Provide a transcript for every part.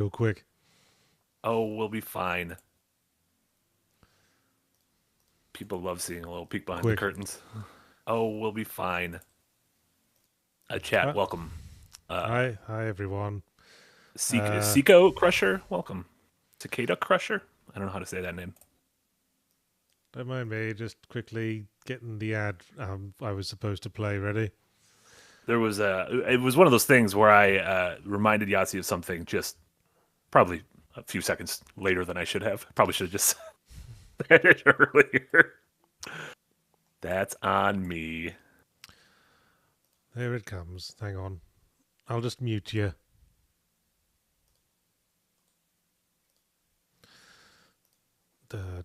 real quick. Oh, we'll be fine. People love seeing a little peek behind the Quick. curtains. Oh, we'll be fine. Chat, welcome. Uh, Hi everyone. Seiko Crusher, welcome. Cicada Crusher? I don't know how to say that name. Don't mind me, just quickly getting the ad I was supposed to play ready. It was one of those things where I reminded Yahtzee of something just probably a few seconds later than I should have. Probably should have just said it earlier. That's on me. There it comes. Hang on. I'll just mute you. Video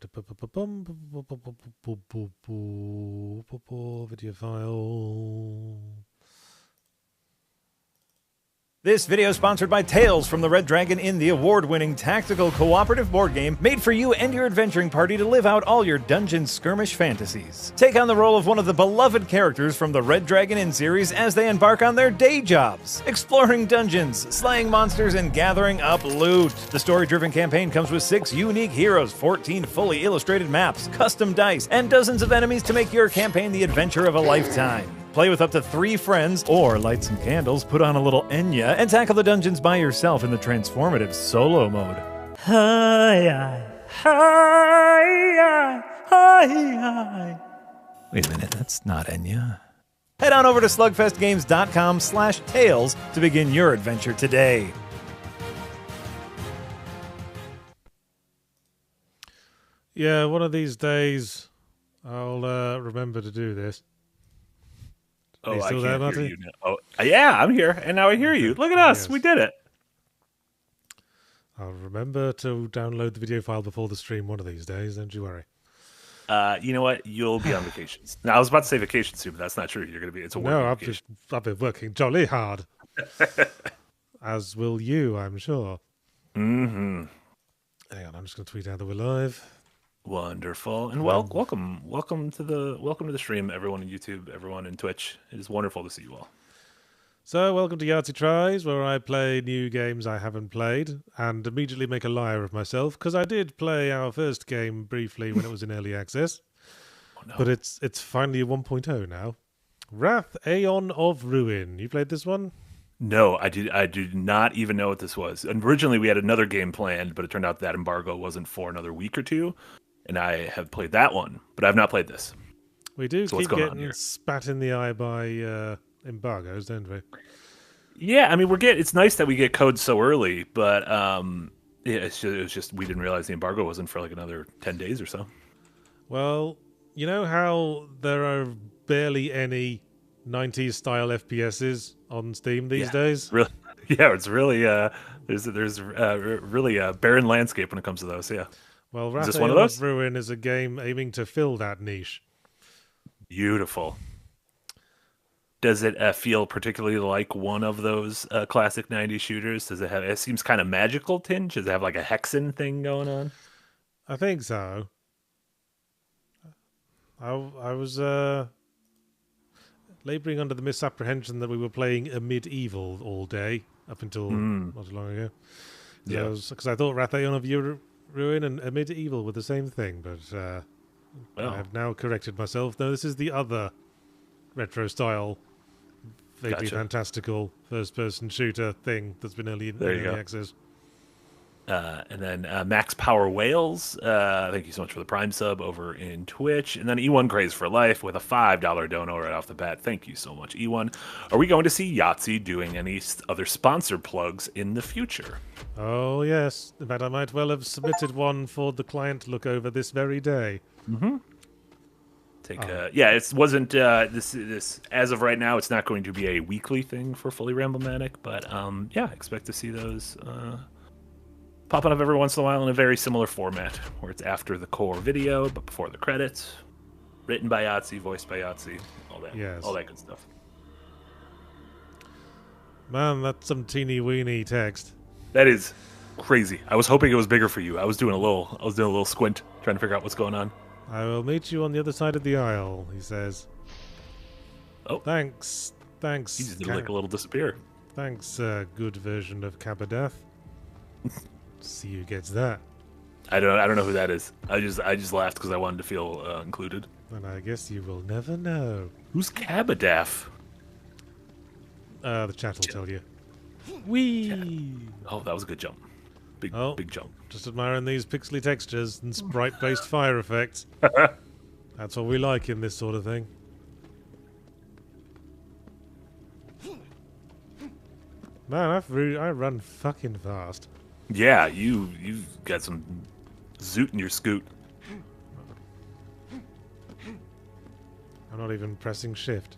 file. This video is sponsored by Tales from the Red Dragon Inn, the award-winning tactical cooperative board game made for you and your adventuring party to live out all your dungeon skirmish fantasies. Take on the role of one of the beloved characters from the Red Dragon Inn series as they embark on their day jobs, exploring dungeons, slaying monsters, and gathering up loot. The story-driven campaign comes with 6 unique heroes, 14 fully illustrated maps, custom dice, and dozens of enemies to make your campaign the adventure of a lifetime. Play with up to 3 friends, or light some candles, put on a little Enya, and tackle the dungeons by yourself in the transformative solo mode. Wait a minute, that's not Enya. Head on over to slugfestgames.com/tales to begin your adventure today. Yeah, one of these days I'll remember to do this. Oh, I can't hear you now. Oh, yeah, I'm here, and now I hear you. Look at us, yes. We did it. I'll remember to download the video file before the stream one of these days, don't you worry. You know what? You'll be on vacations. Now, I was about to say vacation soon, but that's not true. You're going to be, it's a work vacation. I've been working jolly hard. As will you, I'm sure. Mm-hmm. Hang on, I'm just going to tweet out that we're live. Wonderful. And welcome to the stream, everyone on YouTube, everyone in Twitch. It is wonderful to see you all. So, welcome to Yahtzee Tries, where I play new games I haven't played and immediately make a liar of myself, because I did play our first game briefly when it was in early access. Oh, no. But it's finally a 1.0 now. Wrath, Aeon of Ruin. You played this one? No, I did not even know what this was. And originally, we had another game planned, but it turned out that embargo wasn't for another week or two. And I have played that one, but I've not played this. We do keep getting spat in the eye by embargoes, don't we? Yeah, I mean, it's nice that we get codes so early, but yeah, it was just we didn't realize the embargo wasn't for like another 10 days or so. Well, you know how there are barely any 90s style FPSs on Steam these days? Really? Yeah, it's really there's really a barren landscape when it comes to those. Yeah. Well, Wrath of Ruin is a game aiming to fill that niche. Beautiful. Does it feel particularly like one of those classic 90s shooters? Does it have? It seems kind of magical tinge. Does it have like a hexen thing going on? I think so. I was laboring under the misapprehension that we were playing a medieval all day up until not too long ago. Yeah, because I thought Wrath of Ruin and a medieval were the same thing, but I have now corrected myself. No, this is the other retro style, vaguely fantastical first-person shooter thing that's been early access. And then Max Power Whales, thank you so much for the Prime sub over in Twitch. And then E1 Craze for Life with a $5 dono right off the bat. Thank you so much, E1. Are we going to see Yahtzee doing any other sponsor plugs in the future? Oh, yes. In fact, I might well have submitted one for the client to look over this very day. Mm-hmm. It wasn't this as of right now. It's not going to be a weekly thing for Fully Ramblematic, but expect to see those popping up every once in a while in a very similar format, where it's after the core video but before the credits. Written by Yahtzee, voiced by Yahtzee, all that good stuff. Man, that's some teeny weeny text. That is crazy. I was hoping it was bigger for you. I was doing a little squint, trying to figure out what's going on. I will meet you on the other side of the aisle, he says. Oh. Thanks. He just did like a little disappear. Thanks, good version of Cabadath. See who gets that. I don't know who that is. I just laughed because I wanted to feel included. And I guess you will never know. Who's Cabadaf? The chat will tell you. Whee! Oh, that was a good jump. Big jump. Just admiring these pixely textures and sprite-based fire effects. That's what we like in this sort of thing. Man, I run fucking fast. Yeah, you've got some zoot in your scoot. I'm not even pressing shift.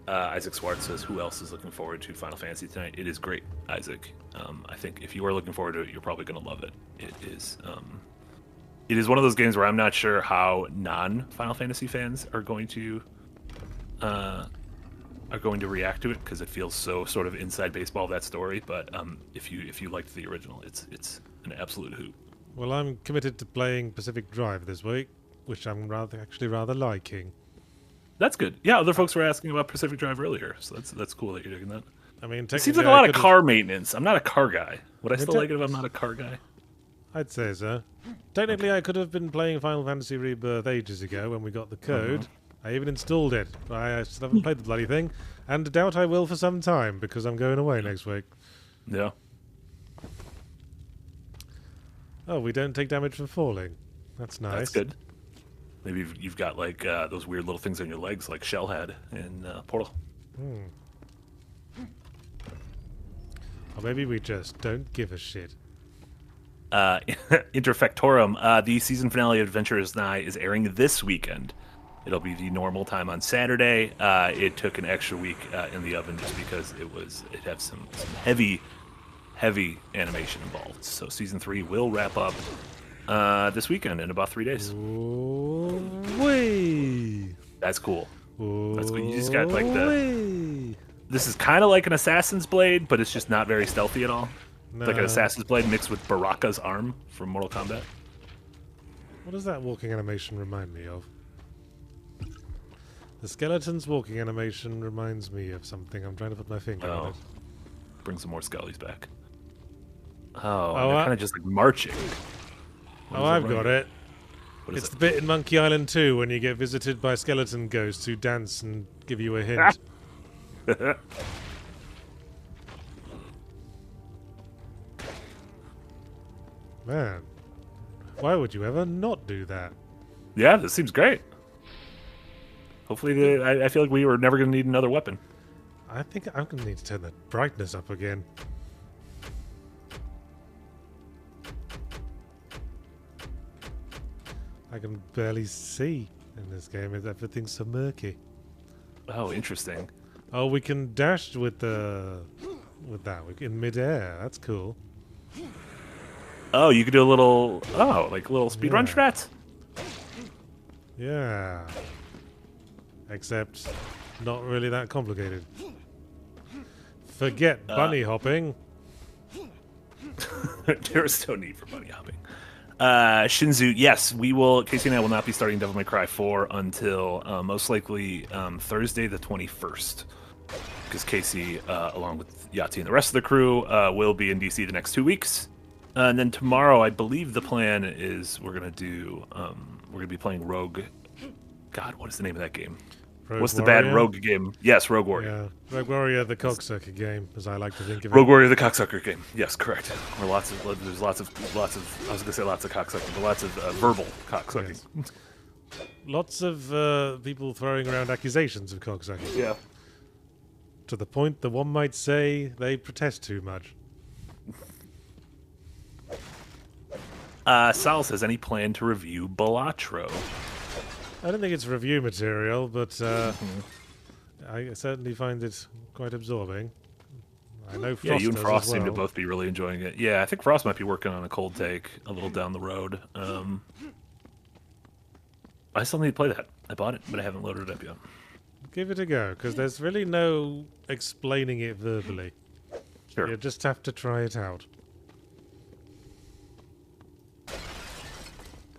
Isaac Swartz says, who else is looking forward to Final Fantasy tonight? It is great, Isaac. I think if you are looking forward to it, you're probably going to love it. It is one of those games where I'm not sure how non-Final Fantasy fans are going to react to it, because it feels so sort of inside baseball, that story. But if you liked the original, it's an absolute hoot. Well, I'm committed to playing Pacific Drive this week, which I'm rather liking. That's good. Yeah, other folks were asking about Pacific Drive earlier, so that's cool that you're doing that. I mean, it seems like a lot of car maintenance. I'm not a car guy. Would I still like it if I'm not a car guy? I'd say so. Technically, I could have been playing Final Fantasy Rebirth ages ago when we got the code. I even installed it, but I still haven't played the bloody thing, and I doubt I will for some time because I'm going away next week. Yeah. Oh, we don't take damage from falling. That's nice. That's good. Maybe you've got like those weird little things on your legs, like Shell had in Portal. Or maybe we just don't give a shit. Interfectorum, the season finale of Adventurers Nigh is airing this weekend. It'll be the normal time on Saturday. It took an extra week in the oven just because it had some heavy animation involved. So season 3 will wrap up this weekend in about 3 days. Ooh-wee. That's cool. That's cool. You just Ooh-wee. got like this is kind of like an Assassin's Blade, but it's just not very stealthy at all. No. It's like an Assassin's Blade mixed with Baraka's arm from Mortal Kombat. What does that walking animation remind me of? The skeleton's walking animation reminds me of something. I'm trying to put my finger on it. Bring some more skellies back. Oh, they're kind of just like marching. I've got it. It's the bit in Monkey Island 2 when you get visited by skeleton ghosts who dance and give you a hint. Man, why would you ever not do that? Yeah, this seems great. Hopefully, I feel like we were never going to need another weapon. I think I'm going to need to turn the brightness up again. I can barely see in this game. Everything's so murky. Oh, interesting. Oh, we can dash with that. In midair. That's cool. Oh, you could do a little speedrun strats. Yeah. Except not really that complicated. Forget bunny hopping. There is no need for bunny hopping. Shinzu, yes, we will. Casey and I will not be starting Devil May Cry 4 until most likely Thursday the 21st. Because Casey, along with Yahtzee and the rest of the crew, will be in DC the next 2 weeks. And then tomorrow, I believe the plan is we're gonna be playing Rogue. God, what is the name of that game? What's the bad Rogue game? Yes, Rogue Warrior. Yeah, Rogue Warrior, the cocksucker game, as I like to think of it. Rogue Warrior, the cocksucker game. Yes, correct. Or there's lots of. I was gonna say lots of cocksucking, but lots of verbal cocksucking. Yes. Lots of people throwing around accusations of cocksucking. Yeah. To the point that one might say they protest too much. Sal says, any plan to review Balatro? I don't think it's review material, but I certainly find it quite absorbing. I know Frost yeah, you and does Frost as well. seem to both be really enjoying it. Yeah, I think Frost might be working on a cold take a little down the road. I still need to play that. I bought it, but I haven't loaded it up yet. Give it a go, because there's really no explaining it verbally. Sure. You just have to try it out.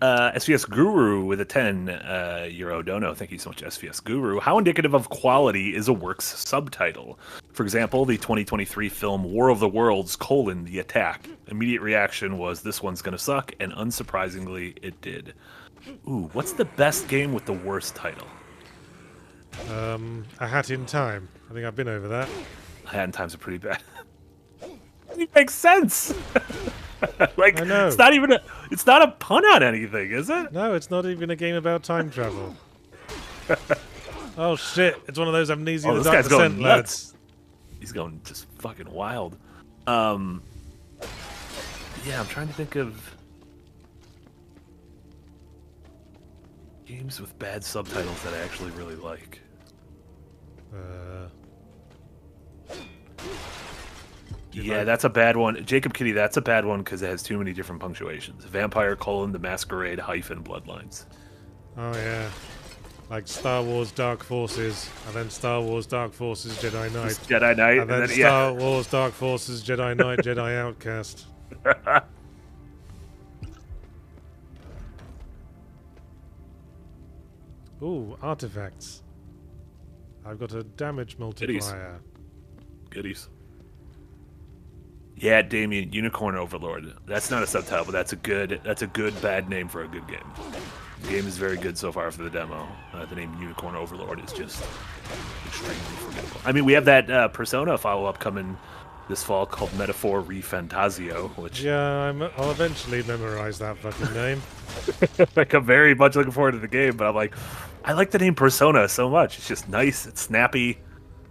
SVS Guru with a 10 euro dono. Thank you so much, SVS Guru. How indicative of quality is a work's subtitle? For For example, the 2023 film War of the Worlds: The Attack. Immediate reaction was, this one's gonna suck, and unsurprisingly, it did. Ooh, what's the best game with the worst title? A Hat in Time. I think I've been over that. A Hat in Time's are pretty bad. It makes sense. Like, I know. It's not a pun on anything, is it? No, it's not even a game about time travel. Oh shit! It's one of those Amnesia the this Dark guy's going Descent nuts. lads. He's going just fucking wild. Yeah, I'm trying to think of games with bad subtitles that I actually really like. Yeah, that's a bad one. Jacob Kitty, that's a bad one because it has too many different punctuations. Vampire: The Masquerade Bloodlines. Oh yeah. Like Star Wars Dark Forces, and then Star Wars Dark Forces Jedi Knight. Jedi Knight, and then Star Wars Dark Forces Jedi Knight Jedi Outcast. Ooh, artifacts. I've got a damage multiplier. Goodies. Yeah, Damien, Unicorn Overlord. That's not a subtitle, but that's a good bad name for a good game. The game is very good so far for the demo. The name Unicorn Overlord is just extremely forgettable. I mean, we have that Persona follow-up coming this fall called Metaphor Refantasio, which... Yeah, I'll eventually memorize that fucking name. Like, I'm very much looking forward to the game, but I'm like, I like the name Persona so much. It's just nice, it's snappy.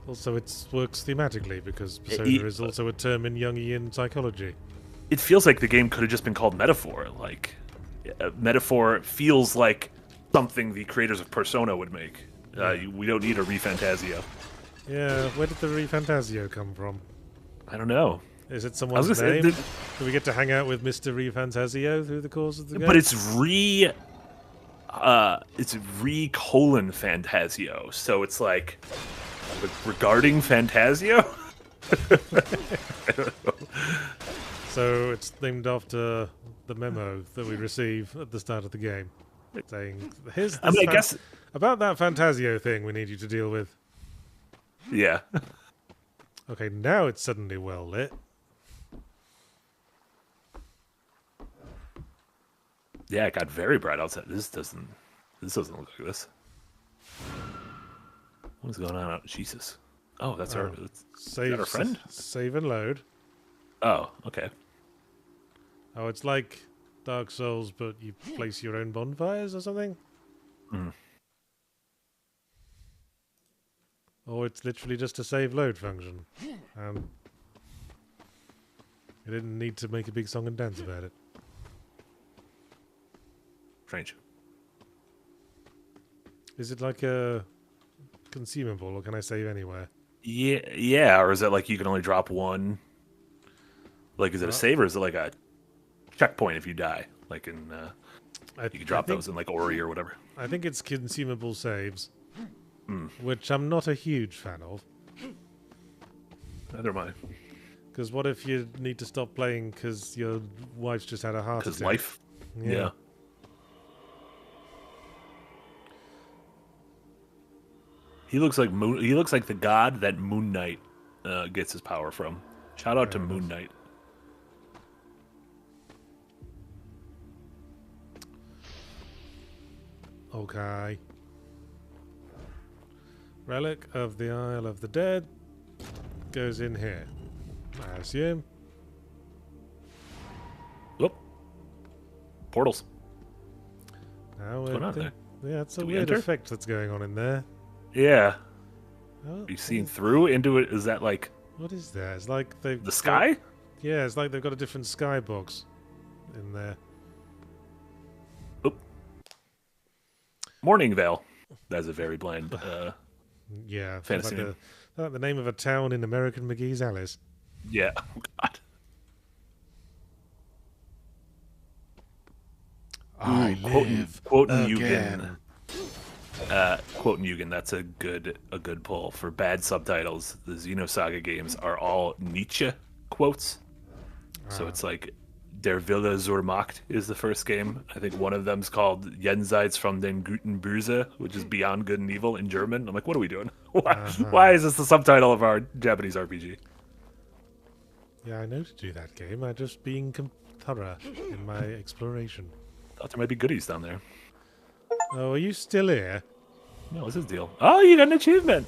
Also, it works thematically, because Persona is also a term in Jungian psychology. It feels like the game could have just been called Metaphor. Like, Metaphor feels like something the creators of Persona would make. We don't need a Refantasio. Yeah, where did the Refantasio come from? I don't know. Is it someone's name? Do we get to hang out with Mr. Refantasio through the course of the game? But it's colon Fantasio, so it's like regarding Fantasio. I don't know. So it's named after the memo that we receive at the start of the game, saying, "Here's this I guess about that Fantasio thing we need you to deal with." Yeah. Okay, now it's suddenly well lit. Yeah, it got very bright outside. This doesn't look like this. What's going on? Jesus. Oh, that's our friend? Save and load. Oh, okay. Oh, it's like Dark Souls, but you place your own bonfires or something? Mm. Or it's literally just a save load function. You didn't need to make a big song and dance about it. Strange. Is it like a consumable, or can I save anywhere? Yeah, or is it like you can only drop one? Like, is it a save, or is it like a checkpoint if you die? Like in, you can drop those in like Ori or whatever. I think it's consumable saves, which I'm not a huge fan of. Neither am I. Because what if you need to stop playing because your wife's just had a heart attack? Because life. Yeah. He looks like He looks like the god that Moon Knight gets his power from. Shout out to Moon Knight. Okay. Relic of the Isle of the Dead goes in here, I assume. Whoop. Portals. Now what's going on there? Yeah, it's a weird effect that's going on in there. Yeah. Oh, Are you seeing through into it? Is that like... What is that? It's like they've... The sky? Yeah, it's like they've got a different skybox in there. Oop. Morning Vale. That's a very bland yeah, fantasy like the name of a town in American McGee's Alice. Yeah. Oh, God. I live quoting again. Quoting Yugen, that's a good pull. For bad subtitles, the Xenosaga games are all Nietzsche quotes. So it's like Der Wille zur Macht is the first game. I think one of them's called Jenseits von den guten Böse, which is Beyond Good and Evil in German. I'm like, what are we doing? Why is this the subtitle of our Japanese RPG? Yeah, I know to do that game. I'm just being thorough in my exploration. Thought there might be goodies down there. Oh, are you still here? No, what's his deal? Oh, you got an achievement.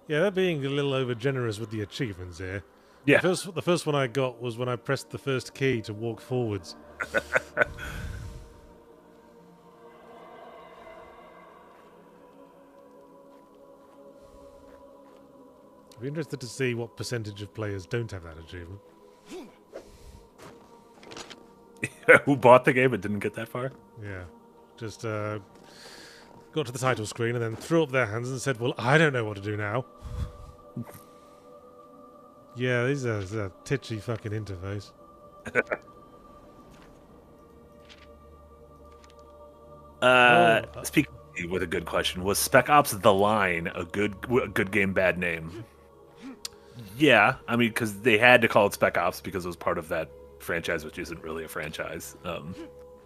Yeah, they're being a little over generous with the achievements here. Yeah. The first one I got was when I pressed the first key to walk forwards. I'd be interested to see what percentage of players don't have that achievement. Who bought the game and didn't get that far? Yeah. Just got to the title screen and then threw up their hands and said, well, I don't know what to do now. Yeah, this is a titchy fucking interface. Speaking with a good question, was Spec Ops: The Line a good game, bad name? Yeah, I mean, because they had to call it Spec Ops because it was part of that franchise, which isn't really a franchise.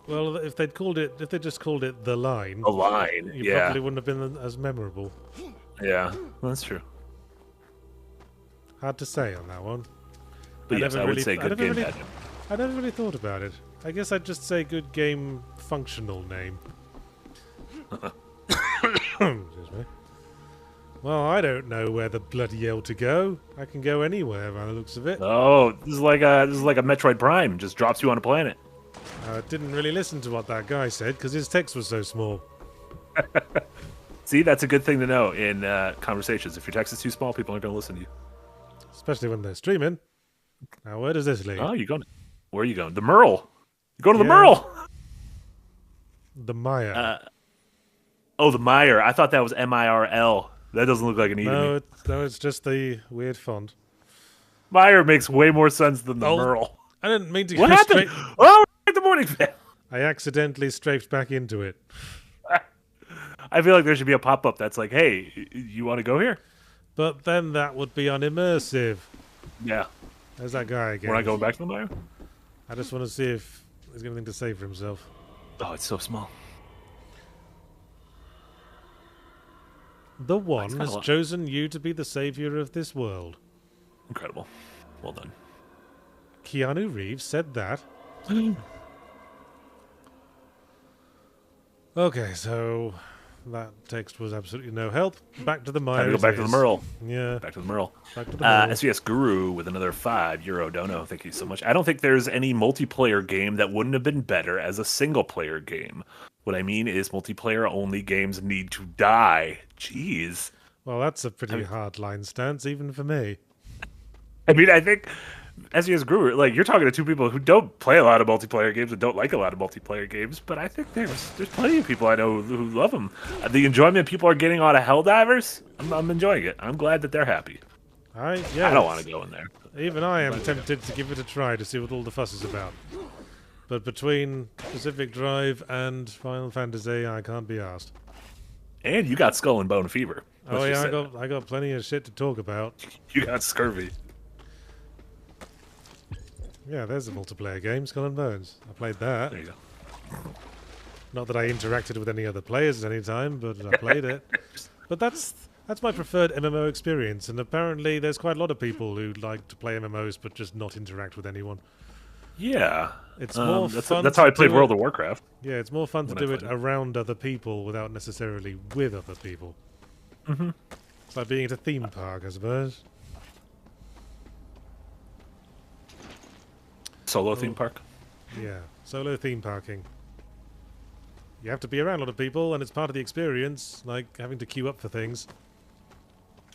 Well, if they just called it The Line, you probably wouldn't have been as memorable. Yeah, that's true. Hard to say on that one. But yes, I would say good game, bad name. I never really thought about it. I guess I'd just say good game, functional name. Excuse me. Well, I don't know where the bloody hell to go. I can go anywhere by the looks of it. Oh, this is like a Metroid Prime. Just drops you on a planet. I didn't really listen to what that guy said because his text was so small. See, that's a good thing to know in conversations. If your text is too small, people aren't going to listen to you. Especially when they're streaming. Now, where does this lead? Oh, you going? Where are you going? The Merle. You go to the Merle. The Mire. The Mire. I thought that was MIRL. That doesn't look like an E to me. No, it's just the weird font. Mire makes way more sense than the Merle. I didn't mean to. What happened? Oh, the morning fan. I accidentally strafed back into it. I feel like there should be a pop-up that's like, hey, you want to go here? But then that would be unimmersive. Yeah. There's that guy again. We're not going back to the Mire? I just want to see if he's got anything to say for himself. Oh, it's so small. The One has chosen you to be the savior of this world. Incredible. Well done. Keanu Reeves said that. Okay, so that text was absolutely no help. Back to the Mire. Time to go back to the Merle. Yeah. Back to the Merle. Back to the Merle. SVS Guru with another €5 dono. Thank you so much. I don't think there's any multiplayer game that wouldn't have been better as a single-player game. What I mean is multiplayer-only games need to die. Jeez. Well, that's a pretty hard line stance, even for me. I mean, I think SVS Guru, like, you're talking to two people who don't play a lot of multiplayer games and don't like a lot of multiplayer games, but I think there's plenty of people I know who love them. The enjoyment people are getting out of Helldivers, I'm enjoying it. I'm glad that they're happy. I don't want to go in there. Even I am tempted to give it a try to see what all the fuss is about. But between Pacific Drive and Final Fantasy, I can't be asked. And you got Skull and Bone Fever. Oh yeah, I got plenty of shit to talk about. You got scurvy. Yeah, there's a multiplayer game, Skull and Bones. I played that. There you go. Not that I interacted with any other players at any time, but I played it. But that's my preferred MMO experience, and apparently there's quite a lot of people who like to play MMOs but just not interact with anyone. Yeah. It's more fun. That's how I played World of Warcraft. Yeah, it's more fun to do it around other people without necessarily with other people. Mm-hmm. It's like being at a theme park, I suppose. Solo theme park? Yeah, solo theme parking. You have to be around a lot of people, and it's part of the experience, like having to queue up for things.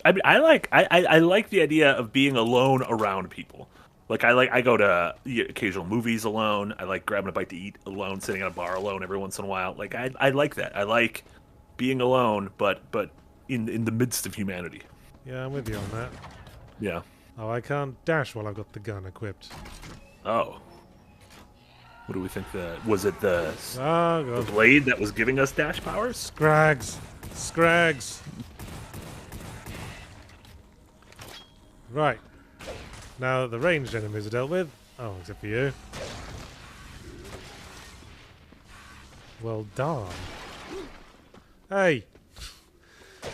I mean, I like the idea of being alone around people. Like I go to occasional movies alone. I like grabbing a bite to eat alone, sitting at a bar alone every once in a while. Like I like that. I like being alone, but in the midst of humanity. Yeah, I'm with you on that. Yeah. Oh, I can't dash while I've got the gun equipped. Oh. What do we think was it the God. The blade that was giving us dash powers? Scrags. Right. Now the ranged enemies are dealt with. Oh, except for you. Well done. Hey.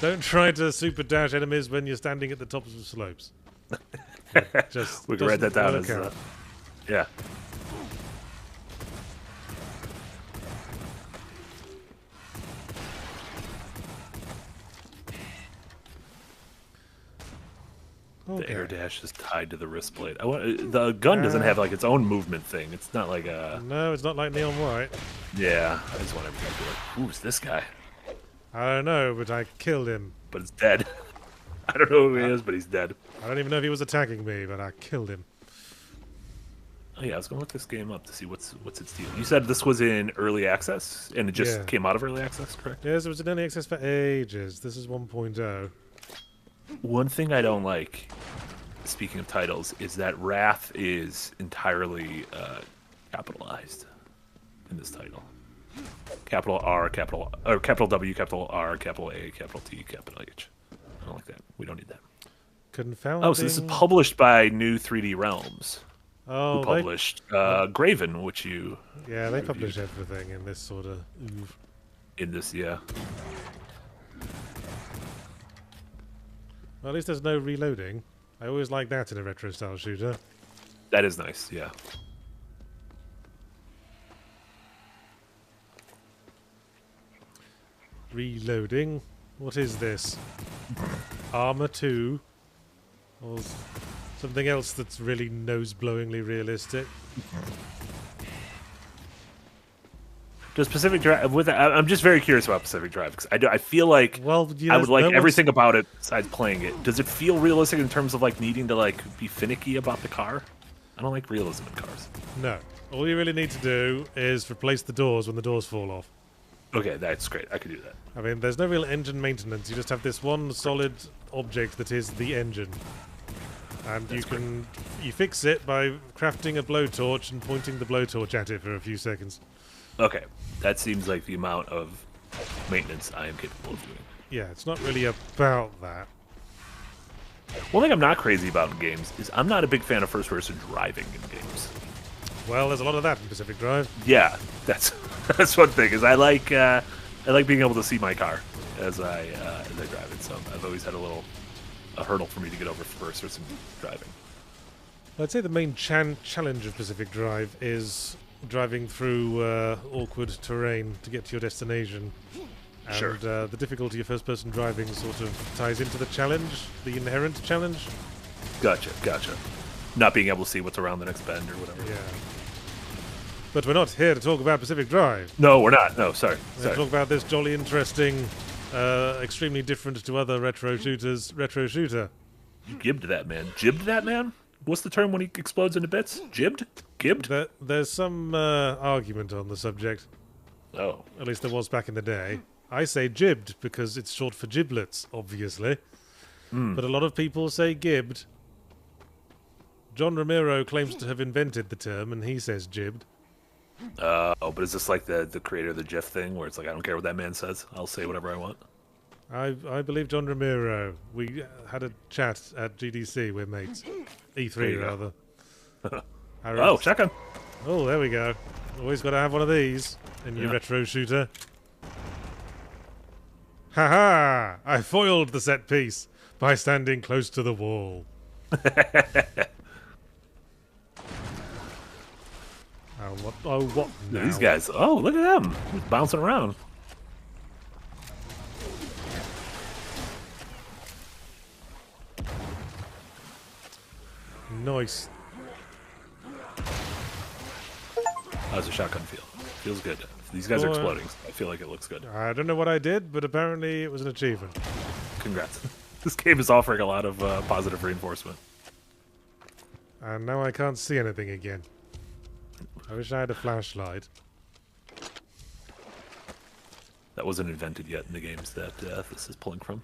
Don't try to super dash enemies when you're standing at the tops of slopes. Just we can write that down as yeah. Okay. The air dash is tied to the wrist blade. The gun doesn't have like its own movement thing. It's not like a. No, it's not like Neon White. Yeah, I just want everybody to be like, who's this guy? I don't know, but I killed him. But it's dead. I don't know who he is, but he's dead. I don't even know if he was attacking me, but I killed him. Oh yeah, I was gonna look this game up to see what's its deal. You said this was in early access, and it just came out of early access, correct? Yes, it was in early access for ages. This is 1.0. One thing I don't like, speaking of titles, is that Wrath is entirely capitalized in this title. Capital R, capital W, capital R, capital A, capital T, capital H. I don't like that. We don't need that. Confounding. Oh, so this is published by New 3D Realms. Oh, who published Graven, which you. Yeah, they publish everything in this sort of. In this, yeah. Well, at least there's no reloading. I always like that in a retro style shooter. That is nice, yeah. Reloading. What is this? Armor 2. Or something else that's really nose-blowingly realistic. Does Pacific Drive? I'm just very curious about Pacific Drive because I feel like I would like everything about it besides playing it. Does it feel realistic in terms of like needing to like be finicky about the car? I don't like realism in cars. No. All you really need to do is replace the doors when the doors fall off. Okay, that's great. I could do that. I mean, there's no real engine maintenance. You just have this one solid object that is the engine. And you fix it by crafting a blowtorch and pointing the blowtorch at it for a few seconds. Okay, that seems like the amount of maintenance I am capable of doing. Yeah, it's not really about that. One thing I'm not crazy about in games is I'm not a big fan of first-person driving in games. Well, there's a lot of that in Pacific Drive. Yeah, that's one thing. Is I like being able to see my car as I drive it. So I've always had a hurdle for me to get over first-person driving. I'd say the main challenge of Pacific Drive is driving through awkward terrain to get to your destination. And sure. The difficulty of first-person driving sort of ties into the challenge, the inherent challenge. Gotcha. Not being able to see what's around the next bend or whatever. Yeah. But we're not here to talk about Pacific Drive. No, we're not. No, sorry. We're here to talk about this jolly interesting, extremely different to other retro shooters, retro shooter. You gibbed that man. Jibbed that man? What's the term when he explodes into bits? Jibbed? Gibbed? There's some argument on the subject. Oh. At least there was back in the day. I say jibbed because it's short for giblets, obviously. But a lot of people say gibbed. John Romero claims to have invented the term, and he says jibbed. But is this like the creator of the GIF thing, where it's like, I don't care what that man says, I'll say whatever I want? I believe John Romero. We had a chat at GDC, we're mates. E3, rather. Oh, shotgun. Oh, there we go. Always got to have one of these in your retro shooter. Haha! I foiled the set piece by standing close to the wall. What now? These guys. Oh, look at them. Bouncing around. Nice. How's the shotgun feel? Feels good. These guys are exploding. So I feel like it looks good. I don't know what I did, but apparently it was an achievement. Congrats. This game is offering a lot of positive reinforcement. And now I can't see anything again. I wish I had a flashlight. That wasn't invented yet in the games that this is pulling from.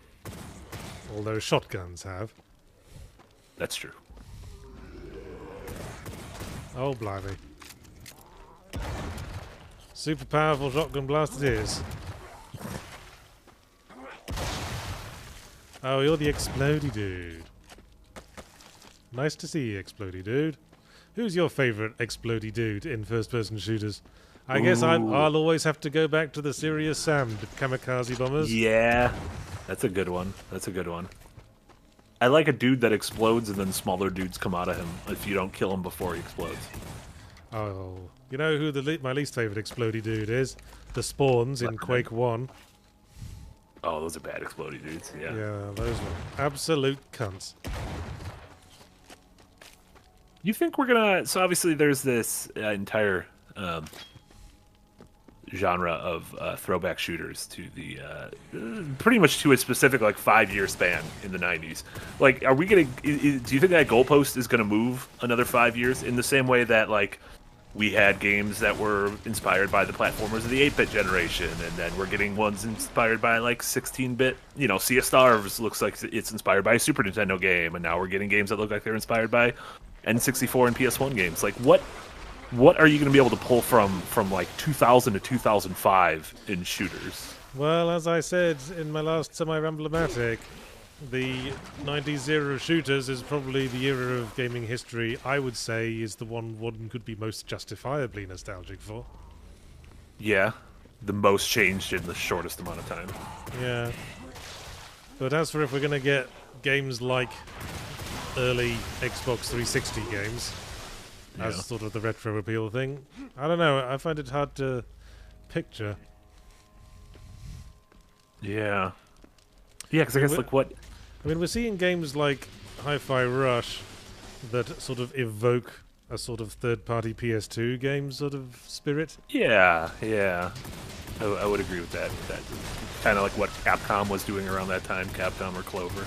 Although shotguns have. That's true. Oh, blimey. Super powerful shotgun blast it is. Oh, you're the explodey dude. Nice to see you, explodey dude. Who's your favourite explodey dude in first-person shooters? I guess I'll always have to go back to the Serious Sam kamikaze bombers. Yeah. That's a good one. That's a good one. I like a dude that explodes and then smaller dudes come out of him if you don't kill him before he explodes. Oh, you know who my least favorite explodey dude is? The spawns in Quake 1. Oh, those are bad explodey dudes. Yeah. Yeah, those were absolute cunts. You think we're gonna? So obviously, there's this entire genre of throwback shooters to the pretty much to a specific like 5-year span in the 90s. Like, are we gonna? Do you think that goalpost is gonna move another 5 years in the same way that like we had games that were inspired by the platformers of the 8-bit generation, and then we're getting ones inspired by like 16-bit? You know, Sea of Stars looks like it's inspired by a Super Nintendo game, and now we're getting games that look like they're inspired by N64 and PS1 games. Like, what are you going to be able to pull from like 2000 to 2005 in shooters? Well, as I said in my last semi-ramblematic, the 90s era of shooters is probably the era of gaming history I would say is the one could be most justifiably nostalgic for. Yeah, the most changed in the shortest amount of time. Yeah. But as for if we're going to get games like early Xbox 360 games, as sort of the retro appeal thing, I don't know, I find it hard to picture. Yeah. Yeah, because I guess, like, what... I mean, we're seeing games like Hi-Fi Rush that sort of evoke a sort of third-party PS2 game sort of spirit. Yeah, yeah. I would agree with that. That kind of like what Capcom was doing around that time, Capcom or Clover.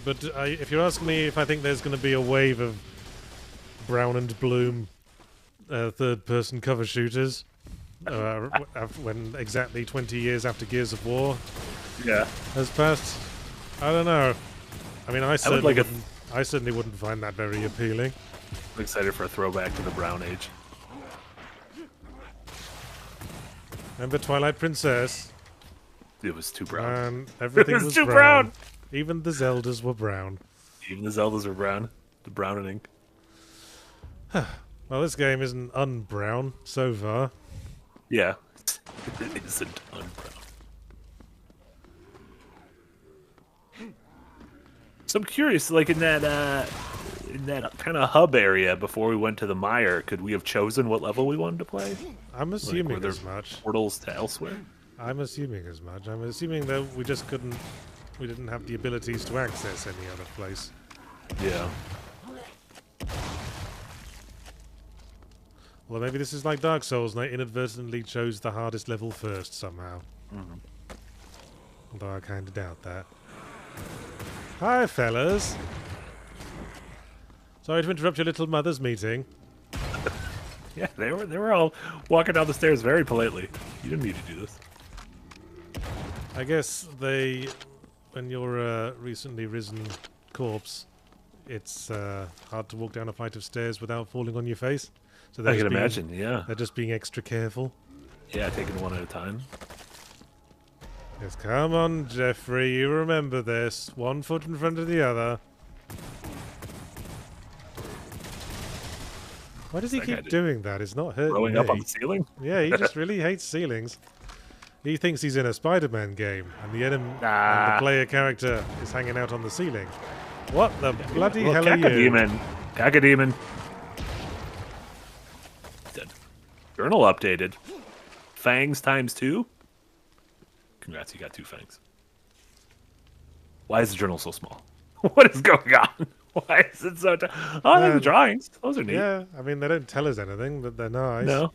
But if you're asking me if I think there's going to be a wave of Brown and Bloom third-person cover shooters when exactly 20 years after Gears of War has passed, I don't know. I mean, I certainly wouldn't find that very appealing. I'm excited for a throwback to the Brown Age. Remember Twilight Princess? It was too brown. And everything was too brown. Even the Zeldas were brown. Even the Zeldas were brown. The browning. Well, this game isn't unbrown so far. Yeah, it isn't unbrown. So I'm curious, like in that kind of hub area before we went to the mire, could we have chosen what level we wanted to play? I'm assuming as much. Portals to elsewhere? I'm assuming as much. I'm assuming that we just couldn't. We didn't have the abilities to access any other place. Yeah. Well, maybe this is like Dark Souls, and I inadvertently chose the hardest level first somehow. Although I kind of doubt that. Hi, fellas. Sorry to interrupt your little mother's meeting. Yeah, they were all walking down the stairs very politely. You didn't need to do this. I guess when you're a recently risen corpse, it's hard to walk down a flight of stairs without falling on your face. So I can imagine, yeah. They're just being extra careful. Yeah, taking it one at a time. Yes, come on, Jeffrey, you remember this. 1 foot in front of the other. Why does he keep doing that? It's not hurting Growing me. up on the ceiling? Yeah, he just really hates ceilings. He thinks he's in a Spider-Man game, and the player character is hanging out on the ceiling. What the bloody hell are you? Cacodemon. Journal updated. Fangs ×2? Congrats, you got 2 fangs. Why is the journal so small? What is going on? Why is it so... I like the drawings. Those are neat. Yeah, I mean, they don't tell us anything, but they're nice. No.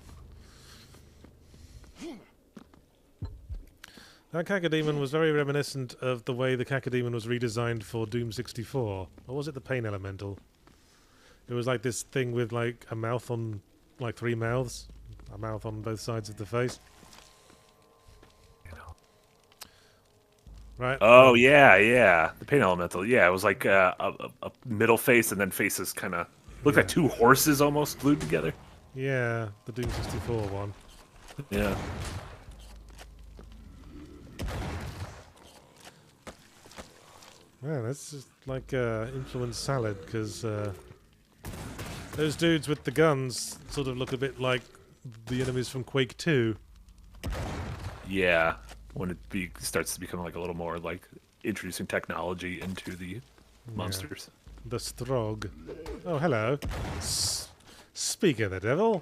That Cacodemon was very reminiscent of the way the Cacodemon was redesigned for Doom 64. Or was it the Pain Elemental? It was like this thing with like a mouth on... like 3 mouths. A mouth on both sides of the face. Right. Oh, yeah. The Pain Elemental. Yeah, it was like a middle face and then faces kind of... looked like 2 horses almost glued together. Yeah, the Doom 64 one. Yeah. Man, that's just like influence salad, because those dudes with the guns sort of look a bit like the enemies from Quake 2. Yeah. when it starts to become like a little more like introducing technology into the monsters. The Strog. Oh, hello. Speak of the devil.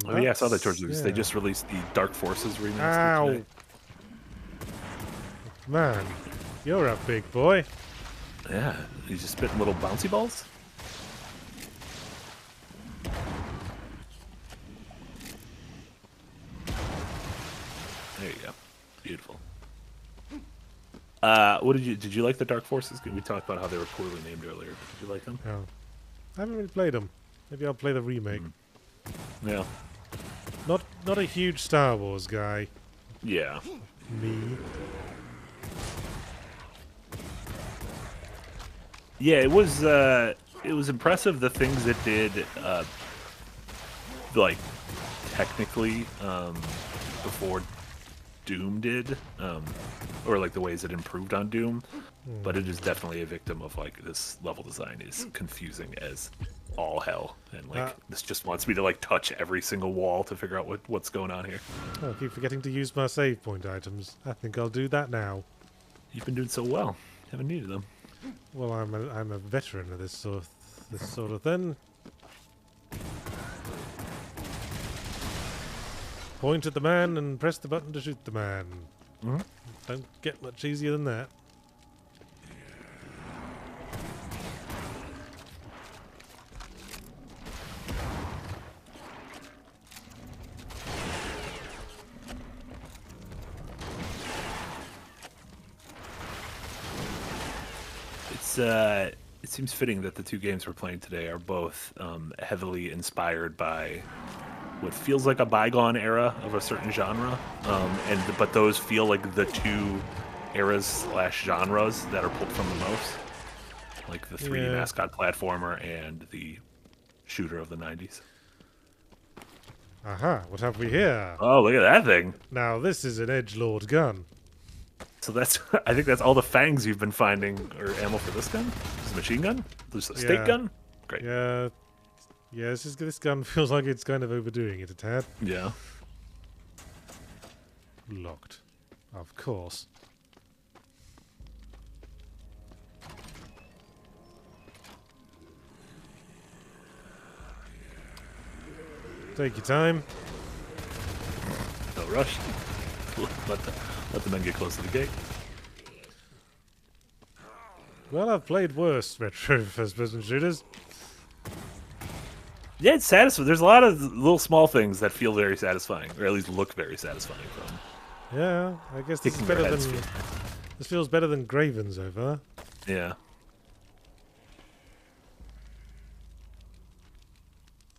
Oh yeah, I saw that towards this. They just released the Dark Forces remaster today. Man, you're a big boy. Yeah, he's just spitting little bouncy balls. There you go. Beautiful. What did you like the Dark Forces? We talked about how they were poorly named earlier. Did you like them? No. I haven't really played them. Maybe I'll play the remake. Yeah. Not a huge Star Wars guy. Yeah. Me. Yeah, it was impressive the things it did like technically before Doom did, or like the ways it improved on Doom, but it is definitely a victim of like this level design is confusing as all hell, and like this just wants me to like touch every single wall to figure out what's going on here. Oh, I keep forgetting to use my save point items. I think I'll do that now. You've been doing so well. Haven't needed them. Well, I'm a veteran of this sort of thing. Point at the man and press the button to shoot the man. Don't get much easier than that. It seems fitting that the two games we're playing today are both heavily inspired by what feels like a bygone era of a certain genre, but those feel like the two eras / genres that are pulled from the most, like the 3D mascot platformer and the shooter of the 90s. Aha, what have we here? Oh, look at that thing. Now this is an edgelord gun. So that's, I think that's all the fangs you've been finding, or ammo for this gun? This is a machine gun? This is a stake gun? Great. Yeah. Yeah, this gun feels like it's kind of overdoing it a tad. Yeah. Locked. Of course. Take your time. No rush. Let the men get close to the gate. Well, I've played worse retro first-person shooters. Yeah, it's satisfying. There's a lot of little small things that feel very satisfying, or at least look very satisfying from. Yeah, I guess this is better than... This feels better than Graven's over. Yeah.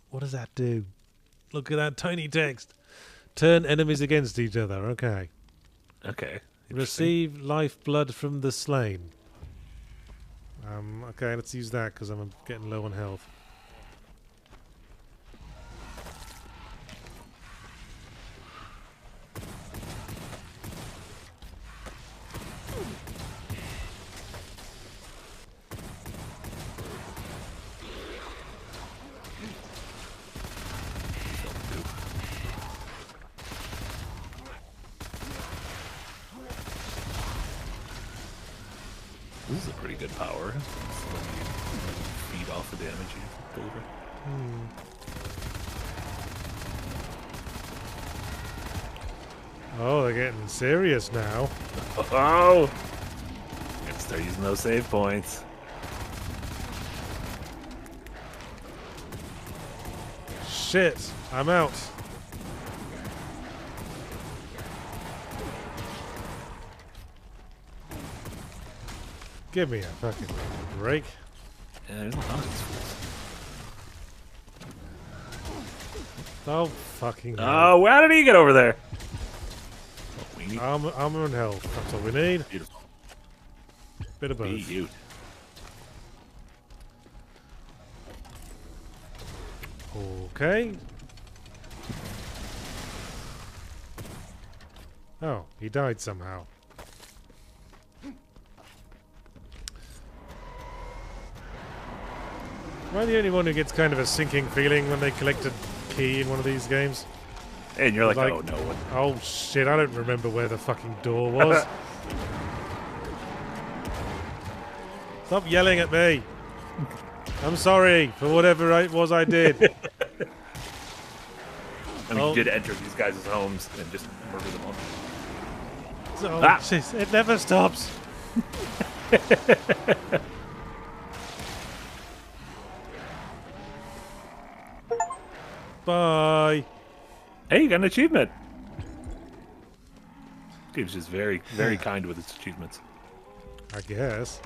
What does that do? Look at that tiny text. Turn enemies against each other. Okay. Okay. Receive lifeblood from the slain. Okay, let's use that because I'm getting low on health. This is a pretty good power. So you feed off the damage you deliver. Oh, they're getting serious now. Oh! Gotta start using those save points. Shit, I'm out. Give me a fucking break. Yeah, there's a lot of these fools. Oh, fucking hell. Oh, how did he get over there? Armor and health. That's all we need. Beautiful. Bit of both. Be you. Okay. Oh, he died somehow. Am I the only one who gets kind of a sinking feeling when they collect a key in one of these games. And you're like, oh no. Oh shit, I don't remember where the fucking door was. Stop yelling at me. I'm sorry for whatever it was I did. I mean, you did enter these guys' homes and just murder them all. Oh, jeez, it never stops. Bye. Hey, you got an achievement. This game's just very, very kind with its achievements. I guess.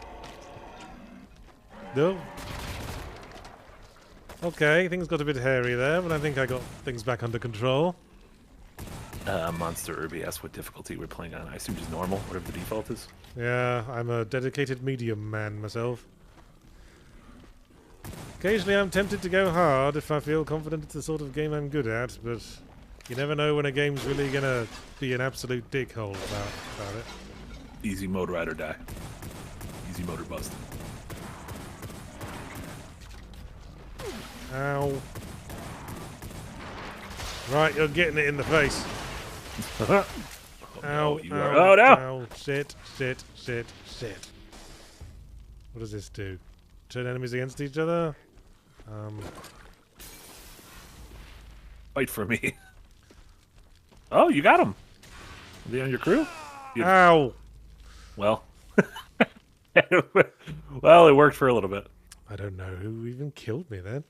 No. Okay, things got a bit hairy there, but I think I got things back under control. Monster Ruby asks what difficulty we're playing on. I assume just normal, whatever the default is. Yeah, I'm a dedicated medium man myself. Occasionally I'm tempted to go hard if I feel confident it's the sort of game I'm good at, but you never know when a game's really gonna be an absolute dickhole about it. Easy mode, ride or die. Easy mode or bust. Ow. Right, you're getting it in the face. Oh, Ow, no, ow, oh no! Ow, shit. What does this do? Turn enemies against each other? Fight for me. Oh, you got him. Are they on your crew? Ow! Well. Well, it worked for a little bit. I don't know who even killed me then.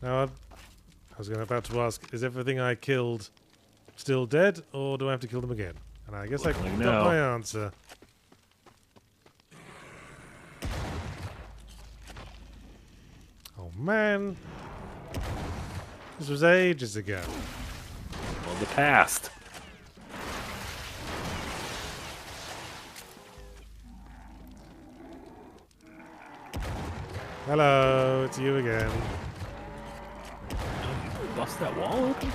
Now, I was about to ask, is everything I killed still dead, or do I have to kill them again? And I guess I got my answer. Oh man. This was ages ago. Well, the past. Hello, it's you again. Bust that wall open?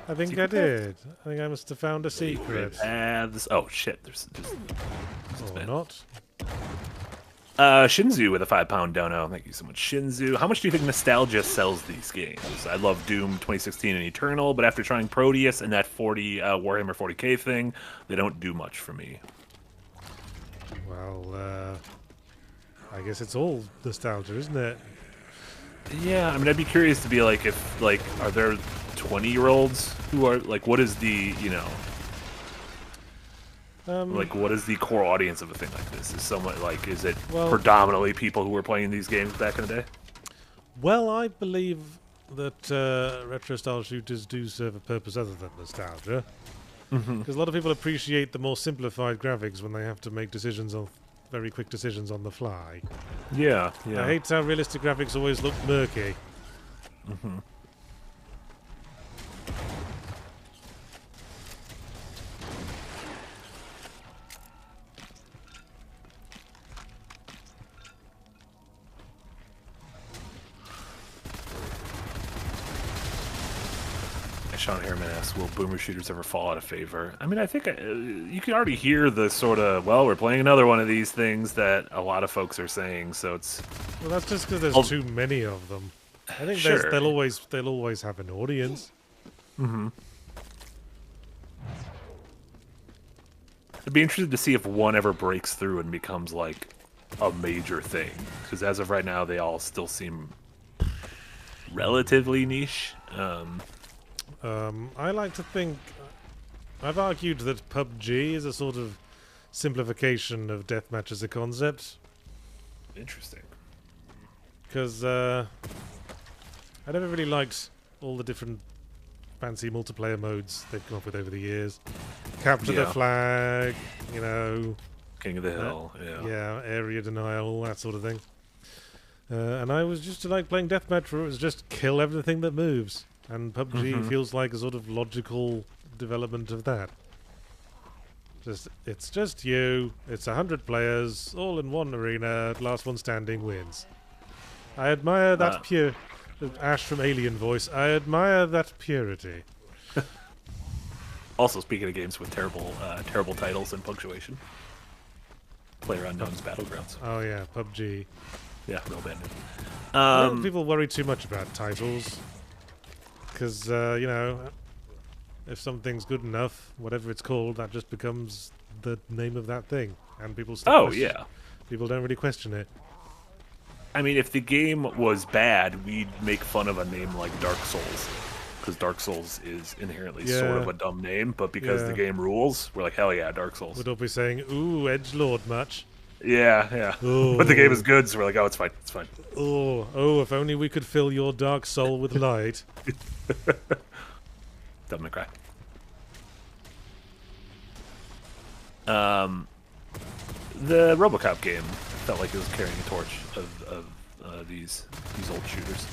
I think I did. I think I must have found a secret. Paths. Oh shit! There's just. Or not. Shinzu with a 5-pound dono. Thank you so much, Shinzu. How much do you think nostalgia sells these games? I love Doom 2016 and Eternal, but after trying Proteus and that Warhammer 40k thing, they don't do much for me. Well, I guess it's all nostalgia, isn't it? Yeah, I mean, I'd be curious to be like, if like, are there 20-year-olds who are like, what is the, you know, like, what is the core audience of a thing like this? Is someone like, is it predominantly people who were playing these games back in the day? Well, I believe that retro style shooters do serve a purpose other than nostalgia, because a lot of people appreciate the more simplified graphics when they have to make very quick decisions on the fly. Yeah, yeah. I hate how realistic graphics always look murky. Sean Harriman asks, will boomer shooters ever fall out of favor? I mean, I think you can already hear the sort of, well, we're playing another one of these things that a lot of folks are saying, so it's... Well, that's just because there's too many of them. I think they'll always have an audience. I'd be interested to see if one ever breaks through and becomes, like, a major thing. Because as of right now, they all still seem relatively niche. I like to think... I've argued that PUBG is a sort of simplification of deathmatch as a concept. Interesting. Because I never really liked all the different fancy multiplayer modes they've come up with over the years. Capture the flag, you know... King of the Hill, Yeah, area denial, all that sort of thing. And I was just like playing deathmatch where it was just kill everything that moves. And PUBG feels like a sort of logical development of that. It's just you. It's 100 players, all in one arena. Last one standing wins. I admire that pure... Ash from Alien voice. I admire that purity. Also, speaking of games with terrible titles and punctuation, PlayerUnknown's Battlegrounds. Oh yeah, PUBG. Yeah, real bad news. I don't think people worry too much about titles. Because, you know, if something's good enough, whatever it's called, that just becomes the name of that thing. And people stop people don't really question it. I mean, if the game was bad, we'd make fun of a name like Dark Souls. Because Dark Souls is inherently sort of a dumb name, but because the game rules, we're like, hell yeah, Dark Souls. We'd all be saying, ooh, edgelord much. Yeah. But the game is good, so we're like, oh, it's fine, it's fine. Oh, if only we could fill your dark soul with light. Devil May Cry. The RoboCop game felt like it was carrying a torch of these old shooters.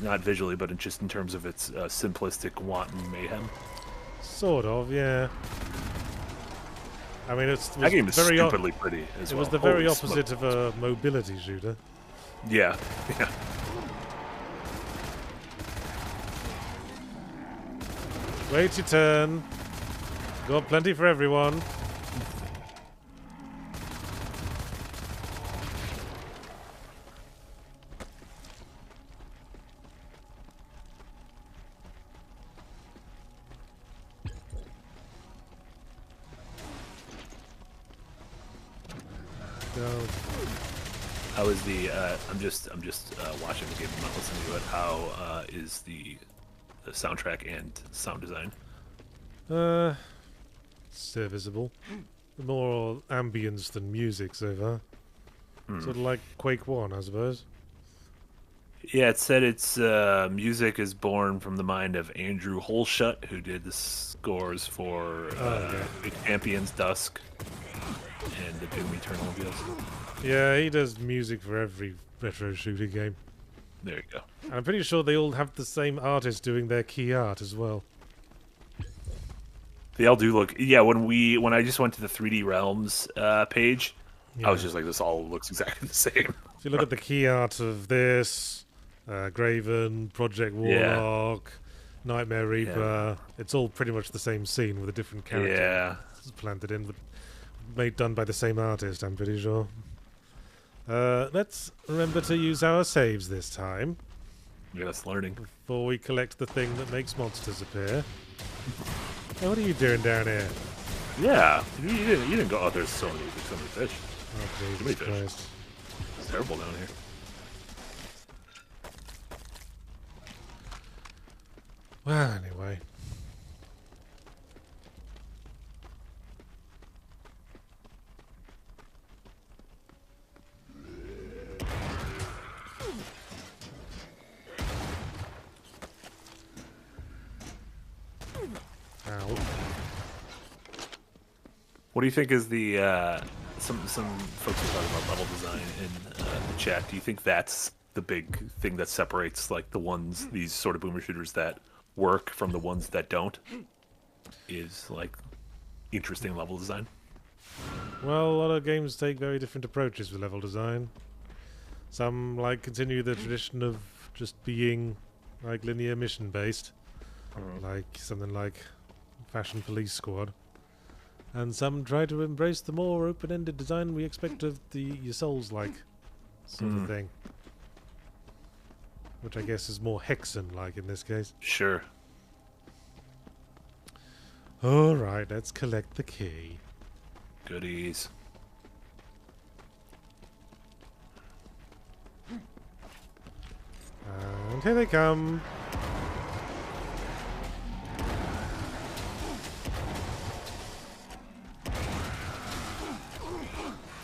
Not visually, but just in terms of its simplistic wanton mayhem. Sort of, yeah. I mean, that game is very stupidly pretty as well. It was the very opposite of a mobility shooter. Yeah. Wait your turn. Got plenty for everyone. How is the? I'm just watching the game. I'm not listening to it. How is the soundtrack and sound design? Serviceable. More ambience than music so far. Sort of like Quake 1, I suppose. Yeah, it said its music is born from the mind of Andrew Holshut, who did the scores for Champions Dusk and the Doom Eternal Reveals. Yeah, he does music for every retro shooter game. There you go. And I'm pretty sure they all have the same artist doing their key art as well. They all do look... Yeah, when I just went to the 3D Realms page, I was just like, this all looks exactly the same. If you look at the key art of this, Graven, Project Warlock, Nightmare Reaper, it's all pretty much the same scene with a different character planted in, but done by the same artist, I'm pretty sure. Let's remember to use our saves this time. Yes, learning. Before we collect the thing that makes monsters appear. Hey, what are you doing down here? Yeah, you didn't go. Oh, there's so many fish. Oh, Jesus Christ. It's terrible down here. Well, anyway. Ow. What do you think is the some folks are talking about level design in the chat? Do you think that's the big thing that separates like these sort of boomer shooters that work from the ones that don't? Is like interesting level design? Well, a lot of games take very different approaches with level design. Some like continue the tradition of just being like linear mission based, like something like Fashion Police Squad. And some try to embrace the more open-ended design we expect of your Souls-like sort of thing. Which I guess is more Hexen-like in this case. Sure. Alright, let's collect the key. Goodies. And here they come.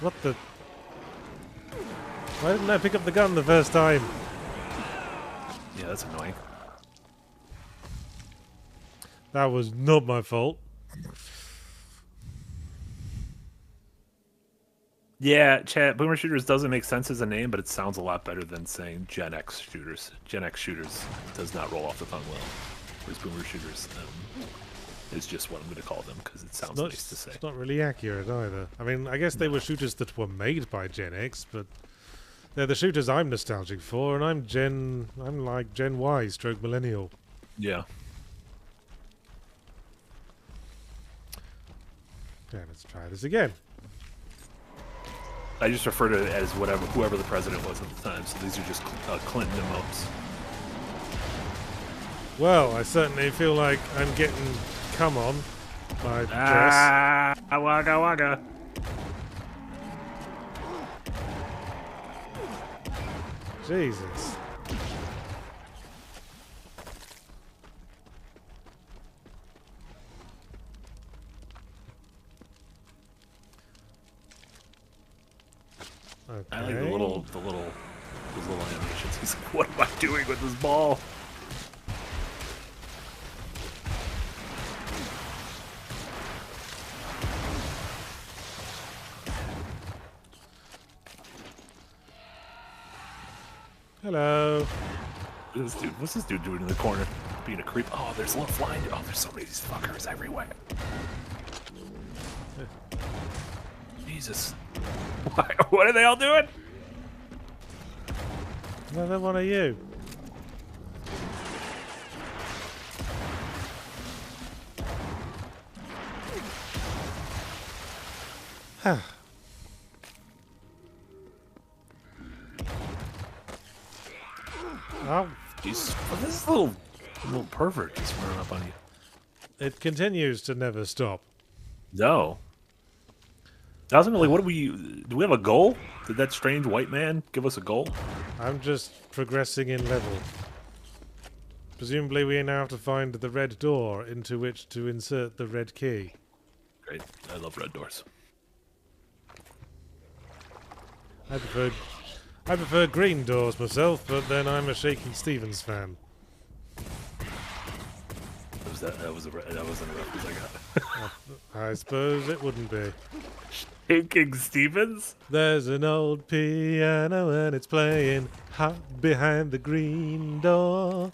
What the? Why didn't I pick up the gun the first time? Yeah, that's annoying. That was not my fault. Yeah, chat. Boomer Shooters doesn't make sense as a name, but it sounds a lot better than saying Gen X Shooters. Gen X Shooters does not roll off the tongue well. Whereas Boomer Shooters is just what I'm going to call them because it sounds nice to say. It's not really accurate either. I mean, I guess they were shooters that were made by Gen X, but they're the shooters I'm nostalgic for, and I'm like Gen Y stroke millennial. Yeah. Okay, let's try this again. I just refer to it as whoever the president was at the time. So these are just Clinton emotes. Well, I certainly feel like I'm getting come on by dress. Wagga wagga. Jesus. Okay. I like those little animations. He's like, what am I doing with this ball? Hello. What's this dude doing in the corner? Being a creep. Oh, there's a little flying. Oh, there's so many of these fuckers everywhere. Jesus. What are they all doing? Another one of you. Oh, Jeez. Well, this little pervert just running up on you. it continues to never stop. No. Ultimately, what do we have a goal? Did that strange white man give us a goal? I'm just progressing in level. Presumably we now have to find the red door into which to insert the red key. Great. I love red doors. I prefer green doors myself, but then I'm a Shaky Stevens fan. That wasn't a reference I got. I suppose it wouldn't be. Shaking Stevens? There's an old piano and it's playing hot behind the green door.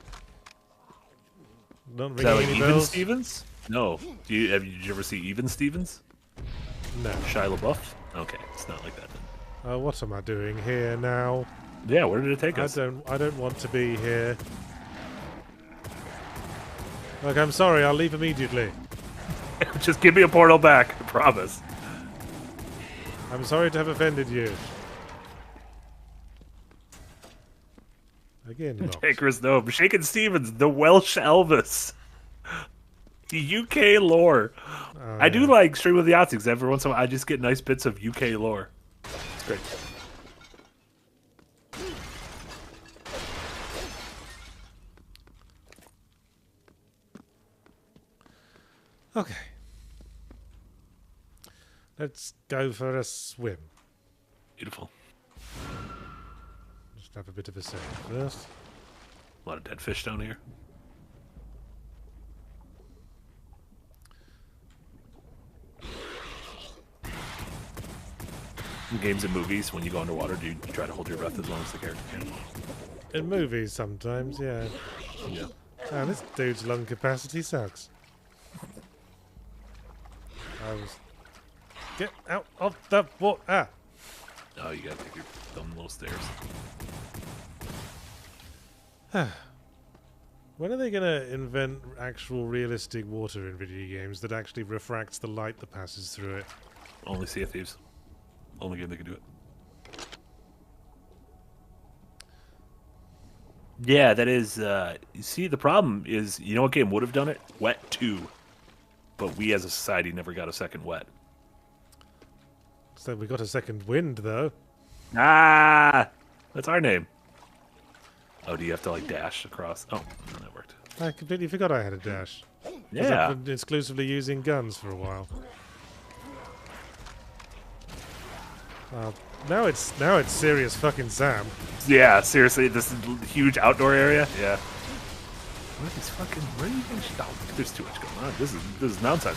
Don't ring Is that like any Even bells? Stevens? No. Did you ever see Even Stevens? No. Shia LaBeouf? Okay, it's not like that then. What am I doing here now? Yeah, where did it take I us? don't want to be here. Look, I'm sorry, I'll leave immediately. Just give me a portal back, I promise. I'm sorry to have offended you. Again, locked. Taker's Gnome. Shaking Stevens, the Welsh Elvis. The UK lore. I do like Stream with the Yahtzee because every once in a while I just get nice bits of UK lore. It's great. Okay. Let's go for a swim. Beautiful. Just have a bit of a save first. A lot of dead fish down here. In games and movies, when you go underwater, do you try to hold your breath as long as the character can? In movies sometimes, yeah. Yeah. Ah, this dude's lung capacity sucks. Get out of the water! Ah! Oh, you gotta take your dumb little stairs. When are they gonna invent actual realistic water in video games that actually refracts the light that passes through it? Only Sea of Thieves. Only game that can do it. Yeah, that is, you see, the problem is, you know what game would have done it? Wet 2. But we as a society never got a second Wet. So we got a second wind, though. Ah! That's our name. Oh, do you have to, like, dash across? Oh, no, that worked. I completely forgot I had a dash. 'Cause Yeah. I've been exclusively using guns for a while. Now it's serious fucking Sam. Yeah, seriously, this huge outdoor area? Yeah. What are these fucking... Where are you going? Oh, there's too much going on. This is mountainside.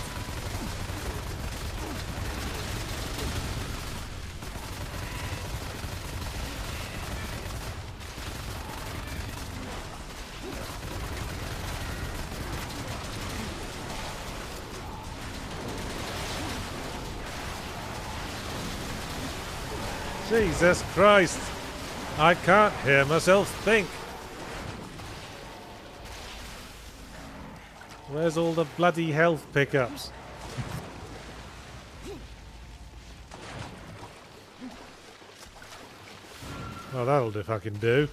Jesus Christ! I can't hear myself think! Where's all the bloody health pickups? Oh, that'll fucking do.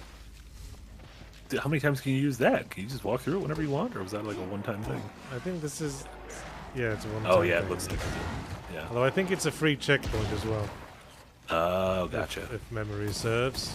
How many times can you use that? Can you just walk through it whenever you want, or was that like a one-time thing? I think this is... Yeah, it's a one-time Oh, yeah, thing. it looks like it. Yeah. Although I think it's a free checkpoint as well. Oh, gotcha. If memory serves.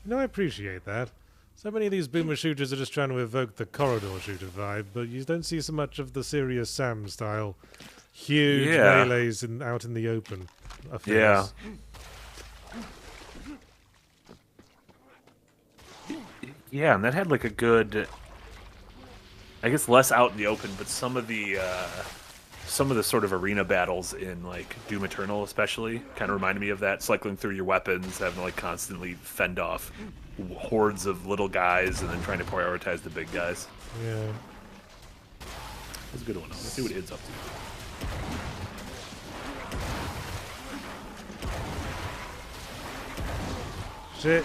I appreciate that. So many of these boomer shooters are just trying to evoke the corridor shooter vibe, but you don't see so much of the Serious Sam style huge melees out in the open affairs. Yeah, and that had like a good, I guess less out in the open, but some of the sort of arena battles in like Doom Eternal especially kind of reminded me of that, cycling through your weapons, having to like constantly fend off hordes of little guys and then trying to prioritize the big guys. Yeah. That's a good one. Let's see what Id's up to. Shit.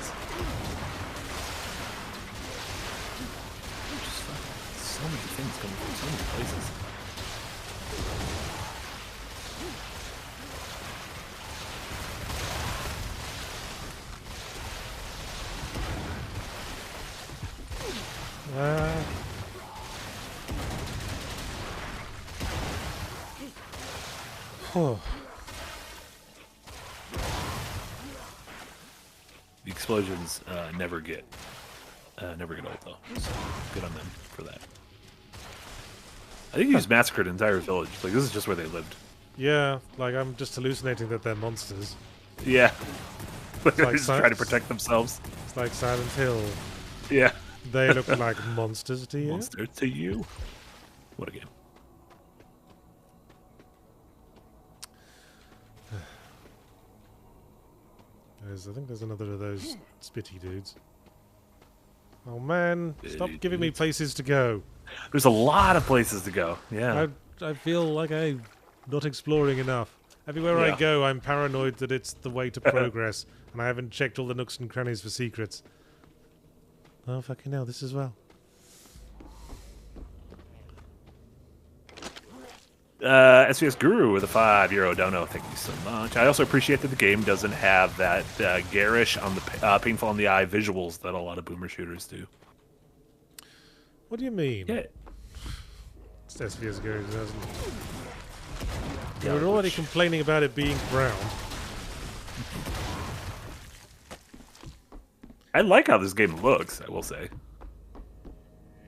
So many things coming from so many places. The explosions never get old though. So good on them for that. I think you just massacred an entire village. Like this is just where they lived. Yeah, like I'm just hallucinating that they're monsters. Yeah. They're like just trying to protect themselves. It's like Silent Hill. Yeah. They look like monsters to you? Monster to you? What a game. I think there's another of those spitty dudes. Oh man, stop giving me places to go. There's a lot of places to go. Yeah. I feel like I'm not exploring enough. Everywhere I go, I'm paranoid that it's the way to progress, and I haven't checked all the nooks and crannies for secrets. Oh, fucking hell, this as well. SVS Guru with a €5 dono. Thank you so much. I also appreciate that the game doesn't have that garish on the painful on the eye visuals that a lot of boomer shooters do. What do you mean? Yeah. It's SVS Guru doesn't. We're already complaining about it being brown. I like how this game looks, I will say.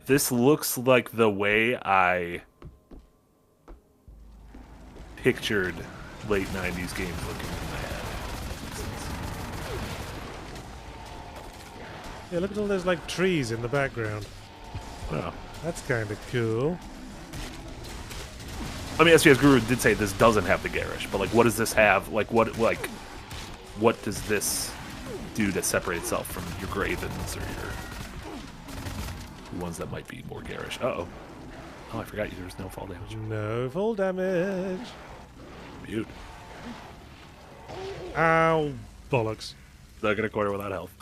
This looks like the way I pictured late 90s games looking in my head. Yeah, look at all those like trees in the background. Oh. That's kind of cool. I mean, SVS Guru did say this doesn't have the garish, but like, what does this have? Like, what does this do to separate itself from your Gravens or your ones that might be more garish? Uh-oh. Oh, I forgot there's no fall damage. No fall damage. Mute. Ow. Bollocks. Stuck in a corner without health.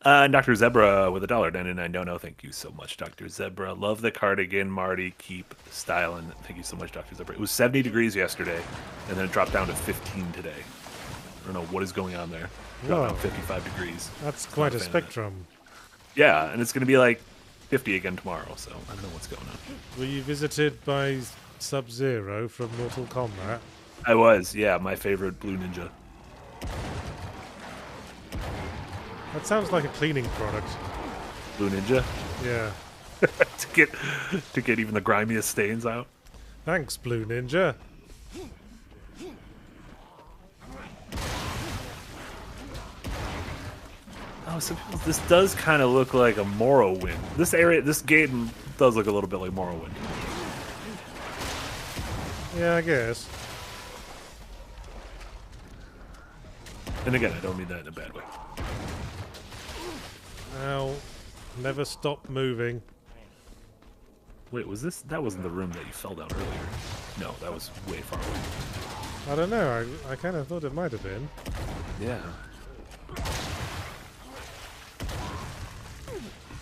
Dr. Zebra with a $1.99 dono. Thank you so much, Dr. Zebra. Love the cardigan, Marty. Keep styling. Thank you so much, Dr. Zebra. It was 70 degrees yesterday, and then it dropped down to 15 today. I don't know what is going on there. Dropped down 55 degrees. That's quite a spectrum. Yeah, and it's going to be like 50 again tomorrow, so I don't know what's going on. Were you visited by Sub-Zero from Mortal Kombat? I was, yeah, my favorite Blue Ninja. That sounds like a cleaning product. Blue Ninja? Yeah. to get even the grimiest stains out. Thanks, Blue Ninja. Oh, so this does kind of look like a Morrowind. This game does look a little bit like Morrowind. Yeah, I guess. And again, I don't mean that in a bad way. Ow. Never stop moving. Wait, that wasn't the room that you fell down earlier. No, that was way far away. I don't know, I kind of thought it might have been. Yeah.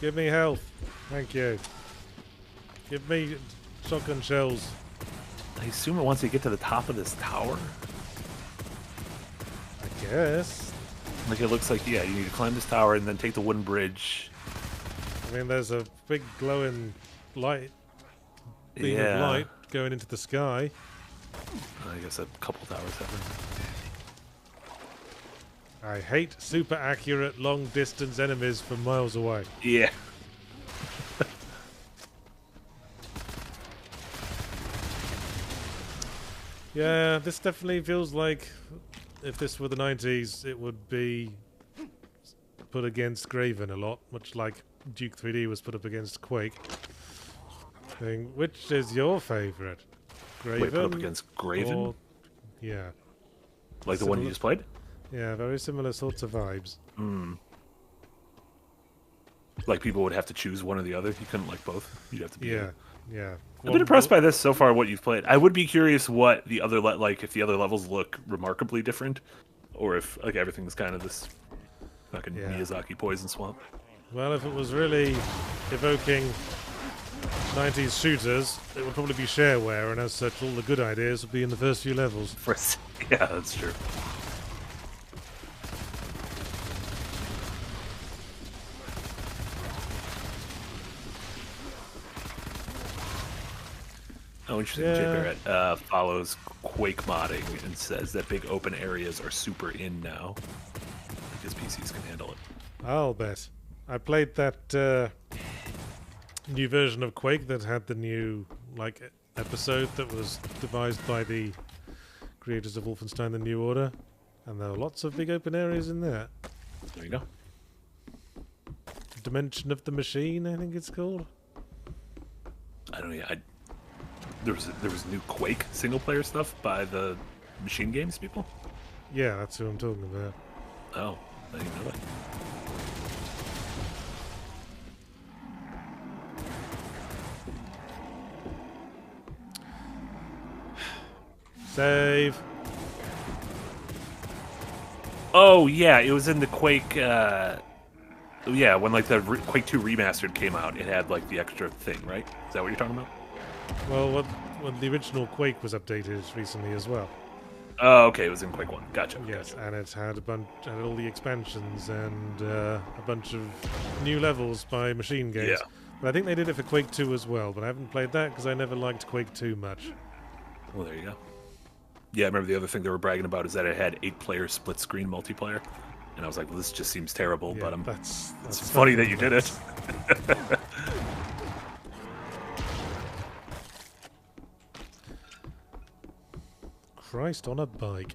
Give me health. Thank you. Give me shotgun shells. I assume once you get to the top of this tower. I guess. Like it looks like, yeah, you need to climb this tower and then take the wooden bridge. I mean, there's a big glowing light, beam of light going into the sky. I guess a couple towers happen. I hate super accurate long distance enemies from miles away. Yeah. Yeah, this definitely feels like if this were the 90s, it would be put against Graven a lot, much like Duke 3D was put up against Quake. Which is your favourite? Graven? Wait, put up against Graven? Or, yeah. Like the one you just played? Yeah, very similar sorts of vibes. Like people would have to choose one or the other. You couldn't like both. You'd have to be. Yeah. I've been impressed by this so far. What you've played. I would be curious what the other like if the other levels look remarkably different, or if like everything's kind of this fucking Miyazaki poison swamp. Well, if it was really evoking 90s shooters, it would probably be shareware, and as such, all the good ideas would be in the first few levels. Yeah, that's true. Oh, interesting. Yeah. Jay Barrett follows Quake modding and says that big open areas are super in now because PCs can handle it. I'll bet. I played that new version of Quake that had the new episode that was devised by the creators of Wolfenstein: The New Order, and there were lots of big open areas in there. There you go. Dimension of the Machine, I think it's called. I don't know. There was new Quake single player stuff by the Machine Games people. Yeah, that's who I'm talking about. Oh, I didn't know that. Save. Oh yeah, it was in the Quake. Yeah, when like the Quake 2 remastered came out, it had like the extra thing, right? Is that what you're talking about? Well, when the original Quake was updated recently as well. Oh, okay, it was in Quake 1. Gotcha. Yes, gotcha. and it had all the expansions and a bunch of new levels by Machine Games. Yeah. But I think they did it for Quake 2 as well, but I haven't played that because I never liked Quake 2 much. Well, there you go. Yeah, I remember the other thing they were bragging about is that it had 8-player split-screen multiplayer. And I was like, well, this just seems terrible, Yeah, but that's it's funny that you did it. Christ on a bike.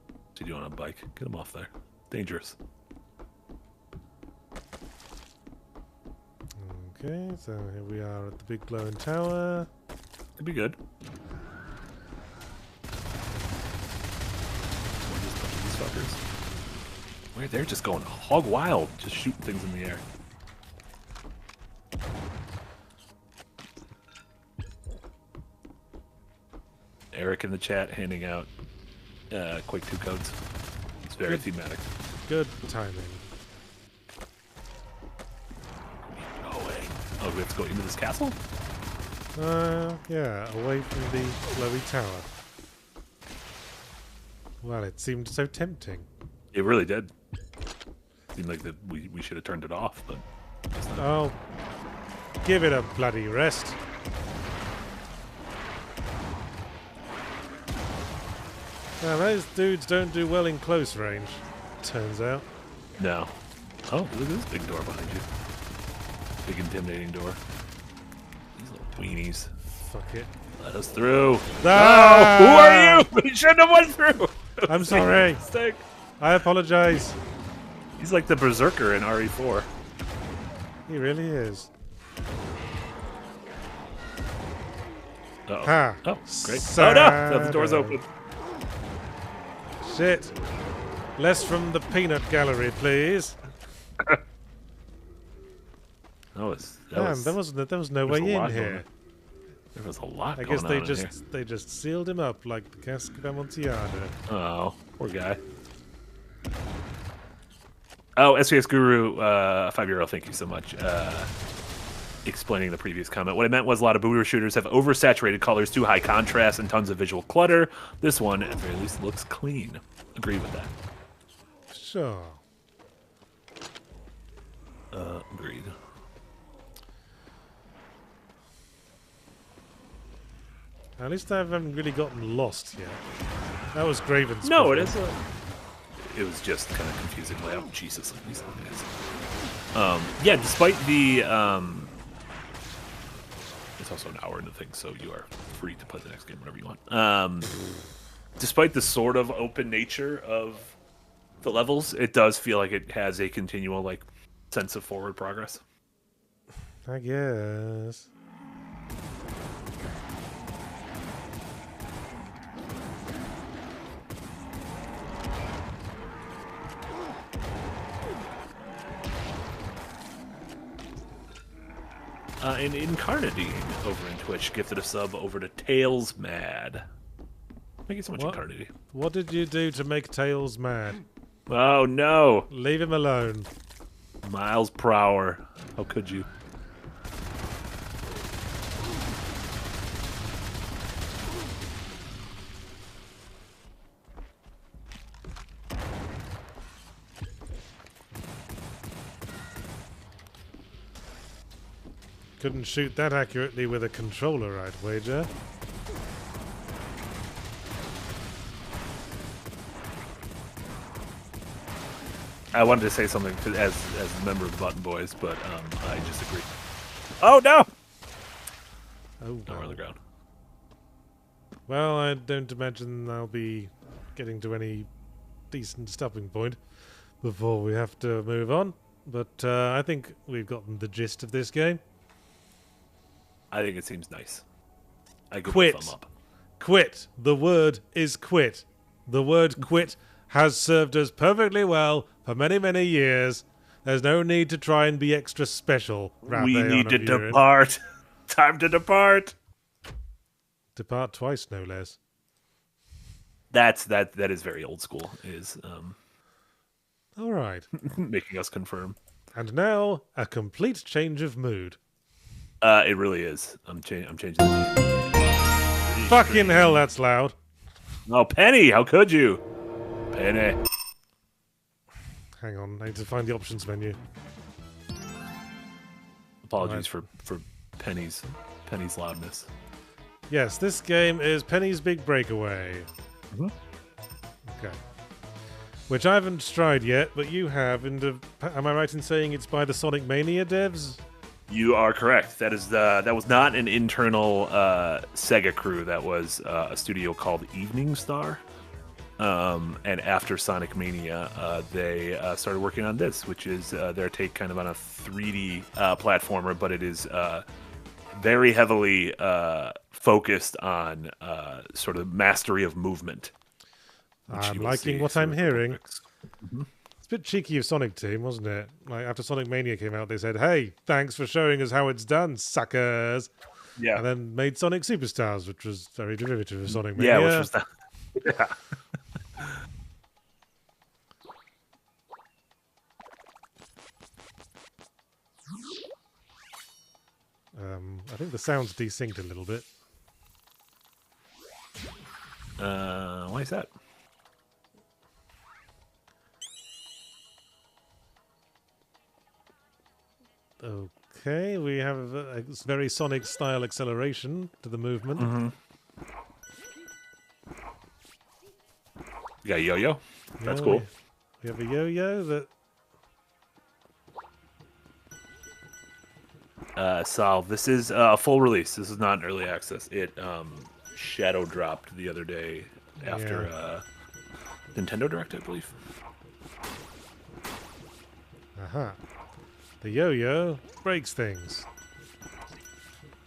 What's he doing on a bike? Get him off there. Dangerous. Okay, so here we are at the big glowing tower. Could be good. These fuckers. Wait, they're just going hog wild, just shooting things in the air. Eric in the chat handing out Quake 2 codes. It's very thematic. Good timing. No way. Oh, we have to go into this castle? Yeah, away from the glowy tower. Well, it seemed so tempting. It really did. Seemed like that we should have turned it off, but guess not. Oh, give it a bloody rest. Now, those dudes don't do well in close range, turns out. No. Oh, look at this big door behind you. Big intimidating door. These little weenies. Fuck it. Let us through. Ah! No! Who are you? You shouldn't have went through. I'm sorry. Mistake. I apologize. He's like the berserker in RE4. He really is. Uh-oh. Ha. Oh, great. Oh no! The door's open. Shit. Less from the peanut gallery, please. There was no way in here. There was a lot I going guess on they just sealed him up like the cask of Amontillado. Oh, poor guy. Oh, SPS Guru, €5. Thank you so much. Explaining the previous comment. What I meant was a lot of boomer shooters have oversaturated colors, too high contrast, and tons of visual clutter. This one, at the very least, looks clean. Agree with that. Sure. Agreed. At least I haven't really gotten lost yet. That was Graven's. No, problem. it is. It was just kind of confusing layout. Jesus, like these guys. Yeah, despite the it's also an hour into things, so you are free to play the next game whenever you want. Despite the sort of open nature of the levels, it does feel like it has a continual like sense of forward progress. I guess. And Incarnadine over in Twitch gifted a sub over to Tails Mad. Thank you so much, Incarnadine. What did you do to make Tails mad? Oh no! Leave him alone. Miles per hour. How could you? Couldn't shoot that accurately with a controller, I'd wager. I wanted to say something as a member of the Button Boys, but I disagree. Oh no! Oh, Nowhere on the ground. Well, I don't imagine I'll be getting to any decent stopping point before we have to move on. But I think we've gotten the gist of this game. I think it seems nice. I give Quit. a thumb up. Quit. The word is quit. The word quit has served us perfectly well for many, many years. There's no need to try and be extra special. We need to depart. Time to depart. Depart twice, no less. That is very old school. Is All right. making us confirm. And now a complete change of mood. It really is. I'm changing. The Fucking hell, that's loud. Oh, Penny! How could you, Penny? Hang on, I need to find the options menu. Apologies for Penny's loudness. Yes, this game is Penny's Big Breakaway. Mm-hmm. Okay. Which I haven't tried yet, but you have. And am I right in saying it's by the Sonic Mania devs? You are correct. That was not an internal Sega crew. That was a studio called Evening Star. And after Sonic Mania, they started working on this, which is their take kind of on a 3D platformer, but it is very heavily focused on sort of mastery of movement. I'm liking what I'm hearing. Mm-hmm. It's a bit cheeky of Sonic Team, wasn't it? Like after Sonic Mania came out, they said, "Hey, thanks for showing us how it's done, suckers." Yeah. And then made Sonic Superstars, which was very derivative of Sonic Mania. Yeah, which was that. Yeah. I think the sound's desynced a little bit. Why is that? Okay, we have a very Sonic-style acceleration to the movement. Mm-hmm. You got a yo-yo? That's cool. We have a yo-yo that... Sal, this is a full release. This is not an early access. It shadow dropped the other day after Nintendo Direct, I believe. Aha. The yo-yo breaks things.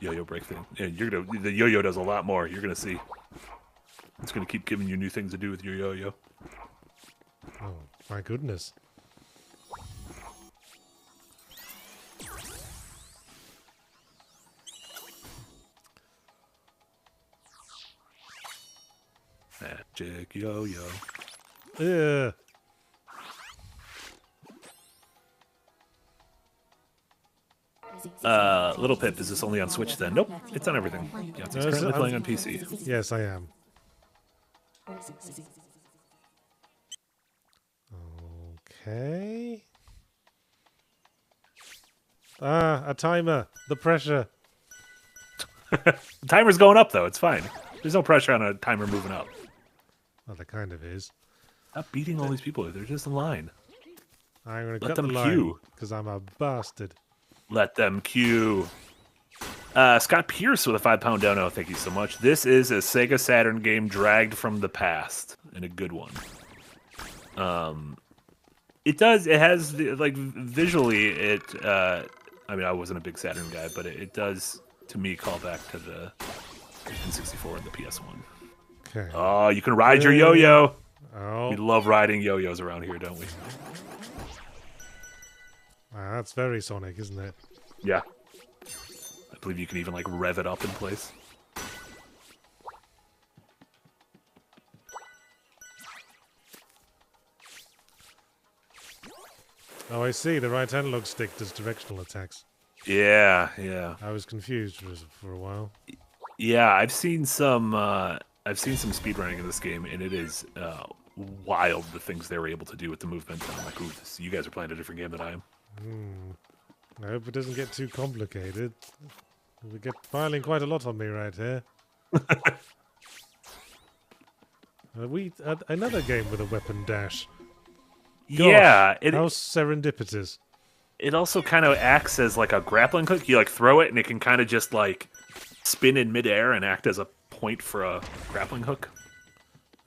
Yo-yo break thing. Yeah, the yo-yo does a lot more. You're gonna see. It's gonna keep giving you new things to do with your yo-yo. Oh, my goodness. Magic yo-yo. Ugh. Little Pip, is this only on Switch then? Nope, it's on everything. Yahtzee's currently playing on PC. Yes, I am. Okay. Ah, a timer. The pressure. The timer's going up, though. It's fine. There's no pressure on a timer moving up. Well, there kind of is. Stop beating all these people. They're just in line. I'm going to cut the line because I'm a bastard. Let them queue. Scott Pierce with a £5 dono. Thank you so much. This is a Sega Saturn game dragged from the past, and a good one. It has like visually it. I mean, I wasn't a big Saturn guy, but it does to me call back to the N64 and the PS1. Okay. Oh, you can ride your yo-yo. Oh. We love riding yo-yos around here, don't we? Wow, that's very Sonic, isn't it? Yeah. I believe you can even like rev it up in place. Oh, I see. The right analog stick does directional attacks. Yeah, yeah. I was confused for a while. Yeah, I've seen some speedrunning in this game, and it is wild the things they were able to do with the movement. And I'm like, ooh, you guys are playing a different game than I am. I hope it doesn't get too complicated. We get piling quite a lot on me right here. Another game with a weapon dash. Gosh, yeah, how serendipitous. It also kind of acts as like a grappling hook. You like throw it, and it can kind of just like spin in midair and act as a point for a grappling hook.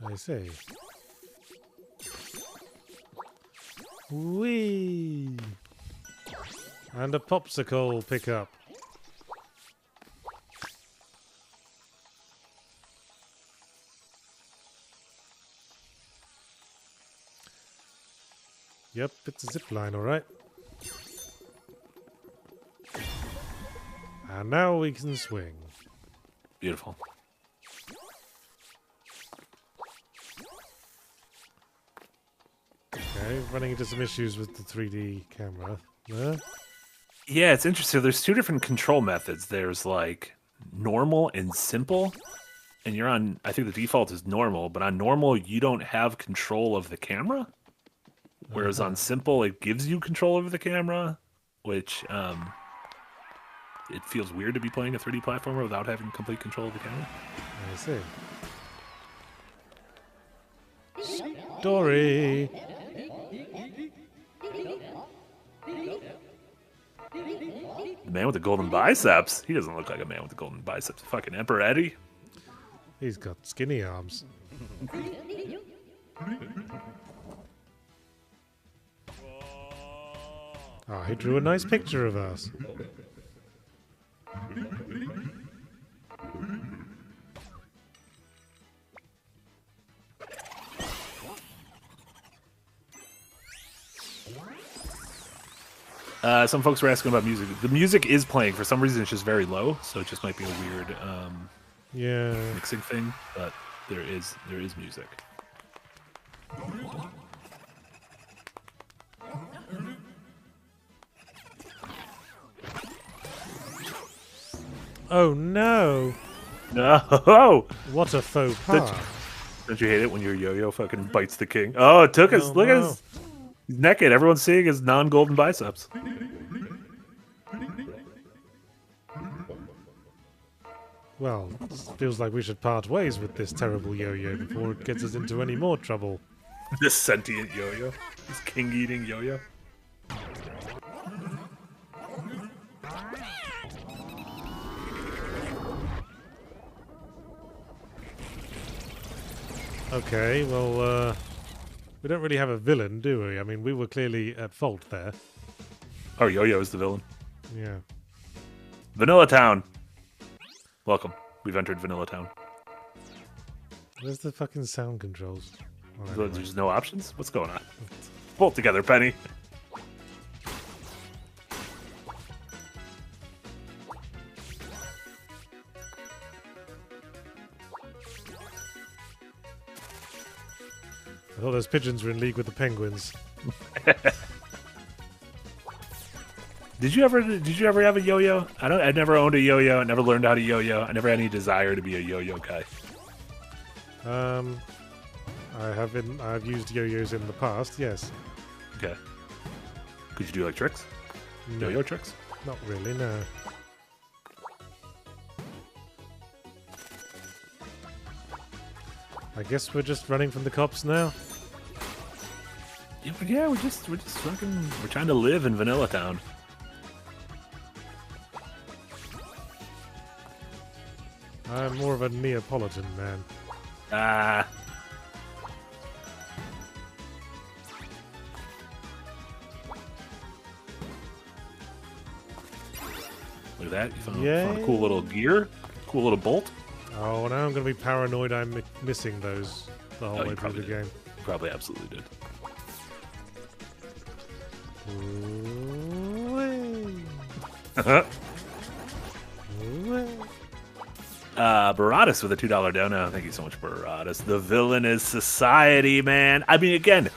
I see. Whee! And a popsicle pickup. Yep, it's a zip line, all right. And now we can swing. Beautiful. Okay, running into some issues with the 3D camera. Yeah, it's interesting. There's two different control methods. There's like normal and simple. And you're on, I think the default is normal, but on normal, you don't have control of the camera. Whereas on simple, it gives you control over the camera, which it feels weird to be playing a 3D platformer without having complete control of the camera. I see. Story. The man with the golden biceps. He doesn't look like a man with the golden biceps. Fucking Emperor Eddie. He's got skinny arms. Oh, he drew a nice picture of us. Some folks were asking about music. The music is playing. For some reason, it's just very low, so it just might be a weird mixing thing. But there is music. Oh no! No! What a faux pas! Don't you hate it when your yo-yo fucking bites the king? Oh, it took us. Look at his. He's naked. Everyone's seeing his non-golden biceps. Well, feels like we should part ways with this terrible yo-yo before it gets us into any more trouble. This sentient yo-yo. This king-eating yo-yo. Okay, well, we don't really have a villain, do we? I mean, we were clearly at fault there. Oh, Yo-Yo is the villain. Yeah. Vanilla Town. Welcome. We've entered Vanilla Town. Where's the fucking sound controls? Oh, There's just no options? What's going on? Pull it together, Penny. I thought those pigeons were in league with the penguins. Did you ever have a yo-yo? I never owned a yo-yo. I never learned how to yo-yo. I never had any desire to be a yo-yo guy. I've used yo-yos in the past, yes. Okay. Could you do like tricks? No. Yo-yo tricks? Not really, no. I guess we're just running from the cops now. Yeah, we're just fucking, we're trying to live in Vanilla Town. I'm more of a Neapolitan man. Ah. Look at that. You found a cool little gear. Cool little bolt. Oh, now I'm going to be paranoid I'm missing those the whole way through the game. Probably absolutely did. Baratus with a $2 dono. Thank you so much, Baratus. The villain is society, man. I mean, again,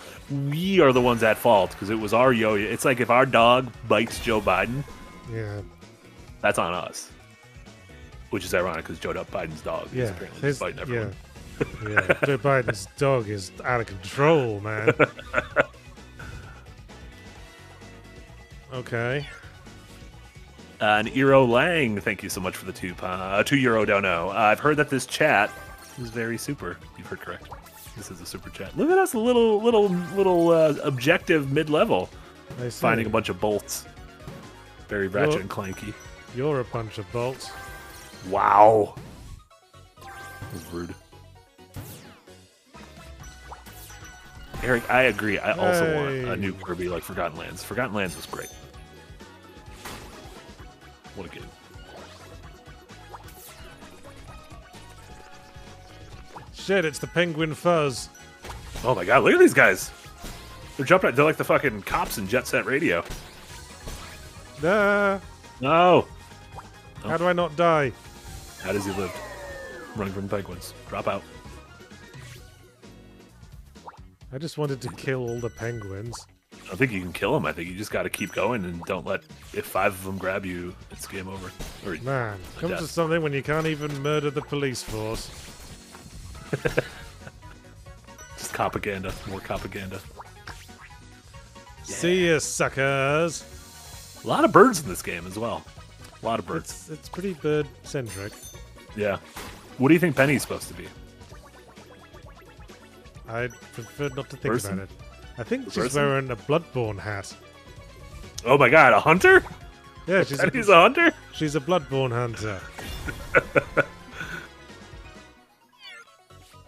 we are the ones at fault because it was our yo-yo. It's like if our dog bites Joe Biden, yeah, that's on us. Which is ironic because Joe Biden's dog is apparently biting everyone. Yeah, Joe Biden's dog is out of control, man. Okay. And Eero Lang, thank you so much for the €2 dono. I've heard that this chat is very super. You've heard correct. This is a super chat. Look at us, a little objective mid-level, finding a bunch of bolts. Very Ratchet and Clanky. You're a bunch of bolts. Wow. That was rude. Eric, I agree. I also want a new Kirby like Forgotten Lands. Forgotten Lands was great. What a game. Shit, it's the Penguin Fuzz. Oh my god, look at these guys. They're jumping. They're like the fucking cops in Jet Set Radio. Nah. No. How do I not die? How does he live? Running from the penguins. Drop out. I just wanted to kill all the penguins. I don't think you can kill them. I think you just got to keep going and don't let... If 5 of them grab you, it's game over. Or man, comes to something when you can't even murder the police force. Just propaganda. More propaganda. Yeah. See ya, suckers. A lot of birds in this game as well. A lot of birds. It's pretty bird-centric. Yeah. What do you think Penny's supposed to be? I'd prefer not to think about it. I think she's wearing a Bloodborne hat. Oh my god, a hunter? Yeah, she's a hunter? She's a Bloodborne hunter.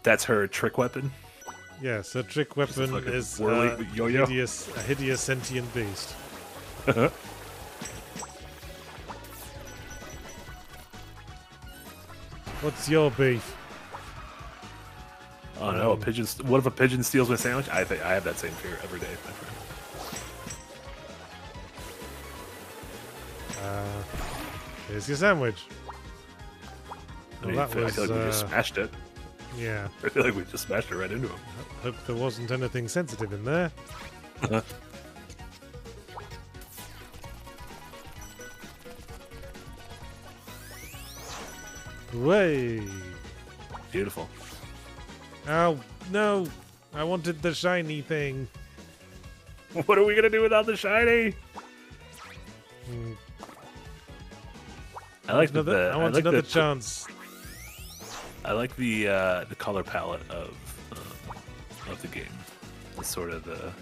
That's her trick weapon? Yes, her trick weapon is a hideous sentient beast. What's your beef? Oh no, a pigeon. What if a pigeon steals my sandwich? I think I have that same fear every day, my friend. Here's your sandwich. Well, I feel like we just smashed it. Yeah. I feel like we just smashed it right into him. I hope there wasn't anything sensitive in there. Way. Beautiful. Oh, no. I wanted the shiny thing. What are we going to do without the shiny? I like I want another chance. I like the color palette of the game. It's sort of the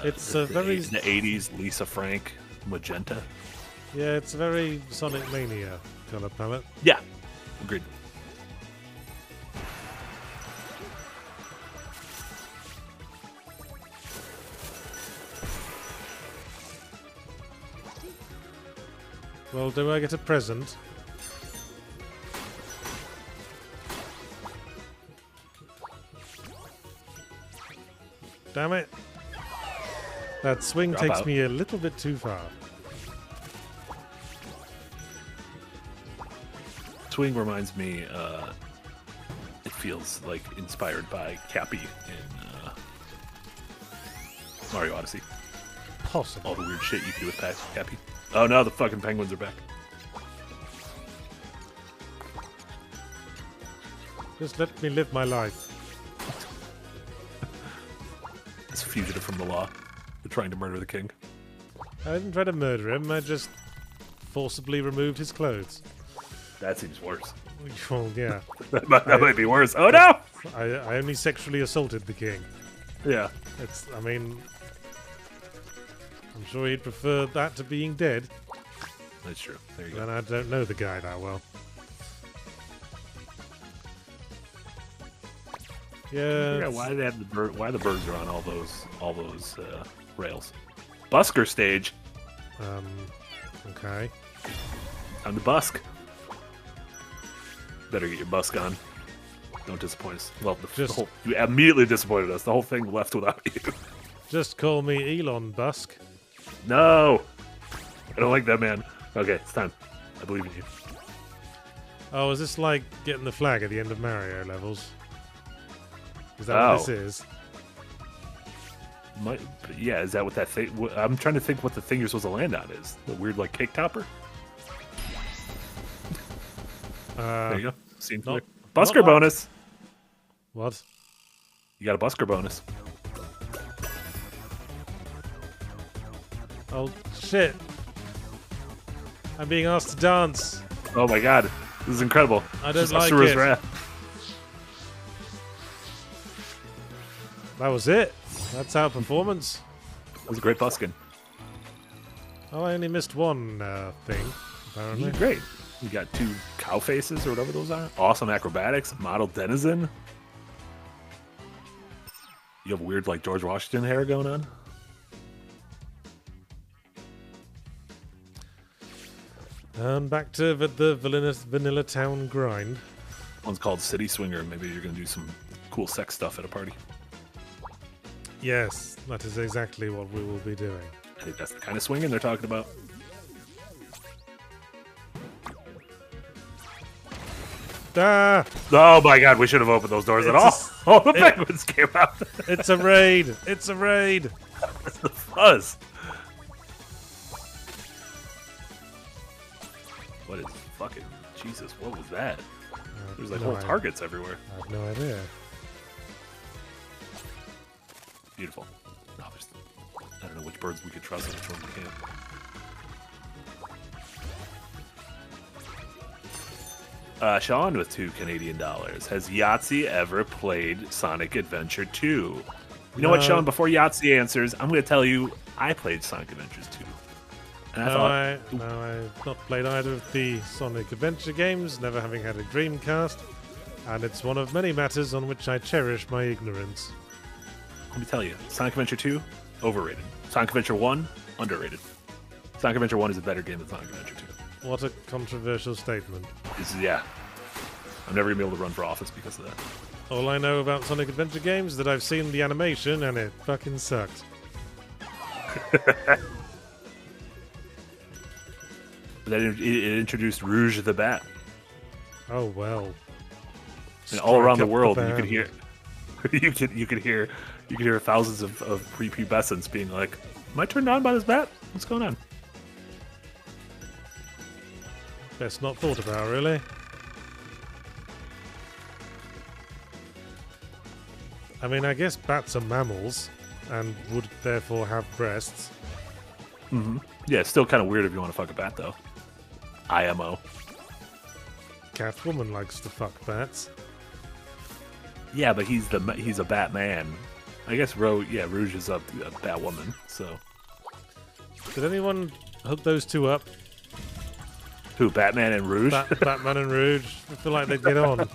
it's a very the 80s Lisa Frank magenta. Yeah, it's a very Sonic Mania color palette. Yeah, agreed. Well, do I get a present? Damn it. That swing takes me a little bit too far. Swing reminds me, it feels like inspired by Cappy in Mario Odyssey. possible. All the weird shit you can do with Cappy. Oh no, the fucking penguins are back. Just let me live my life. It's a fugitive from the law. They're trying to murder the king. I didn't try to murder him, I just forcibly removed his clothes. That seems worse. Well, yeah. that might be worse. Oh no! I only sexually assaulted the king. Yeah. I mean, I'm sure he'd prefer that to being dead. That's true. There you go. And I don't know the guy that well. Yeah. Why they have why the birds are on all those rails? Busker stage. Okay. Time to busk. Better get your busk on. Don't disappoint us. Well, you immediately disappointed us. The whole thing left without you. Just call me Elon Busk. No! I don't like that, man. Okay, it's time. I believe in you. Oh, is this like getting the flag at the end of Mario levels? Is that what this is? Yeah, is that what that thing... I'm trying to think what the thing you're supposed to land on is. The weird, like, cake topper? There you go. Scene clear. Busker bonus! What? You got a busker bonus. Oh, shit. I'm being asked to dance. Oh my god. This is incredible. I don't like it. Wrath. That was it. That's our performance. That was a great buskin. Oh, I only missed one thing, apparently. You did great. You got 2 cow faces or whatever those are. Awesome acrobatics. Model denizen. You have weird, like, George Washington hair going on. Back to the Vanilla Town grind. One's called City Swinger. Maybe you're going to do some cool sex stuff at a party. Yes, that is exactly what we will be doing. I think that's the kind of swinging they're talking about. Ah! Oh my god, we should have opened those doors at all. All the penguins came out. It's a raid. It's a raid. That's the fuzz. What is fucking Jesus? What was that? There's like whole targets everywhere. I have no idea. Beautiful. Oh, I don't know which birds we could trust and which ones we can't. Sean with $2 Canadian. Has Yahtzee ever played Sonic Adventure 2? You know what, Sean? Before Yahtzee answers, I'm going to tell you I played Sonic Adventures 2. And I've not played either of the Sonic Adventure games, never having had a Dreamcast, and it's one of many matters on which I cherish my ignorance. Let me tell you, Sonic Adventure 2, overrated. Sonic Adventure 1, underrated. Sonic Adventure 1 is a better game than Sonic Adventure 2. What a controversial statement. Yeah. I'm never going to be able to run for office because of that. All I know about Sonic Adventure games is that I've seen the animation and it fucking sucked. Then it introduced Rouge the Bat. Oh well. And all around the world, you could hear, you could hear thousands of prepubescents being like, "Am I turned on by this bat? What's going on?" Best not thought about, really. I mean, I guess bats are mammals and would therefore have breasts. Mm-hmm. Yeah, it's still kind of weird if you want to fuck a bat, though. IMO. Catwoman likes to fuck bats. Yeah, but he's a Batman. I guess Rouge is a Batwoman. So. Did anyone hook those two up? Who, Batman and Rouge? Batman and Rouge. I feel like they'd get on.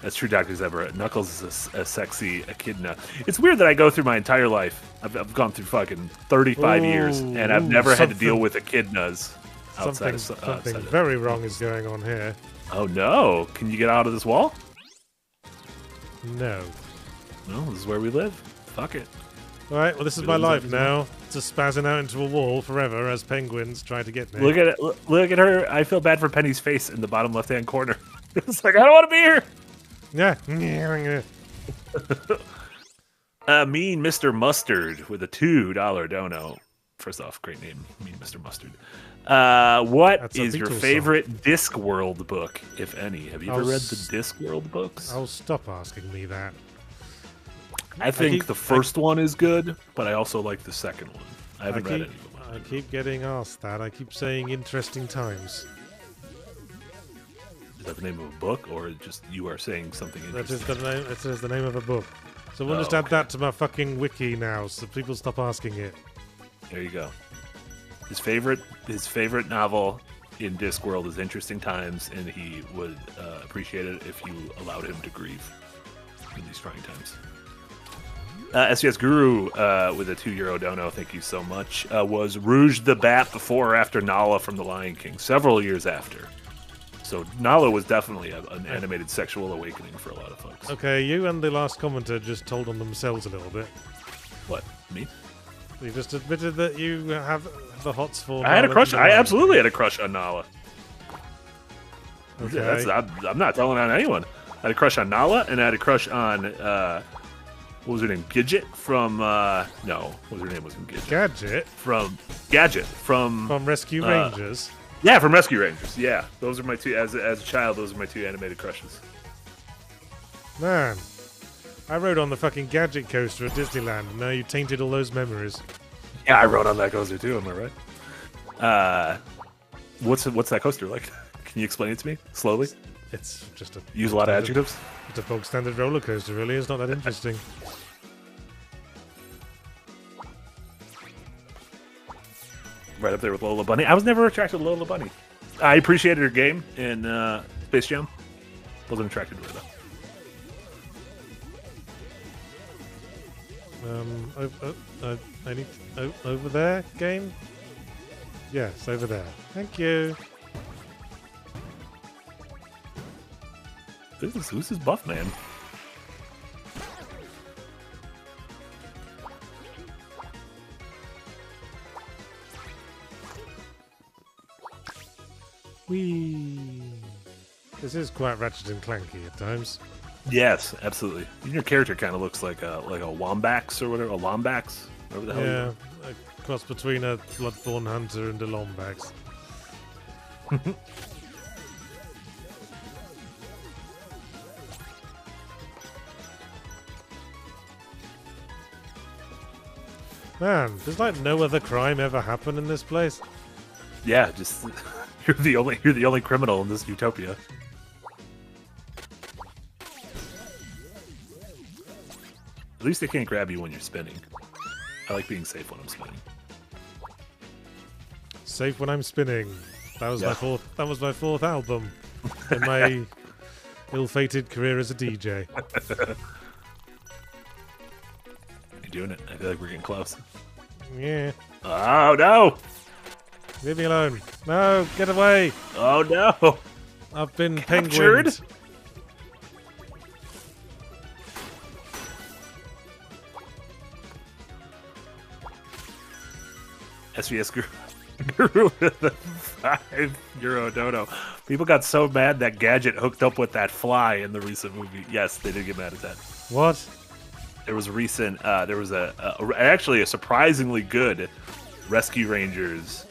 That's true, Dr. Zebra. Knuckles is a sexy echidna. It's weird that I go through my entire life. I've gone through fucking 35 years, and I've never had to deal with echidnas. Something very wrong is going on here. Oh no! Can you get out of this wall? No. No, this is where we live. Fuck it. Alright, well this is my life now. Just spazzing out into a wall forever as penguins try to get me. Look at it. Look at her. I feel bad for Penny's face in the bottom left-hand corner. It's like, I don't want to be here! Yeah. Mean Mr. Mustard with a $2 dono. First off, great name, Mean Mr. Mustard. What is your favorite Discworld book, if any? Have you ever read the Discworld books? Oh, stop asking me that. I think the first one is good, but I also like the second one. I haven't read any of them. I keep getting asked that. I keep saying interesting times. Is that the name of a book, or just you are saying something interesting? That is the name. It says the name of a book. So we'll just add that to my fucking wiki now, so people stop asking it. There you go. His favorite novel in Discworld is Interesting Times, and he would appreciate it if you allowed him to grieve in these trying times. SGS Guru with a €2 dono, thank you so much, was Rouge the Bat before or after Nala from The Lion King? Several years after. So Nala was definitely an animated sexual awakening for a lot of folks. Okay, you and the last commenter just told on themselves a little bit. What, me? You just admitted that you have the hots for... I had a crush. I absolutely had a crush on Nala. Okay. I'm not telling on anyone. I had a crush on Nala, and I had a crush on... what was her name? Gidget from... no, what was her name? Wasn't Gidget. Gadget? From Rescue Rangers? Yeah, from Rescue Rangers. Yeah, those are my two... As a child, those are my two animated crushes. Man, I rode on the fucking Gadget coaster at Disneyland, and now you tainted all those memories. Yeah, I rode on that coaster too, am I right? What's that coaster like? Can you explain it to me slowly? It's just a... Use a lot of adjectives? It's a bog standard roller coaster, really. It's not that interesting. Right up there with Lola Bunny. I was never attracted to Lola Bunny. I appreciated her game in Space Jam. Wasn't attracted to her, though. I need... over there, game? Yes, over there. Thank you. Who's this buff man? Whee! This is quite Ratchet and Clanky at times. Yes, absolutely. Your character kind of looks like a Wombax or whatever. A Lombax? Whatever the hell. Yeah, a cross between a Bloodborne Hunter and a Lombax. Man, does like no other crime ever happen in this place? Yeah, just you're the only criminal in this utopia. At least they can't grab you when you're spinning. I like being safe when I'm spinning. Safe when I'm spinning. That was my fourth album in my ill-fated career as a DJ. You're doing it. I feel like we're getting close. Yeah. Oh no! Leave me alone. No, get away. Oh no! I've been captured. Penguined. SVS Guru with the €5 dono. People got so mad that Gadget hooked up with that fly in the recent movie. Yes, they did get mad at that. What? There was a recent, there was actually a surprisingly good Rescue Rangers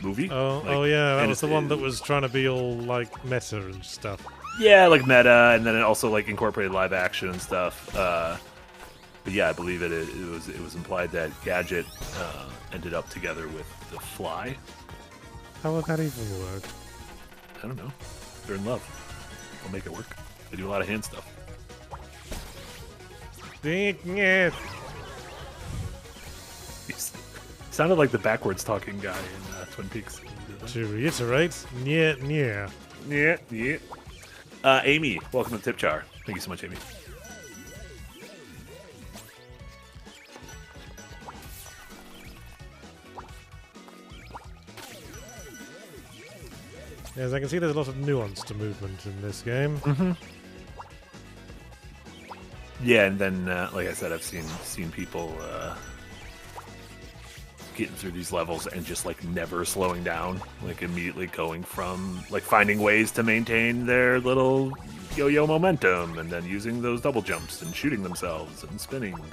movie. Oh yeah, that was the one that was trying to be all like meta and stuff. Yeah, like meta, and then it also like incorporated live action and stuff. But yeah, I believe it was implied that Gadget ended up together with the Fly. How would that even work? I don't know. They're in love. They'll make it work. They do a lot of hand stuff. Yeah. He sounded like the backwards talking guy in Twin Peaks. To reiterate, yeah. Amy, welcome to Tip Jar. Thank you so much, Amy. Yes, I can see there's a lot of nuance to movement in this game. Mm-hmm. Yeah, and then, like I said, I've seen people getting through these levels and just like never slowing down, like immediately going from like finding ways to maintain their little yo-yo momentum, and then using those double jumps and shooting themselves and spinning and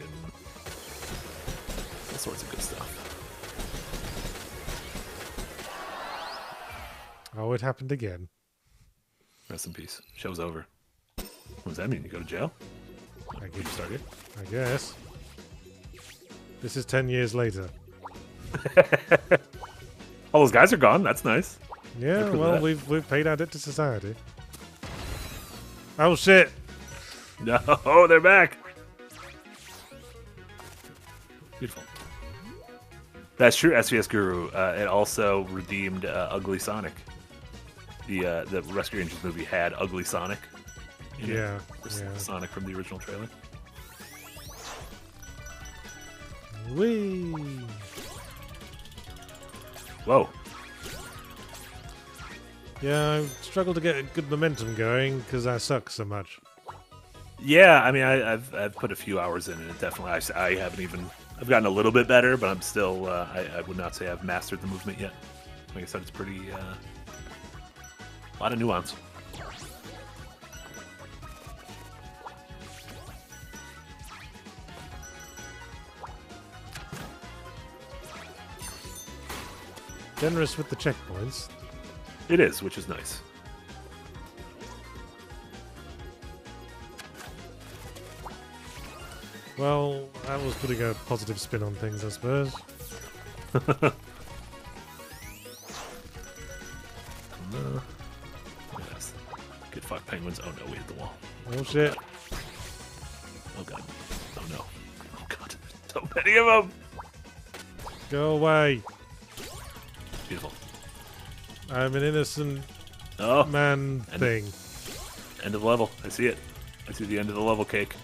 all sorts of good stuff. Oh, it happened again. Rest in peace. Show's over. What does that mean? You go to jail? I You started? guess. This is 10 years later. All those guys are gone. That's nice. Yeah, well, we've paid our debt to society. Oh shit! No, they're back. Beautiful. That's true. SPS Guru. It also redeemed Ugly Sonic. The Rescue Rangers movie had Ugly Sonic. Yeah, Sonic from the original trailer. Whee! Whoa. Yeah, I struggle to get a good momentum going because I suck so much. Yeah, I mean, I've put a few hours in, and it definitely I haven't even. I've gotten a little bit better, but I'm still. I would not say I've mastered the movement yet. Like I said, it's pretty. A lot of nuance. Generous with the checkpoints. It is, which is nice. Well, I was putting a positive spin on things, I suppose. Yes. Good fuck, penguins. Oh no, we hit the wall. Oh shit. Oh god. Oh no. Oh god. So many of them. Go away. Beautiful. I'm an innocent man thing. End of the level. I see it. I see the end of the level cake.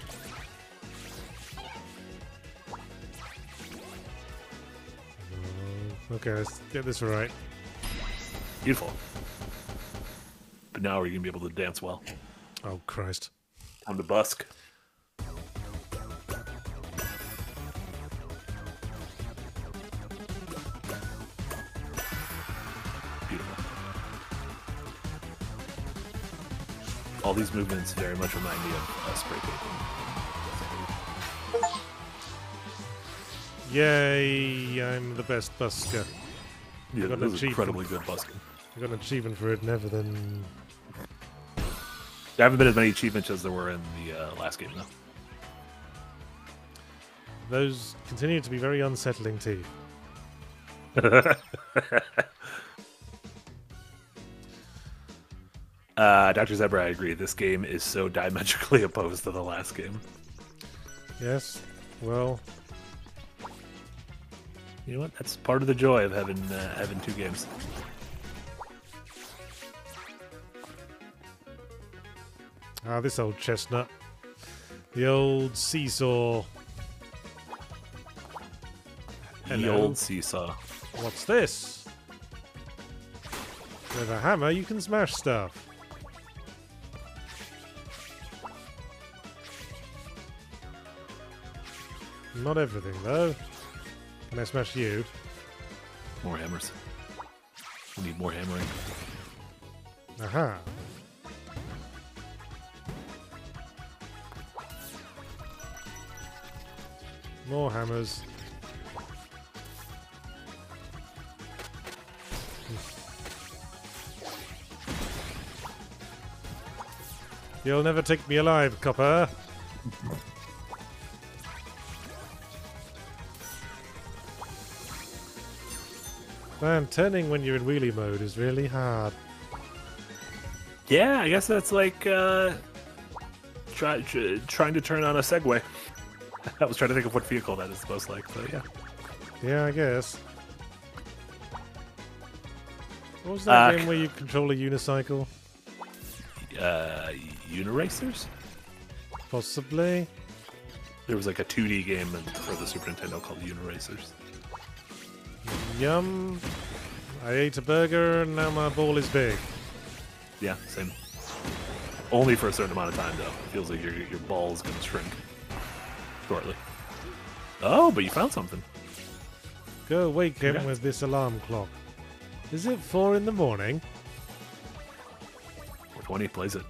Okay, let's get this right. Beautiful. But now are you going to be able to dance well? Oh, Christ. Time to busk. Beautiful. All these movements very much remind me of spray painting. Yay, I'm the best busker. Yeah, got that an was incredibly good busking. I got an achievement for it, never than... There haven't been as many achievements as there were in the last game, though. Those continue to be very unsettling teeth. Dr. Zebra, I agree. This game is so diametrically opposed to the last game. Yes, well... You know what? That's part of the joy of having two games. Ah, this old chestnut. The old seesaw. The Hello. old seesaw. What's this? With a hammer, you can smash stuff. Not everything, though. Can I smash you? More hammers. We need more hammering. Aha. More hammers. You'll never take me alive, copper. Man, turning when you're in wheelie mode is really hard. Yeah, I guess that's like trying to turn on a Segway. I was trying to think of what vehicle that is most like, but yeah. Yeah, I guess. What was that game where you control a unicycle? Uniracers? Possibly. There was like a 2D game for the Super Nintendo called Uniracers. Yum. I ate a burger and now my ball is big. Yeah, same. Only for a certain amount of time, though. It feels like your ball's gonna shrink shortly. Oh, but you found something. Go wake him Congrats. with this alarm clock. Is it 4 in the morning? 420 plays it.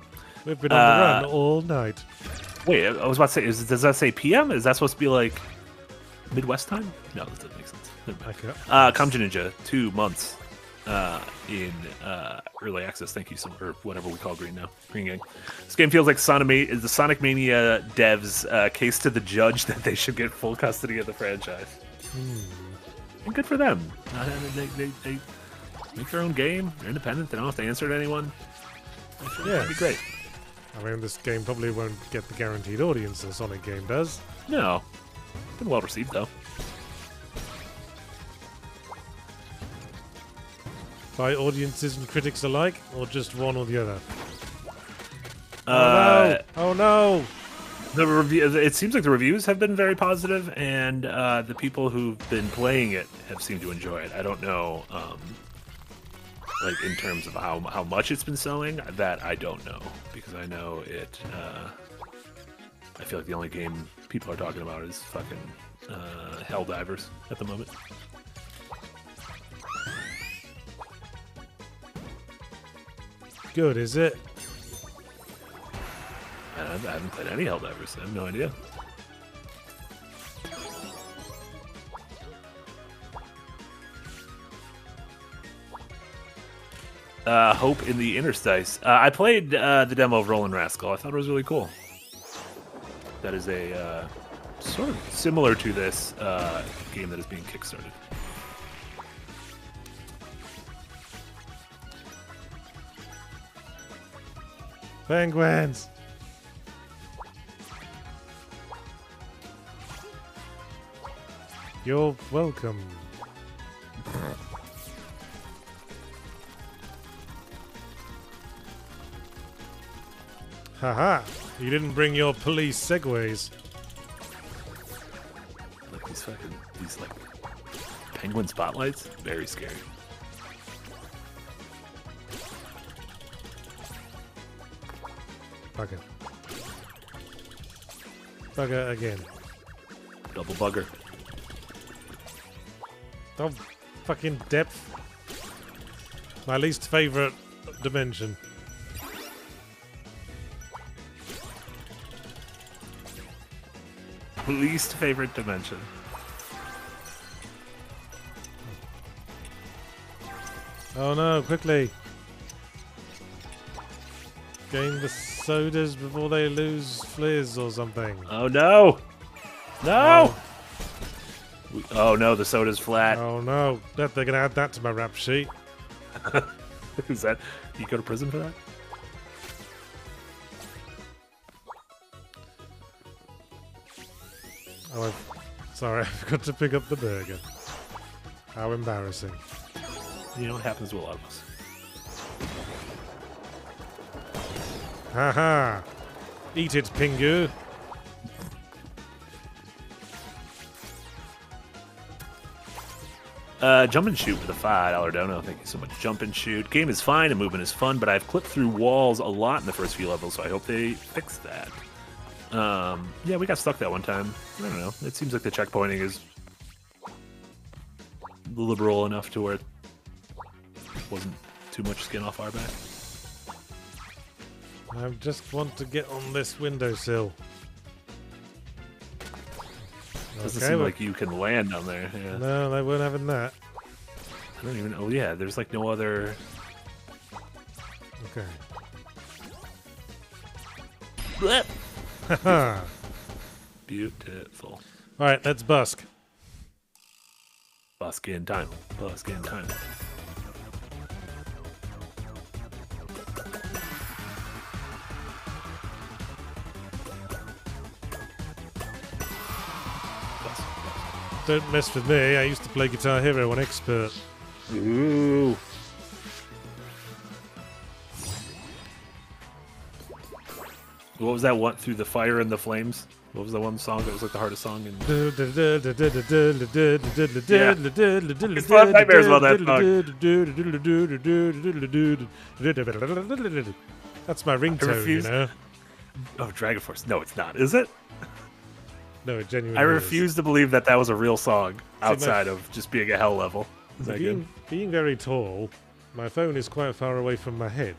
We've been on the run all night. Wait, I was about to say, does that say PM? Is that supposed to be like Midwest time? No, that doesn't make sense. Kamja Ninja, 2 months in early access. Thank you, or whatever we call Green now. Green Gang. This game feels like the Sonic Mania devs' case to the judge that they should get full custody of the franchise. And good for them. They make their own game. They're independent. They don't have to answer to anyone. Yeah, that'd be great. I mean, this game probably won't get the guaranteed audience a Sonic game does. No. Been well received, though. By audiences and critics alike, or just one or the other? Oh no! It seems like the reviews have been very positive, and the people who've been playing it have seemed to enjoy it. I don't know, like in terms of how much it's been selling. That I don't know, because I know it. I feel like the only game people are talking about is fucking Helldivers at the moment. Good, is it? I haven't played any Helldivers. I have no idea. Hope in the Interstice. I played the demo of Rollin' Rascal. I thought it was really cool. That is a sort of similar to this game that is being kickstarted. Penguins! You're welcome. Haha! You didn't bring your police segways. Like these like penguin spotlights. Very scary. Bugger. Bugger again. Double bugger. Oh, fucking depth. My least favorite dimension. Least favorite dimension. Oh no, quickly. Gain the sodas before they lose fliz or something. Oh no! No! Oh no, the soda's flat. Oh no, they're gonna add that to my rap sheet. Is that, you go to prison for that? Oh, sorry, I forgot to pick up the burger. How embarrassing. You know what happens to a lot of us. Haha! Eat it, Pingu! Jump and shoot with a $5 dono. Thank you so much. Jump and shoot. Game is fine and movement is fun, but I've clipped through walls a lot in the first few levels, so I hope they fix that. Yeah, we got stuck that one time. I don't know. It seems like the checkpointing is liberal enough to where it wasn't too much skin off our back. I just want to get on this windowsill. Doesn't seem like you can land on there. Yeah. No, they weren't having that. I don't even know. Oh, yeah, there's like no other. Okay. Haha. Beautiful. Alright, let's busk. Busk in time. Busk in time. Don't mess with me, I used to play Guitar Hero on Expert. Ooh. What was that one? Through the Fire and the Flames? What was that one song that was like the hardest song? In... It's a lot of nightmares about that song. That's my ringtone, you know? Oh, Dragon Force. No, it's not. Is it? No, it genuinely I refuse to believe that that was a real song outside of just being a hell level. Is that good? Being very tall, my phone is quite far away from my head.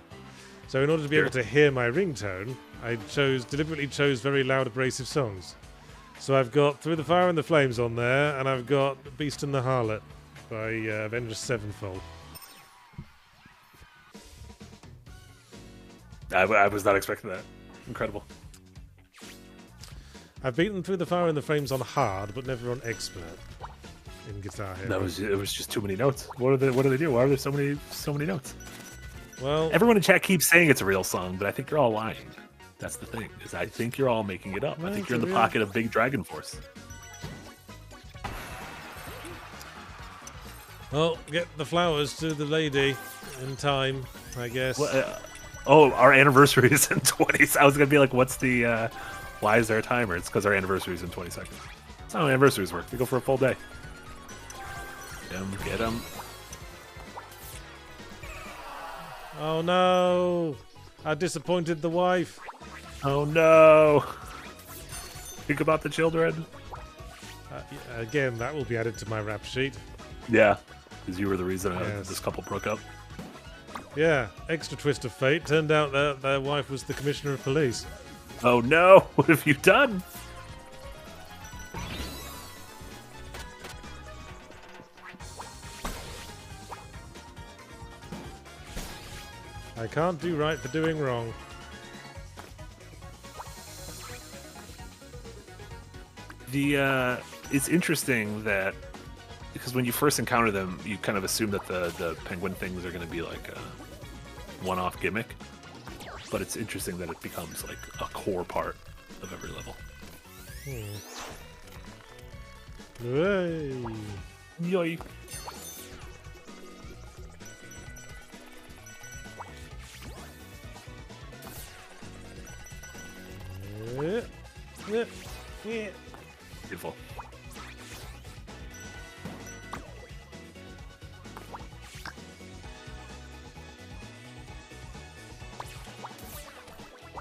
So in order to be able to hear my ringtone, I deliberately chose very loud, abrasive songs. So I've got Through the Fire and the Flames on there, and I've got Beast and the Harlot by Avengers Sevenfold. I was not expecting that. Incredible. I've beaten Through the Fire and the Flames on hard, but never on expert in Guitar Hero. It was just too many notes. What do they do? Why are there so many notes? Well, everyone in chat keeps saying it's a real song, but I think you're all lying. That's the thing. Is I think you're all making it up. I think you're in the pocket of Big Dragon Force. Well, get the flowers to the lady in time, I guess. Our anniversary is in 20. I was gonna be like, what's the? Why is there a timer? It's because our anniversary is in 20 seconds. That's how anniversaries work. They go for a full day. Get them. Oh no! I disappointed the wife. Oh no! Think about the children. Again, that will be added to my rap sheet. Yeah, because you were the reason this couple broke up. Yeah, extra twist of fate. Turned out that their wife was the commissioner of police. Oh no! What have you done? I can't do right for doing wrong. It's interesting that because when you first encounter them, you kind of assume that the penguin things are going to be like a one-off gimmick, but it's interesting that it becomes like a core part of every level. Hey. Yoy. Beautiful.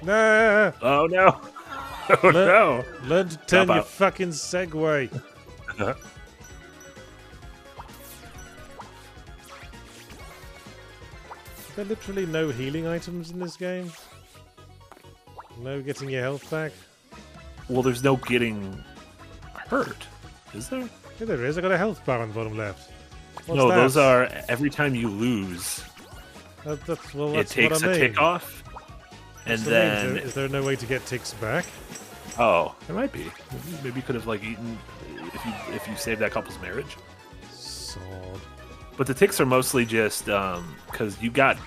Nah. Oh no! Oh no! Learn to turn your fucking Segway. Are there literally no healing items in this game? No getting your health back? Well, there's no getting hurt, is there? Yeah, there is. I got a health bar on the bottom left. What's no, that? those are every time you lose. That's it takes what I mean. a tick off, and then is there no way to get ticks back? Oh, there might be. Maybe you could have like eaten if you saved that couple's marriage. Sod. But the ticks are mostly just because you got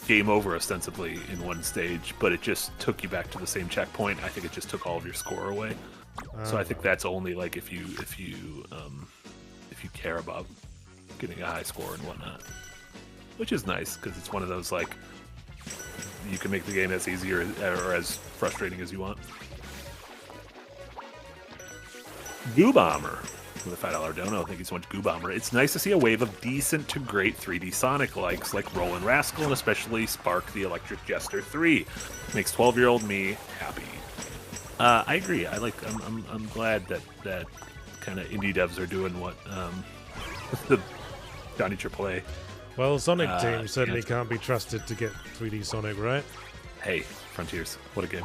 game over ostensibly in one stage, but it just took you back to the same checkpoint. I think it just took all of your score away. So I think that's only like if you care about getting a high score and whatnot, which is nice because it's one of those like you can make the game as easy or as frustrating as you want. Goo Bomber with a $5 dono. Thank you so much, Goo Bomber. It's nice to see a wave of decent to great 3D Sonic likes like Rollin' Rascal and especially Spark the Electric Jester 3. Makes 12-year-old me happy. I agree. I'm glad that kind of indie devs are doing what the Johnny AAA. Well, Sonic Team certainly can't be trusted to get 3D Sonic, right? Hey, Frontiers, what a game!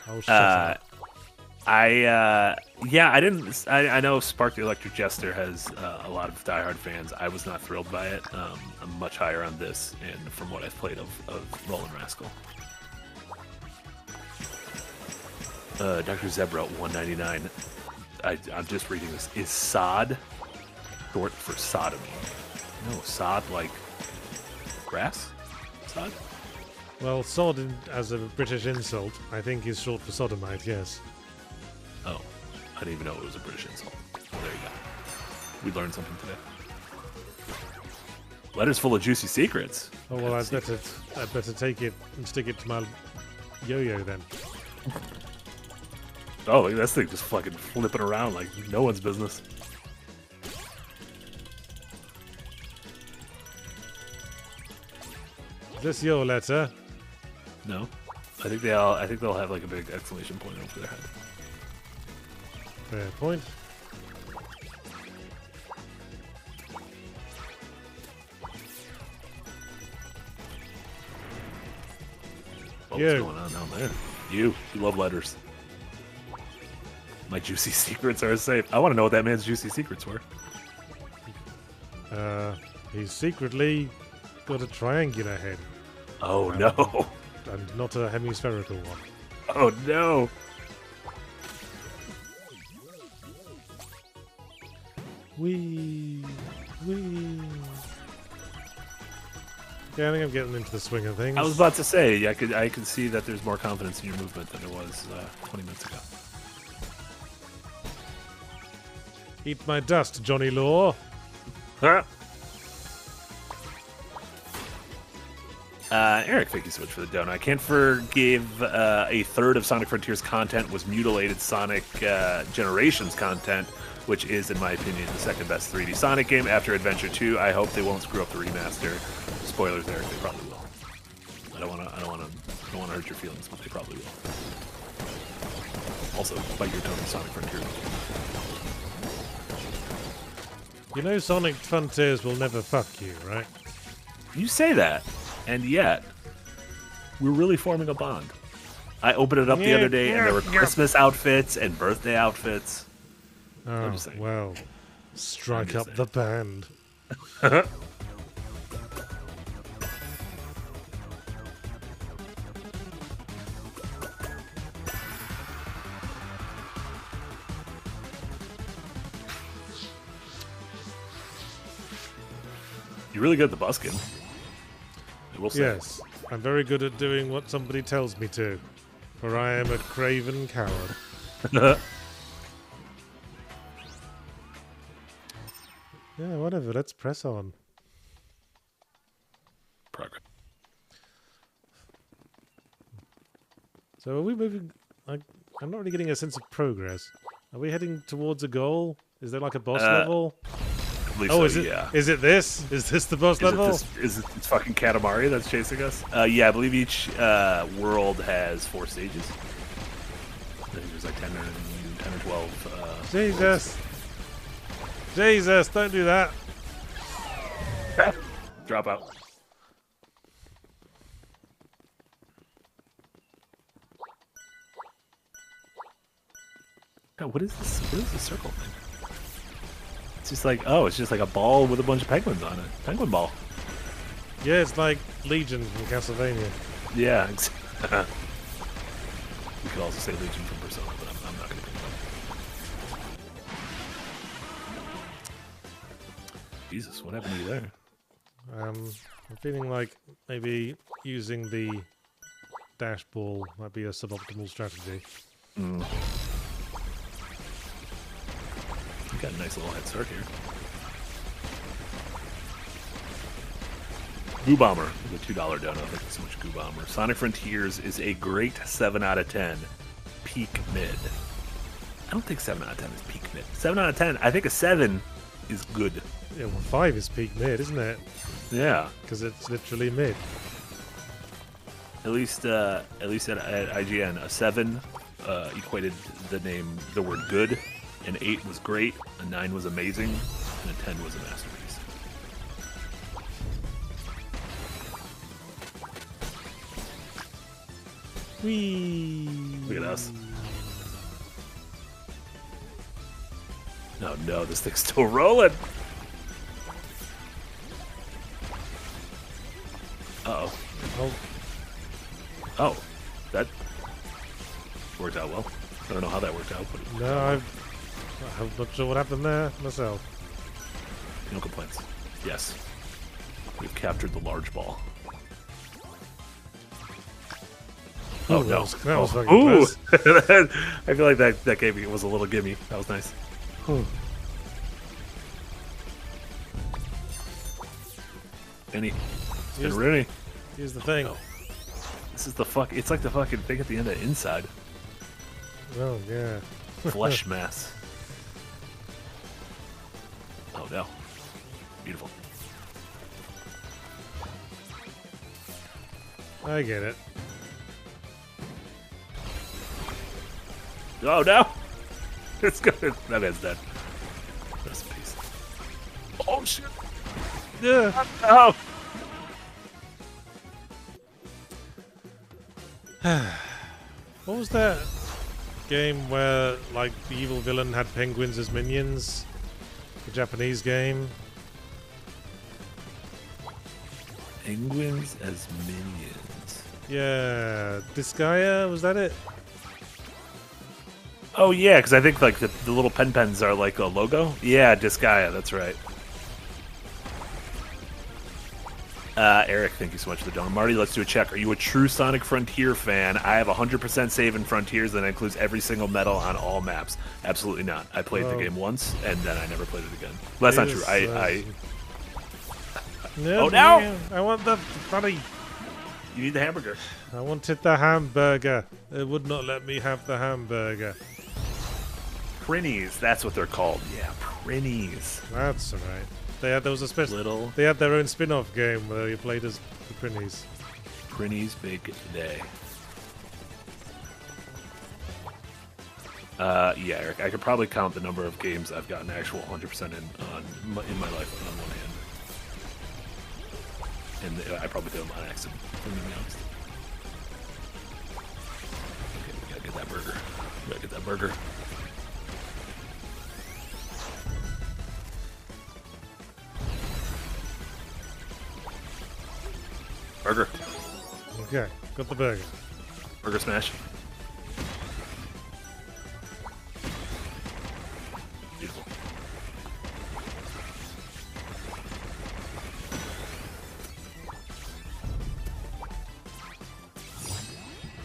Oh, shut up. I know Spark the Electric Jester has a lot of diehard fans. I was not thrilled by it. I'm much higher on this, and from what I've played of Rollin' Rascal. Dr. Zebra 199. I'm just reading this. Is sod short for sodomy? No, sod like grass? Sod? Well, sod as a British insult, I think is short for sodomite, yes. Oh, I didn't even know it was a British insult. Well, there you go. We learned something today. Letters full of juicy secrets. Oh, well, I'd better take it and stick it to my yo-yo then. Oh, look at this thing just fucking flipping around like no one's business. Is this your letter? No. I think they'll have like a big exclamation point over their head. Fair point. What's going on down there? You love letters. My juicy secrets are safe. I want to know what that man's juicy secrets were. He's secretly got a triangular head. Oh no! And not a hemispherical one. Oh no! Wee. Yeah, I think I'm getting into the swing of things. I was about to say, I could see that there's more confidence in your movement than there was 20 minutes ago. Eat my dust, Johnny Law. Huh? Eric, thank you so much for the donut. I can't forgive a third of Sonic Frontiers content was mutilated Sonic Generations content, which is, in my opinion, the second best 3D Sonic game after Adventure 2. I hope they won't screw up the remaster. Spoilers, Eric, they probably will. I don't want to hurt your feelings, but they probably will. Also, bite your tongue, Sonic Frontiers. You know Sonic Frontiers will never fuck you, right? You say that, and yet we're really forming a bond. I opened it up the other day, and there were Christmas outfits and birthday outfits. Oh, well, strike up the band. You're really good at the busking. I will say. Yes, I'm very good at doing what somebody tells me to, for I am a craven coward. Yeah, whatever, let's press on. Progress. So are we moving... I'm not really getting a sense of progress. Are we heading towards a goal? Is there like a boss level? Oh, is it? Yeah. Is it this? Is this the boss level? Is it this fucking Katamari that's chasing us? Yeah, I believe each world has 4 stages. I think there's like 10 or 12. Jesus. Jesus, don't do that. Drop out. God, what is this? What is this circle thing? It's just like, oh, it's just like a ball with a bunch of penguins on it. Penguin ball. Yeah, it's like Legion from Castlevania. Yeah. We could also say Legion from Persona, but I'm not going to bring it up. Jesus, what happened to you there? I'm feeling like maybe using the dash ball might be a suboptimal strategy. Mm. You got a nice little head start here. Goo Bomber, the $2 donut. Thank you so much, Goo Bomber. Sonic Frontiers is a great 7 out of 10. Peak mid. I don't think 7 out of 10 is peak mid. 7 out of 10, I think a 7 is good. Yeah, well, 5 is peak mid, isn't it? Yeah. Because it's literally mid. At least at IGN, a 7 equated the word good. An 8 was great, a 9 was amazing, and a 10 was a masterpiece. Whee! Look at us. No, this thing's still rolling. Uh-oh. Oh, that worked out well. I don't know how that worked out, but I'm not sure what happened there myself. No complaints. Yes. We've captured the large ball. Oh, no. That was fucking close. I feel like that gave me, it was a little gimme. That was nice. Benny. Spin Rooney. Here's the thing. Oh. This is the fuck. It's like the fucking thing at the end of Inside. Oh, yeah. Flesh mass. Oh, no. Beautiful. I get it. Oh, no. It's good. That man's dead. Rest in peace. Oh, shit. Yeah. Oh. What was that game where, like, the evil villain had penguins as minions? The Japanese game? Penguins as minions. Yeah, Disgaea, was that it? Oh yeah, because I think like the little pens are like a logo. Yeah, Disgaea, that's right. Eric, thank you so much for the donut. Marty, let's do a check. Are you a true Sonic Frontier fan? I have 100% save in Frontiers, and that includes every single medal on all maps. Absolutely not. I played the game once, and then I never played it again. Well, that's not true. No, oh, no! I want the buddy. You need the hamburger. I wanted the hamburger. It would not let me have the hamburger. Prinnies, that's what they're called. Yeah, Prinnies. That's right. There was a special. They had their own spin-off game where you played as the Prinnies. Prinnies Big Day. Yeah, Eric, I could probably count the number of games I've gotten actual 100% in my life on one hand. And I probably did them on accident, if I'm gonna be honest. Okay, we gotta get that burger. We gotta get that burger. Burger. Okay, got the burger. Burger smash. Beautiful.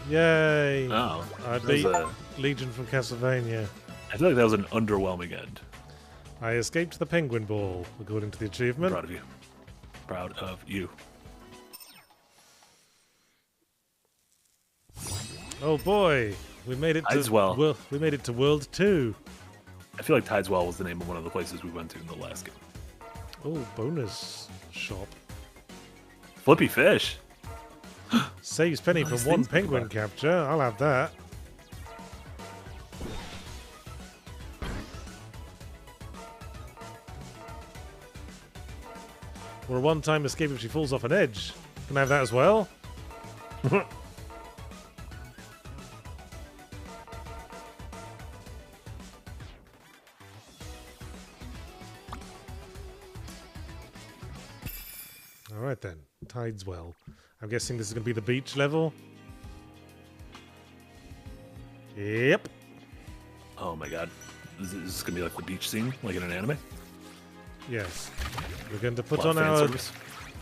Yay! Oh, I beat Legion from Castlevania. I feel like that was an underwhelming end. I escaped the penguin ball, according to the achievement. I'm proud of you. Proud of you. Oh boy, we made it Tideswell. We made it to World 2. I feel like Tideswell was the name of one of the places we went to in the last game. Oh, bonus shop. Flippy Fish. Saves penny from one penguin capture. I'll have that. Or a one-time escape if she falls off an edge. Can I have that as well? Alright then, Tideswell. I'm guessing this is going to be the beach level. Yep. Oh my god. Is this going to be like the beach scene, like in an anime? Yes. We're going to put on our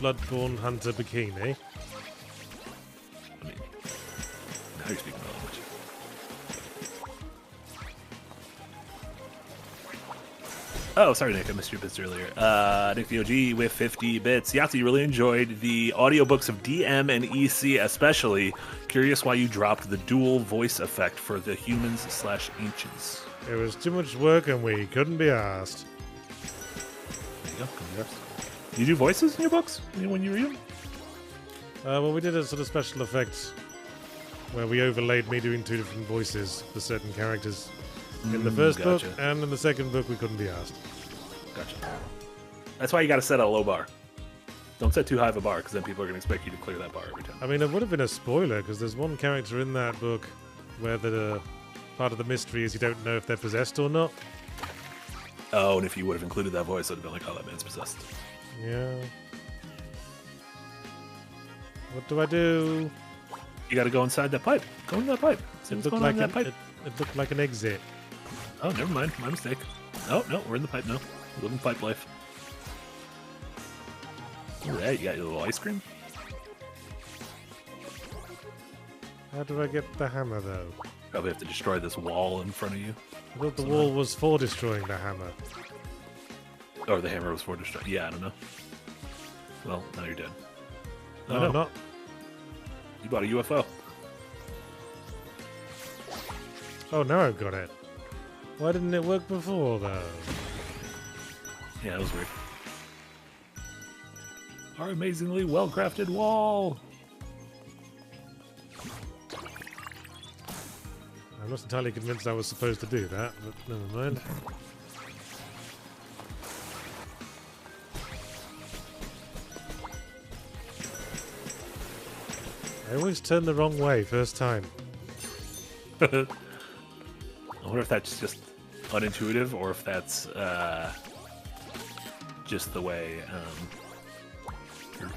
Bloodborne Hunter bikini. I mean, now you're speaking my language. Oh, sorry, Nick. I missed your bits earlier. Nick the OG with 50 bits. Yahtzee, really enjoyed the audiobooks of DM and EC, especially. Curious why you dropped the dual voice effect for the humans/ancients. It was too much work and we couldn't be asked. There you go. Congrats. You do voices in your books when you read them? Well, we did a sort of special effect where we overlaid me doing two different voices for certain characters. In the first book and in the second book, we couldn't be asked. Gotcha. That's why you got to set a low bar. Don't set too high of a bar, because then people are going to expect you to clear that bar every time. I mean, it would have been a spoiler, because there's one character in that book where the part of the mystery is you don't know if they're possessed or not. Oh, and if you would have included that voice, it would have been like, oh, that man's possessed. Yeah. What do I do? You got to go inside that pipe. Go in that pipe. It looked like it looked like an exit. Oh, never mind. My mistake. Oh, no, we're in the pipe now. Living pipe life. All right, you got your little ice cream? How do I get the hammer, though? Probably have to destroy this wall in front of you. I thought the wall was for destroying the hammer. Or the hammer was for destroying... Yeah, I don't know. Well, now you're dead. Oh, no, I'm not. You bought a UFO. Oh, now I've got it. Why didn't it work before, though? Yeah, that was weird. Our amazingly well-crafted wall! I'm not entirely convinced I was supposed to do that, but never mind. I always turn the wrong way first time. I wonder if that's just unintuitive or if that's just the way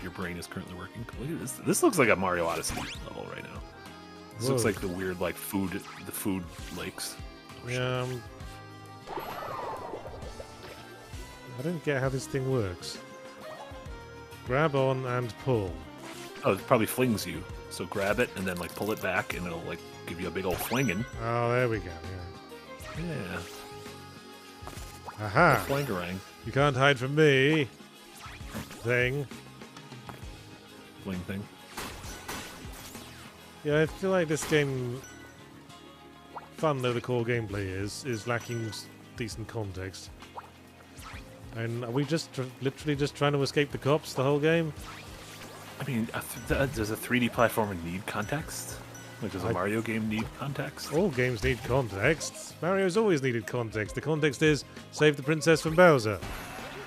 your brain is currently working. Look at this. This looks like a Mario Odyssey level right now. This looks like the weird, like, food lakes. Oh, yeah. I don't get how this thing works. Grab on and pull. Oh, it probably flings you. So grab it and then, like, pull it back and it'll, like, give you a big old flinging. Oh, there we go. Yeah. Yeah. Aha! Flangerang. You can't hide from me. Thing. Fling thing. Yeah, I feel like this game, fun though the core gameplay is lacking decent context. And are we just literally just trying to escape the cops the whole game? I mean, does a 3D platformer need context? Like, does a Mario game need context? All games need context. Mario's always needed context. The context is save the princess from Bowser.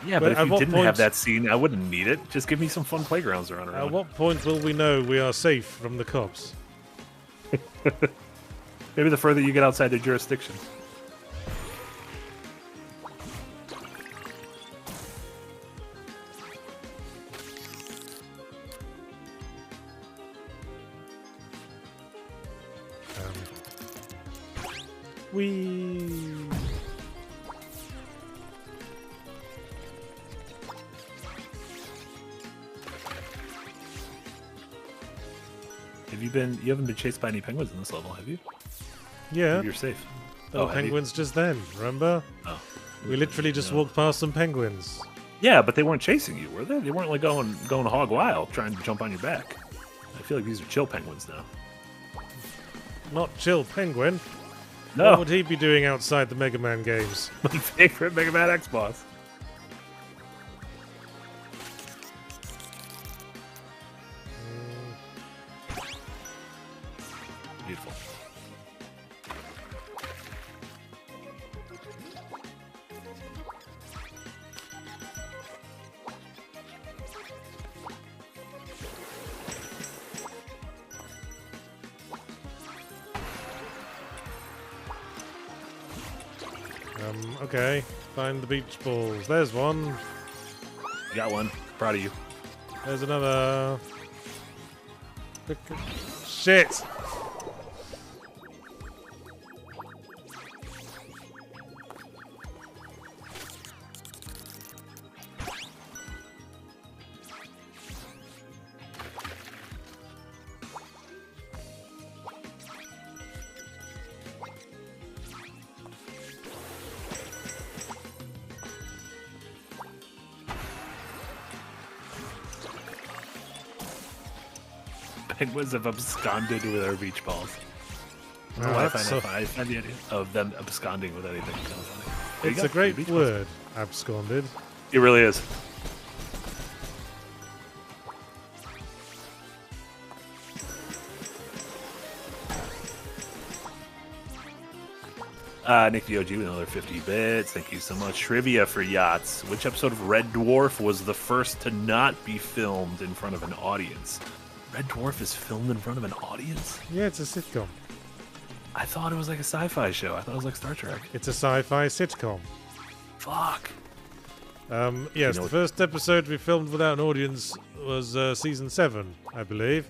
Yeah, but if you didn't have that scene, I wouldn't need it. Just give me some fun playgrounds to run around. At what point will we know we are safe from the cops? Maybe the further you get outside their jurisdiction. You haven't been chased by any penguins in this level, have you? Yeah. Maybe you're safe. Oh, penguins just then, remember? Oh. We literally just walked past some penguins. Yeah, but they weren't chasing you, were they? They weren't like going hog wild, trying to jump on your back. I feel like these are chill penguins now. Not chill penguin. No. What would he be doing outside the Mega Man games? My favorite Mega Man X boss. Beautiful. Okay. Find the beach balls. There's one. You got one. Proud of you. There's another. Shit! Penguins have absconded with our beach balls. I don't know why I find the idea of them absconding with anything kind of funny. It's a great word, absconded. It really is. Nick the OG with another 50 bits. Thank you so much. Trivia for Yachts. Which episode of Red Dwarf was the first to not be filmed in front of an audience? Red Dwarf is filmed in front of an audience? Yeah, it's a sitcom. I thought it was like a sci-fi show. I thought it was like Star Trek. It's a sci-fi sitcom. Fuck. Yes, the first episode to be filmed without an audience was season 7, I believe.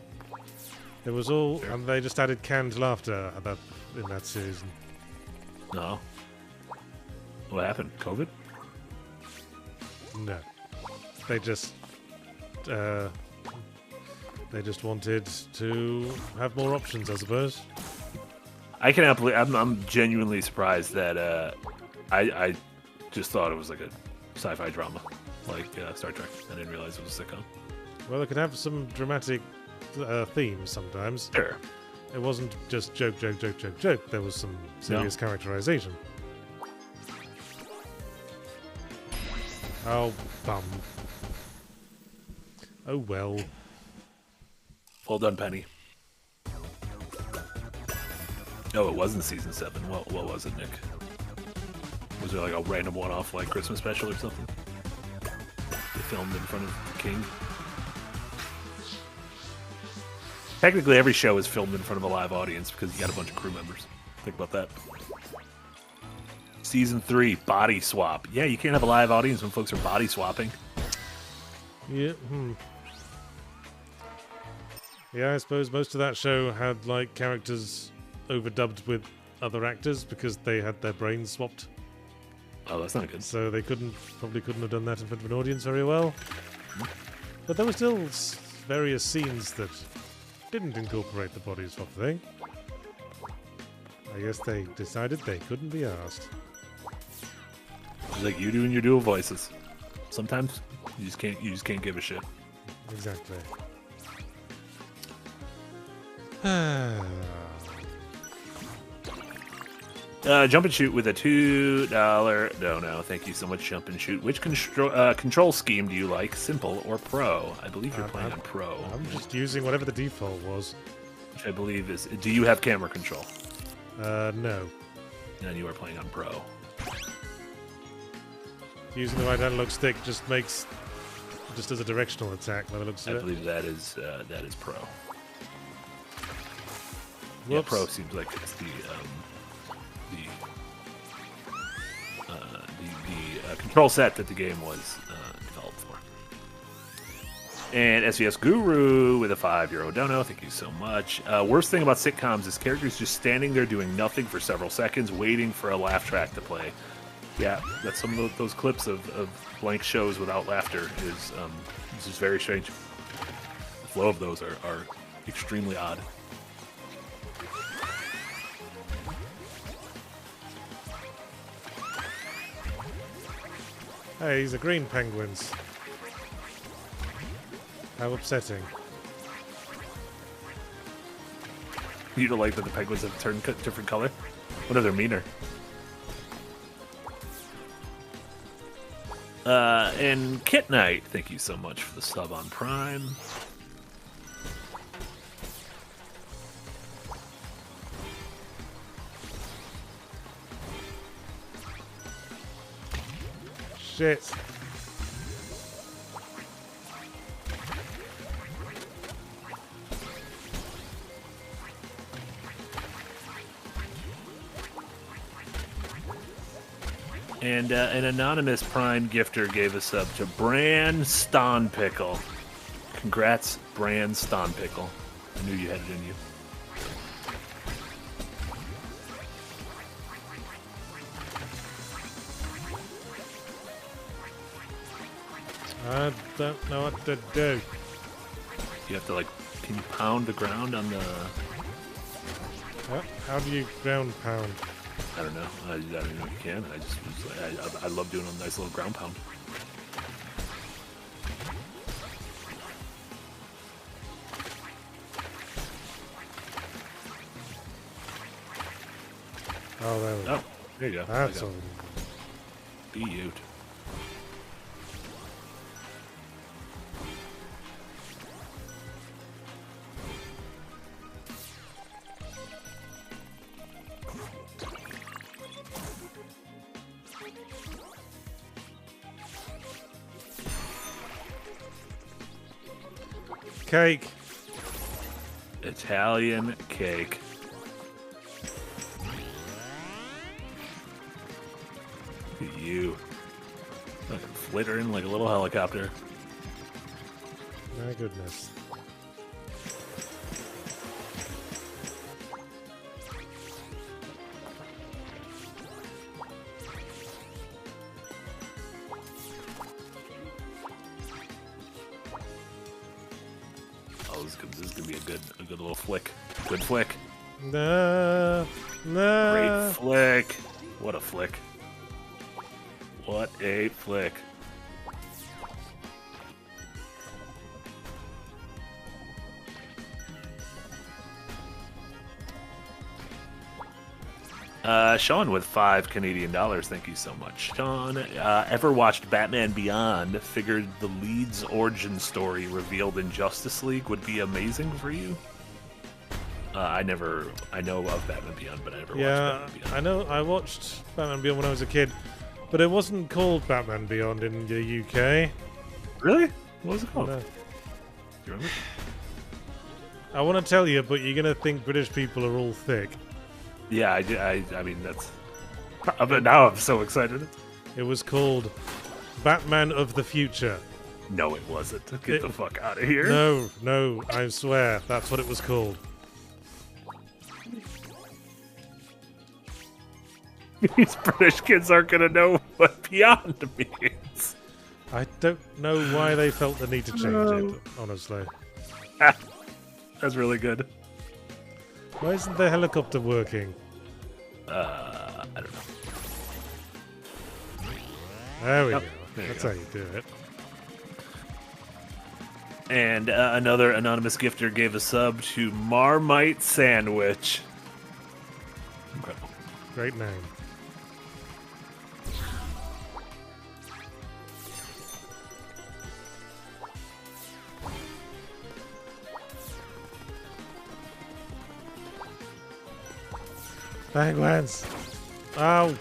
It was all, and they just added canned laughter in that season. No. What happened? COVID? No. They just wanted to have more options, I suppose. I cannot believe. I'm genuinely surprised that I just thought it was like a sci-fi drama, like Star Trek. I didn't realize it was a sitcom. Well, it could have some dramatic themes sometimes. Sure. It wasn't just joke, joke, joke, joke, joke. There was some serious characterization. Oh, bum. Oh, well. Well done, Penny. Oh, it wasn't season 7. What was it, Nick? Was there like a random one-off like Christmas special or something? They filmed in front of the king? Technically, every show is filmed in front of a live audience because you got a bunch of crew members. Think about that. Season 3, body swap. Yeah, you can't have a live audience when folks are body swapping. Yeah. Yeah, I suppose most of that show had like characters overdubbed with other actors because they had their brains swapped. Oh, that's not good. So they probably couldn't have done that in front of an audience very well. But there were still various scenes that didn't incorporate the body swap thing. I guess they decided they couldn't be asked. It's like you doing your dual voices. Sometimes you just can't give a shit. Exactly. Jump and shoot with a $2 dono. Thank you so much, Jump and shoot. Which control scheme do you like, simple or pro? I believe you're playing on pro. I'm just using whatever the default was. Which I believe is. Do you have camera control? No. And you are playing on pro. Using the right analog stick just does a directional attack by the looks of it. I believe that is pro. Whoops. Yeah, pro seems like it's the control set that the game was developed for. And SVS Guru with a €5 dono. Thank you so much. Worst thing about sitcoms is characters just standing there doing nothing for several seconds, waiting for a laugh track to play. Yeah, that's some of those clips of blank shows without laughter is just very strange. The flow of those are extremely odd. Hey, these are green penguins. How upsetting. You don't like that the penguins have turned different color? What if they're meaner? And Kit Knight, thank you so much for the sub on Prime. Shit. And an anonymous Prime gifter gave us up to Bran Stonpickle. Congrats, Bran Stonpickle. I knew you had it in you. I don't know what to do. You have to, like, can you pound the ground on the... How do you ground pound? I don't know. I don't know if you can. I love doing a nice little ground pound. Oh, there we go. Oh, there you go. That's all. Be you. Cake. Italian cake. Look at you. Fucking flittering like a little helicopter. My goodness. Oh, this is gonna be a good little flick. Good flick. No. Great flick. What a flick. What a flick. Sean with $5 Canadian. Thank you so much, Sean. Ever watched Batman Beyond? Figured the Leeds origin story revealed in Justice League would be amazing for you. I know of Batman Beyond, but I never watched Batman Beyond. I know. I watched Batman Beyond when I was a kid, but it wasn't called Batman Beyond in the UK. Really? What was it called? No. Do you remember? I want to tell you, but you're gonna think British people are all thick. Yeah, I mean that's. But now I'm so excited. It was called Batman of the Future. No, it wasn't. Get the fuck out of here. No, I swear that's what it was called. These British kids aren't gonna know what beyond means. I don't know why they felt the need to change it, honestly. That's really good. Why isn't the helicopter working? I don't know. There we go. There That's you how you do it. And another anonymous gifter gave a sub to Marmite Sandwich. Incredible. Great name. Penguins! Oh!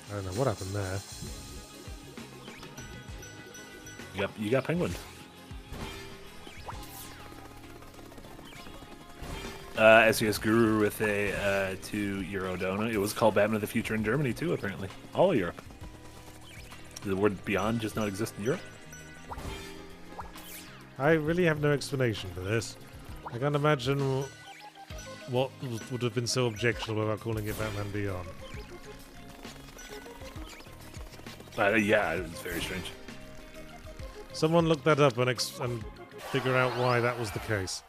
I don't know what happened there. You got penguin. SES Guru with a €2 donut. It was called Batman of the Future in Germany too, apparently. All of Europe. Did the word beyond just not exist in Europe? I really have no explanation for this. I can't imagine what would have been so objectionable about calling it Batman Beyond. Yeah, it was very strange. Someone look that up and figure out why that was the case.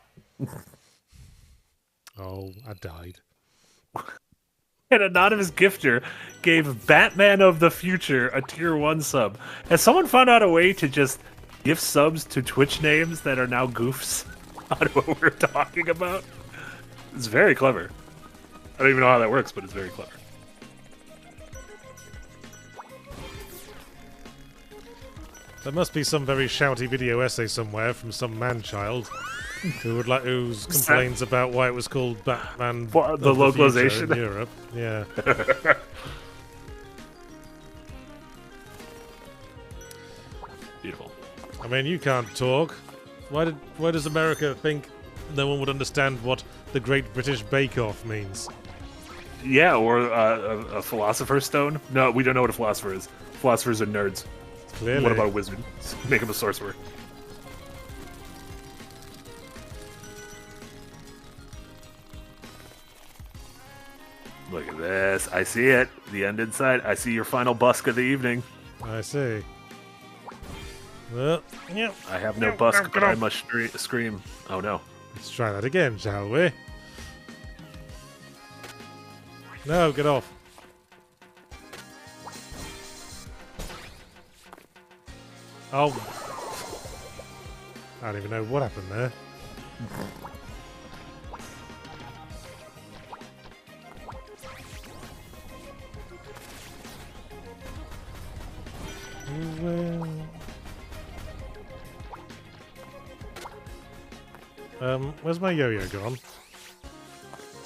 Oh, I died. An anonymous gifter gave Batman of the Future a tier 1 sub. Has someone found out a way to just give subs to Twitch names that are now goofs on what we're talking about? It's very clever. I don't even know how that works, but it's very clever. There must be some very shouty video essay somewhere from some man-child who complains about why it was called Batman the localization in Europe. Yeah. Beautiful. I mean, you can't talk. Why does America think no one would understand what the Great British Bake Off means? Yeah, or a philosopher's stone. No, we don't know what a philosopher is. Philosophers are nerds. Clearly. What about a wizard? Make him a sorcerer. Look at this. I see it. The end in sight. I see your final busk of the evening. I see. Well, yeah. I have no busk, but I must scream. Oh no. Let's try that again, shall we? No, get off. Oh. I don't even know what happened there. Where's my yo-yo gone?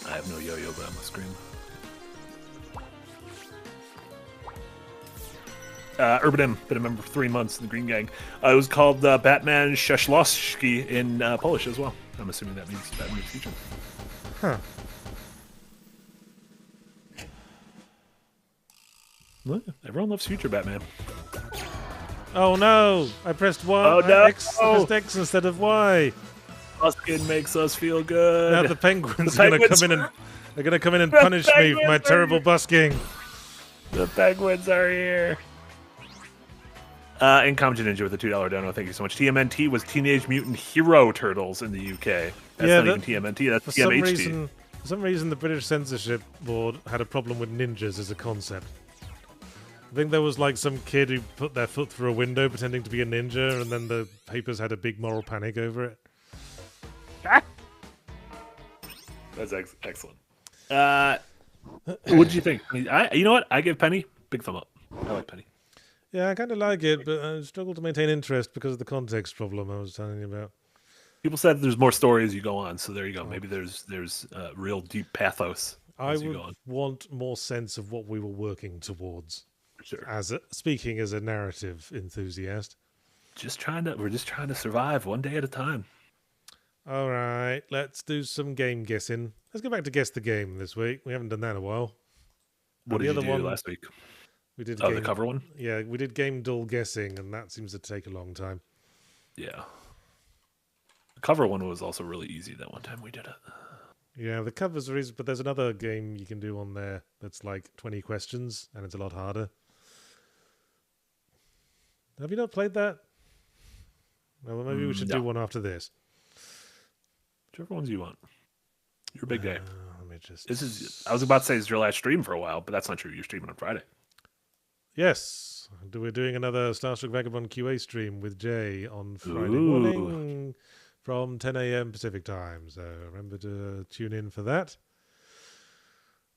I have no yo-yo, but I'm gonna scream. Urban M, been a member for 3 months in the Green Gang. It was called Batman Szaszlowski in Polish as well. I'm assuming that means Batman of the Future. Huh. Well, everyone loves Future Batman. Oh no! I pressed Y. Oh no! X, I pressed X instead of Y. Busking makes us feel good. Now the penguins are gonna come in and punish me for my terrible busking. The penguins are here. And Comedy Ninja with a $2 dono. Thank you so much. TMNT was Teenage Mutant Hero Turtles in the UK. That's not even TMNT. That's TMHT. For some reason, the British censorship board had a problem with ninjas as a concept. I think there was like some kid who put their foot through a window pretending to be a ninja, and then the papers had a big moral panic over it. That's excellent. What did you think? You know what? I give Penny big thumb up. I like Penny. Yeah, I kind of like it, but I struggle to maintain interest because of the context problem I was telling you about. People said there's more story as you go on, so there you go. Maybe there's real deep pathos. I would want more sense of what we were working towards. Sure. Speaking as a narrative enthusiast. We're just trying to survive one day at a time. All right, let's do some game guessing. Let's go back to guess the game this week. We haven't done that in a while. What did you do last week? We did the cover one? Yeah, we did game dull guessing, and that seems to take a long time. Yeah. The cover one was also really easy that one time we did it. Yeah, the covers are easy, but there's another game you can do on there that's like 20 questions, and it's a lot harder. Have you not played that? Well, maybe we should do one after this. Whichever ones you want. Your big day. Let me just... I was about to say it's your last stream for a while, but that's not true. You're streaming on Friday. Yes. We're doing another Starstruck Vagabond QA stream with Jay on Friday morning from 10 a.m. Pacific time. So remember to tune in for that.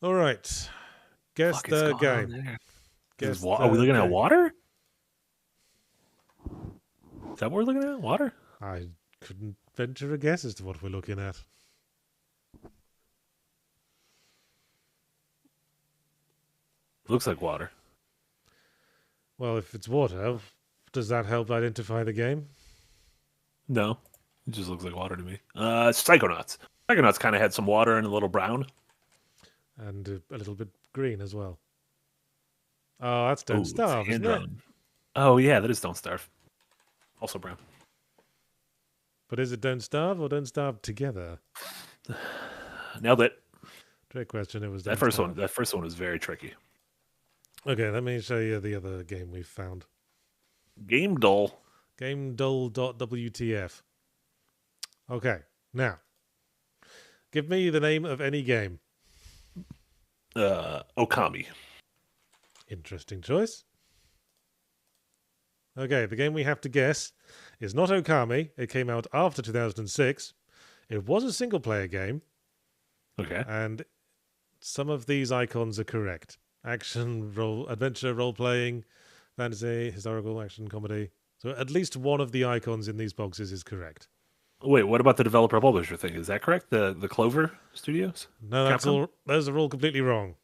All right. Guess the game. Are we looking at water? Is that what we're looking at? Water? I couldn't venture a guess as to what we're looking at. Looks like water. Well, if it's water, does that help identify the game? No. It just looks like water to me. Psychonauts. Psychonauts kind of had some water and a little brown. And a little bit green as well. Oh, that's Don't Starve, isn't it? Oh, yeah, that is Don't Starve. Also brown. But is it Don't Starve or Don't Starve together? Nailed it. Trick question. It was that first one. That first one was very tricky. Okay, let me show you the other game we've found. Game Dull. GameDull.wtf. Okay, now, give me the name of any game. Okami. Interesting choice. Okay, the game we have to guess is not Okami. It came out after 2006. It was a single-player game. Okay. And some of these icons are correct. Action, adventure, role-playing, fantasy, historical, action, comedy. So at least one of the icons in these boxes is correct. Wait, what about the developer publisher thing? Is that correct? The Clover Studios? No, that's all. Those are all completely wrong.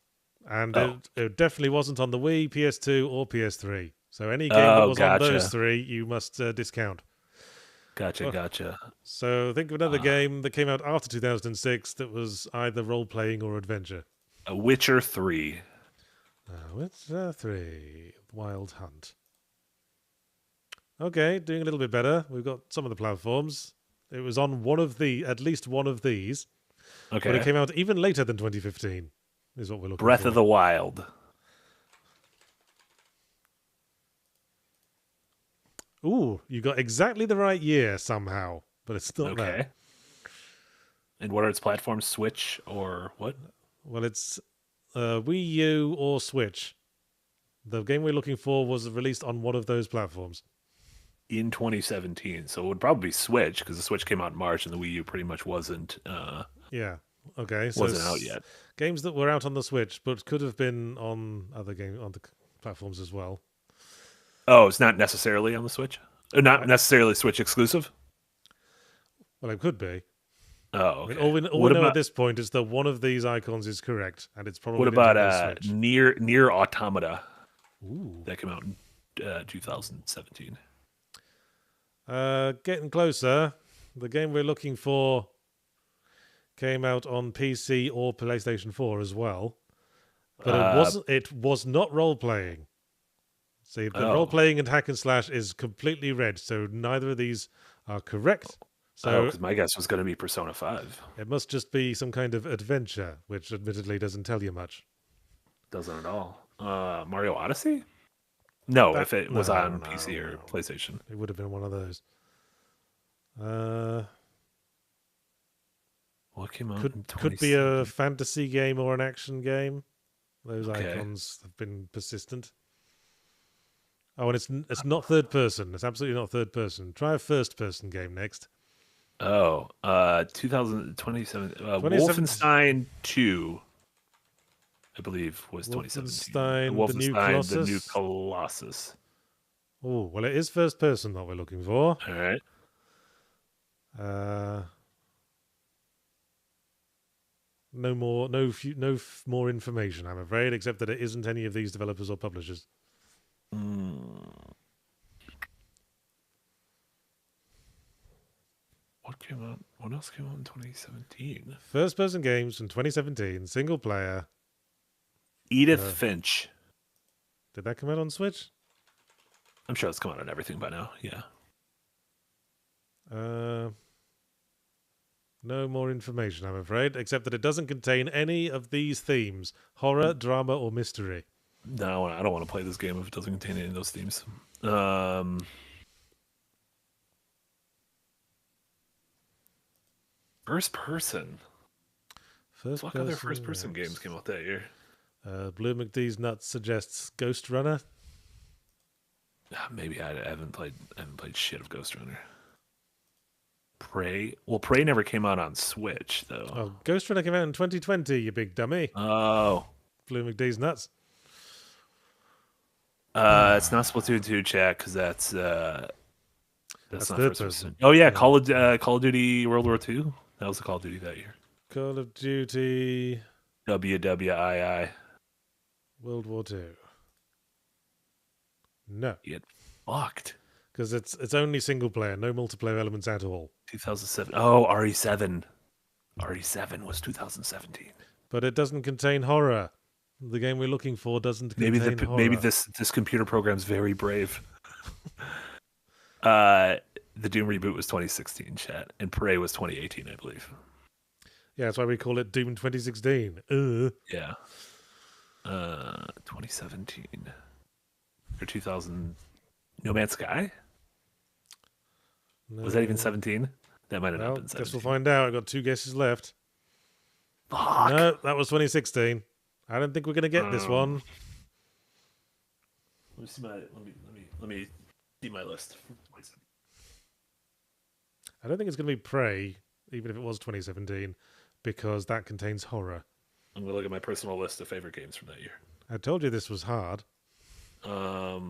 And it definitely wasn't on the Wii, PS2, or PS3. So any game that was on those three, you must discount. Gotcha. So think of another game that came out after 2006 that was either role-playing or adventure. Witcher 3. Witcher 3. Wild Hunt. Okay, doing a little bit better. We've got some of the platforms. It was on at least one of these. Okay. But it came out even later than 2015, is what we're looking for. Breath of the Wild. Ooh, you got exactly the right year somehow, but it's not that. And what are its platforms? Switch or what? Well, it's Wii U or Switch. The game we're looking for was released on one of those platforms. In 2017, so it would probably be Switch, because the Switch came out in March and the Wii U pretty much wasn't. Yeah. Okay. So wasn't out yet. Games that were out on the Switch, but could have been on other on the platforms as well. Oh, it's not necessarily on the Switch? Not necessarily Switch exclusive? Well, it could be. Oh, okay. I mean, all we know at this point is that one of these icons is correct, and it's probably. What about Near Automata? Ooh. That came out in 2017. Getting closer. The game we're looking for came out on PC or PlayStation 4 as well, but it was not role playing. See, the role playing and hack and slash is completely red, so neither of these are correct. So because my guess was going to be Persona 5. It must just be some kind of adventure, which admittedly doesn't tell you much. Doesn't at all. Mario Odyssey? No, if it was on PC or PlayStation. It would have been one of those. What came out could be a fantasy game or an action game. Those icons have been persistent. Oh, and it's not third person. It's absolutely not third person. Try a first person game next. Oh, 2027. Wolfenstein 2, I believe, was 2017. Wolfenstein, the new Colossus. Oh, well, it is first person that we're looking for. All right. No more information, I'm afraid, except that it isn't any of these developers or publishers. came out? What else came out in 2017? First-person games from 2017, single player. Edith Finch. Did that come out on Switch? I'm sure it's come out on everything by now. Yeah. No more information, I'm afraid, except that it doesn't contain any of these themes: horror, drama, or mystery. No, I don't want to play this game if it doesn't contain any of those themes. First person. What other first-person games came out that year? Blue McDee's Nuts suggests Ghost Runner. Maybe I haven't played shit of Ghost Runner. Prey. Well, Prey never came out on Switch though. Oh, Ghost Runner came out in 2020. You big dummy. Oh. Blue McDee's Nuts. It's not Splatoon 2, chat, because that's not third person. Oh yeah, Call of Duty World War II. That was the Call of Duty that year. Call of Duty WWII. World War II. No. Get fucked. Because it's only single player, no multiplayer elements at all. 2007. Oh, RE7. RE7 was 2017. But it doesn't contain horror. The game we're looking for doesn't contain horror. Maybe this computer program's very brave. The Doom reboot was 2016, chat, and Prey was 2018, I believe. Yeah, that's why we call it Doom 2016. Yeah. 2017 or 2000. No Man's Sky. No. Was that even 17? That might have not been 17. Guess we'll find out. I've got 2 guesses left. Fuck. No, that was 2016. I don't think we're going to get this one. Let me see let me see my list. I don't think it's going to be Prey, even if it was 2017, because that contains horror. I'm going to look at my personal list of favorite games from that year. I told you this was hard. Let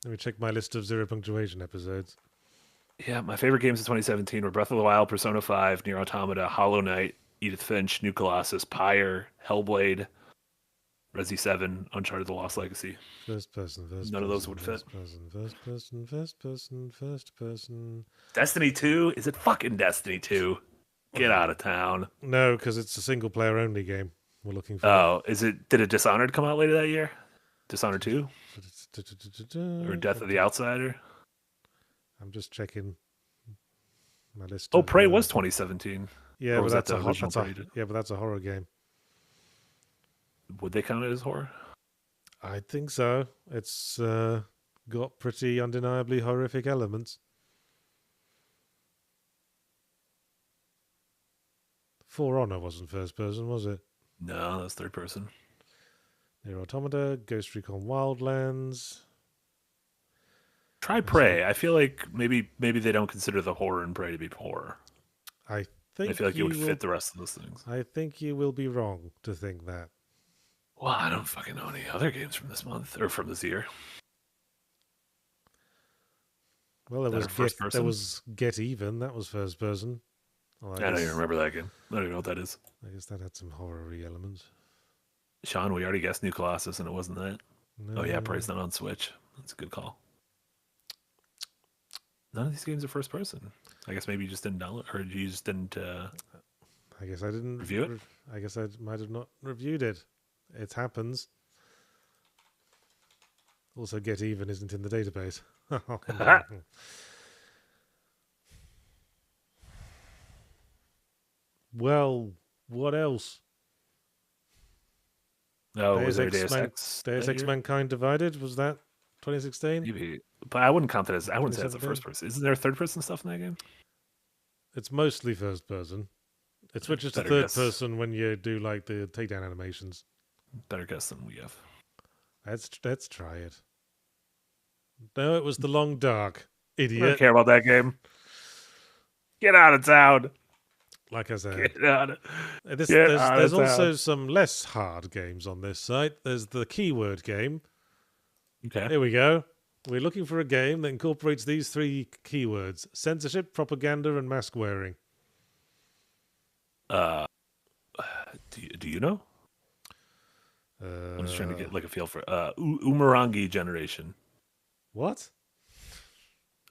me check my list of 0 punctuation episodes. Yeah, my favorite games of 2017 were Breath of the Wild, Persona 5, Nier Automata, Hollow Knight, Edith Finch, New Colossus, Pyre, Hellblade, Resi 7, Uncharted: The Lost Legacy. First person. None of those would fit. First person. Destiny 2? Is it fucking Destiny 2? Get out of town. No, because it's a single player only game we're looking for. Oh, did a Dishonored come out later that year? Dishonored 2? Or Death of the Outsider? I'm just checking my list. Oh, Prey was 2017. Yeah, but that's a horror game. Would they count it as horror? I think so. It's got pretty undeniably horrific elements. For Honor wasn't first person, was it? No, that's third person. Nier Automata, Ghost Recon Wildlands. Try Prey. I feel like maybe they don't consider the horror in Prey to be horror. I feel like it would fit the rest of those things. I think you will be wrong to think that. Well, I don't fucking know any other games from this month or from this year. Well, there was Get Even. That was first person. Well, I don't even remember that game. I don't even know what that is. I guess that had some horror-y elements. Sean, we already guessed New Colossus, and it wasn't that. No. Oh yeah, Prey's not on Switch. That's a good call. None of these games are first person. I guess maybe you just didn't download, or you just didn't. I guess I didn't review it. I guess I might have not reviewed it. It happens. Also, Get Even isn't in the database. Well, what else? Oh, was there Deus Ex? Deus Ex Mankind Divided? Was that 2016? Maybe, but I wouldn't count that as. I wouldn't say it's a first person. Isn't there third person stuff in that game? It's mostly first person. It switches to third person when you do like the takedown animations. Better guess than we have. Let's try it. No, it was The Long Dark. Idiot. I don't care about that game. Get out of town. Like I said, there's also some less hard games on this site. There's the keyword game. Okay. Here we go. We're looking for a game that incorporates these 3 keywords: censorship, propaganda, and mask wearing. Do you know? I'm just trying to get like a feel for Umurangi Generation. What?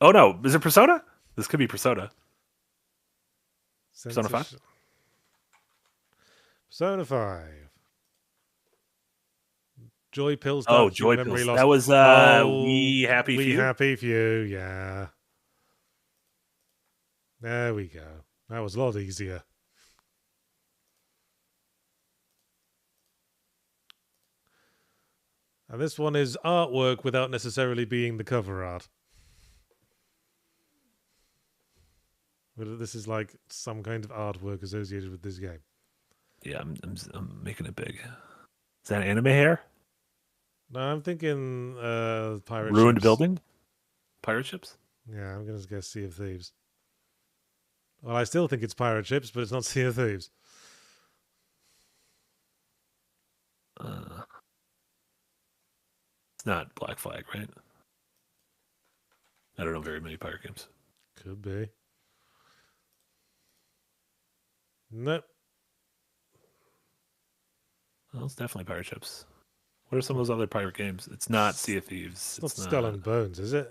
Oh no, is it Persona? This could be Persona. Persona 5? Persona 5. Joy pills. Oh, joy pills. Loss. That was We Happy Few? We Happy Few, yeah. There we go. That was a lot easier. And this one is artwork without necessarily being the cover art. But this is like some kind of artwork associated with this game. Yeah, I'm making it big. Is that anime hair? No, I'm thinking pirate Ruined ships. building? Pirate ships? Yeah, I'm going to guess Sea of Thieves. Well, I still think it's pirate ships, but it's not Sea of Thieves. It's not Black Flag, right? I don't know very many pirate games. Could be. Nope. Well, it's definitely pirate ships. What are some of those other pirate games? It's not Sea of Thieves. It's not Skull and Bones, is it?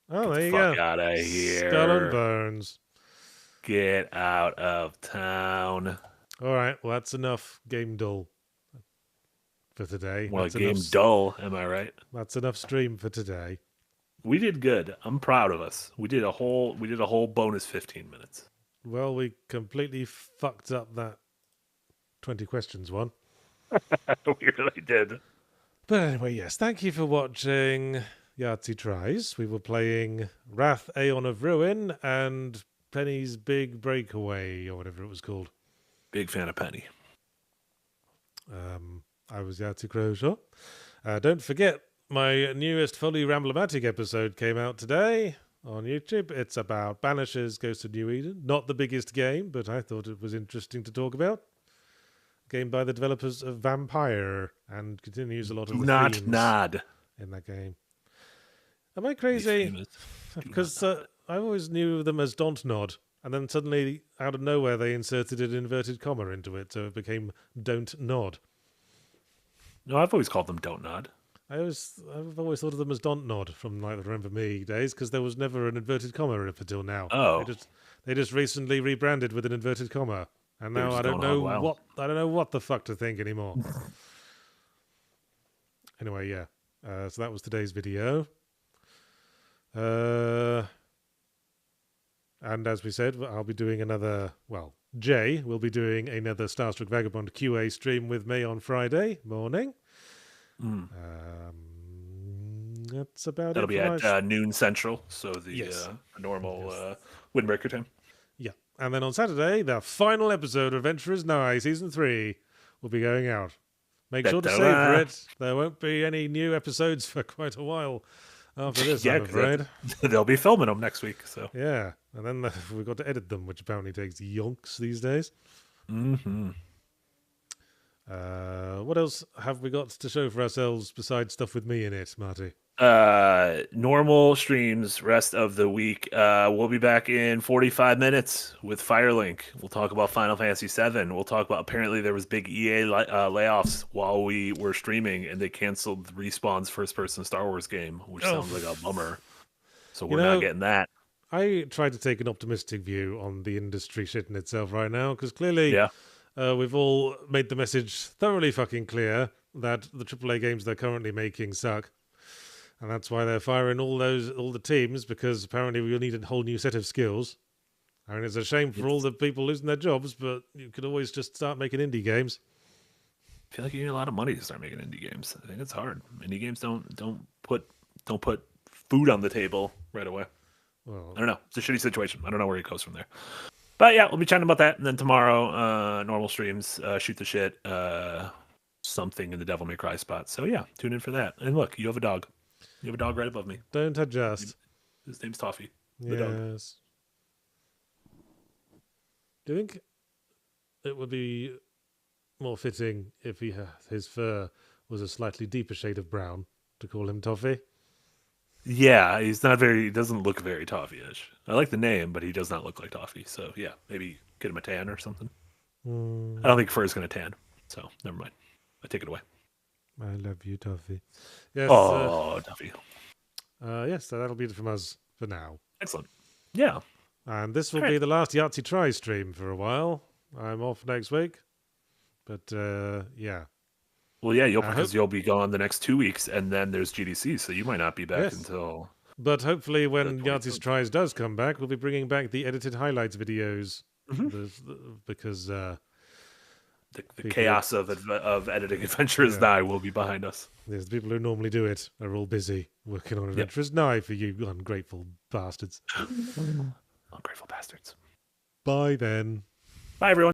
Oh, Get there you the fuck go. Out of here. Skull and Bones. Get out of town. All right, well, that's enough game dull for today. More that's like game dull, am I right? That's enough stream for today. We did good. I'm proud of us. We did a whole bonus 15 minutes. Well, we completely fucked up that 20 questions one. We really did. But anyway, yes, thank you for watching Yahtzee Tries. We were playing Wrath, Aeon of Ruin, and Penny's Big Breakaway, or whatever it was called. Big fan of Penny. I was Yahtzee Crowshaw. Don't forget, my newest fully Ramblematic episode came out today on YouTube. It's about Banishers Ghost of New Eden. Not the biggest game, but I thought it was interesting to talk about. Game by the developers of Vampire, and continues a lot of the themes nod in that game. Am I crazy? Because I always knew them as Don't Nod, and then suddenly, out of nowhere, they inserted an inverted comma into it, so it became Don't Nod. No, I've always called them Don't Nod. I've always thought of them as Don't Nod from like the Remember Me days, because there was never an inverted comma up until now. Oh, they just recently rebranded with an inverted comma. And now I don't know what the fuck to think anymore. Anyway, yeah. So that was today's video. And as we said, I'll be doing another. Well, Jay will be doing another Starstruck Vagabond QA stream with me on Friday morning. That's about That'll it. That'll be at noon Central, so the normal Windbreaker time. Yeah. And then on Saturday, the final episode of Adventure is Nigh, Season 3, will be going out. Make sure to savour it. There won't be any new episodes for quite a while after this, I'm afraid. They'll be filming them next week. So yeah. And then we've got to edit them, which apparently takes yonks these days. Mm-hmm. What else have we got to show for ourselves besides stuff with me in it, Marty? Normal streams rest of the week. We'll be back in 45 minutes with Firelink. We'll talk about Final Fantasy VII. We'll talk about, apparently there was big EA layoffs while we were streaming, and they canceled Respawn's first-person Star Wars game, which sounds like a bummer. So we're not getting that. I try to take an optimistic view on the industry shitting itself right now, because clearly we've all made the message thoroughly fucking clear that the AAA games they're currently making suck. And that's why they're firing all the teams, because apparently we'll need a whole new set of skills. I mean, it's a shame for all the people losing their jobs, but you could always just start making indie games. I feel like you need a lot of money to start making indie games. I think it's hard. Indie games don't put food on the table right away. Well, I don't know. It's a shitty situation. I don't know where it goes from there. But yeah, we'll be chatting about that. And then tomorrow, normal streams, shoot the shit, something in the Devil May Cry spot. So yeah, tune in for that. And look, you have a dog. You have a dog right above me. Don't adjust. His name's Toffee. The dog. Do you think it would be more fitting if his fur was a slightly deeper shade of brown to call him Toffee? Yeah, he doesn't look very Toffee-ish. I like the name, but he does not look like Toffee. So yeah, maybe get him a tan or something. I don't think fur is going to tan. So never mind. I take it away. I love you, Toffee. Yes, Toffee. Yes, so that'll be it from us for now. Excellent. Yeah. And this will be the last Yahtzee Try stream for a while. I'm off next week. But, yeah. Well, yeah, you'll be gone the next 2 weeks, and then there's GDC, so you might not be back until... But hopefully when Yahtzee Tries does come back, we'll be bringing back the edited highlights videos. Because... the chaos of editing Adventurers Now will be behind us. Yes, the people who normally do it are all busy working on Adventurers Now for you ungrateful bastards. Ungrateful bastards. Bye then. Bye, everyone.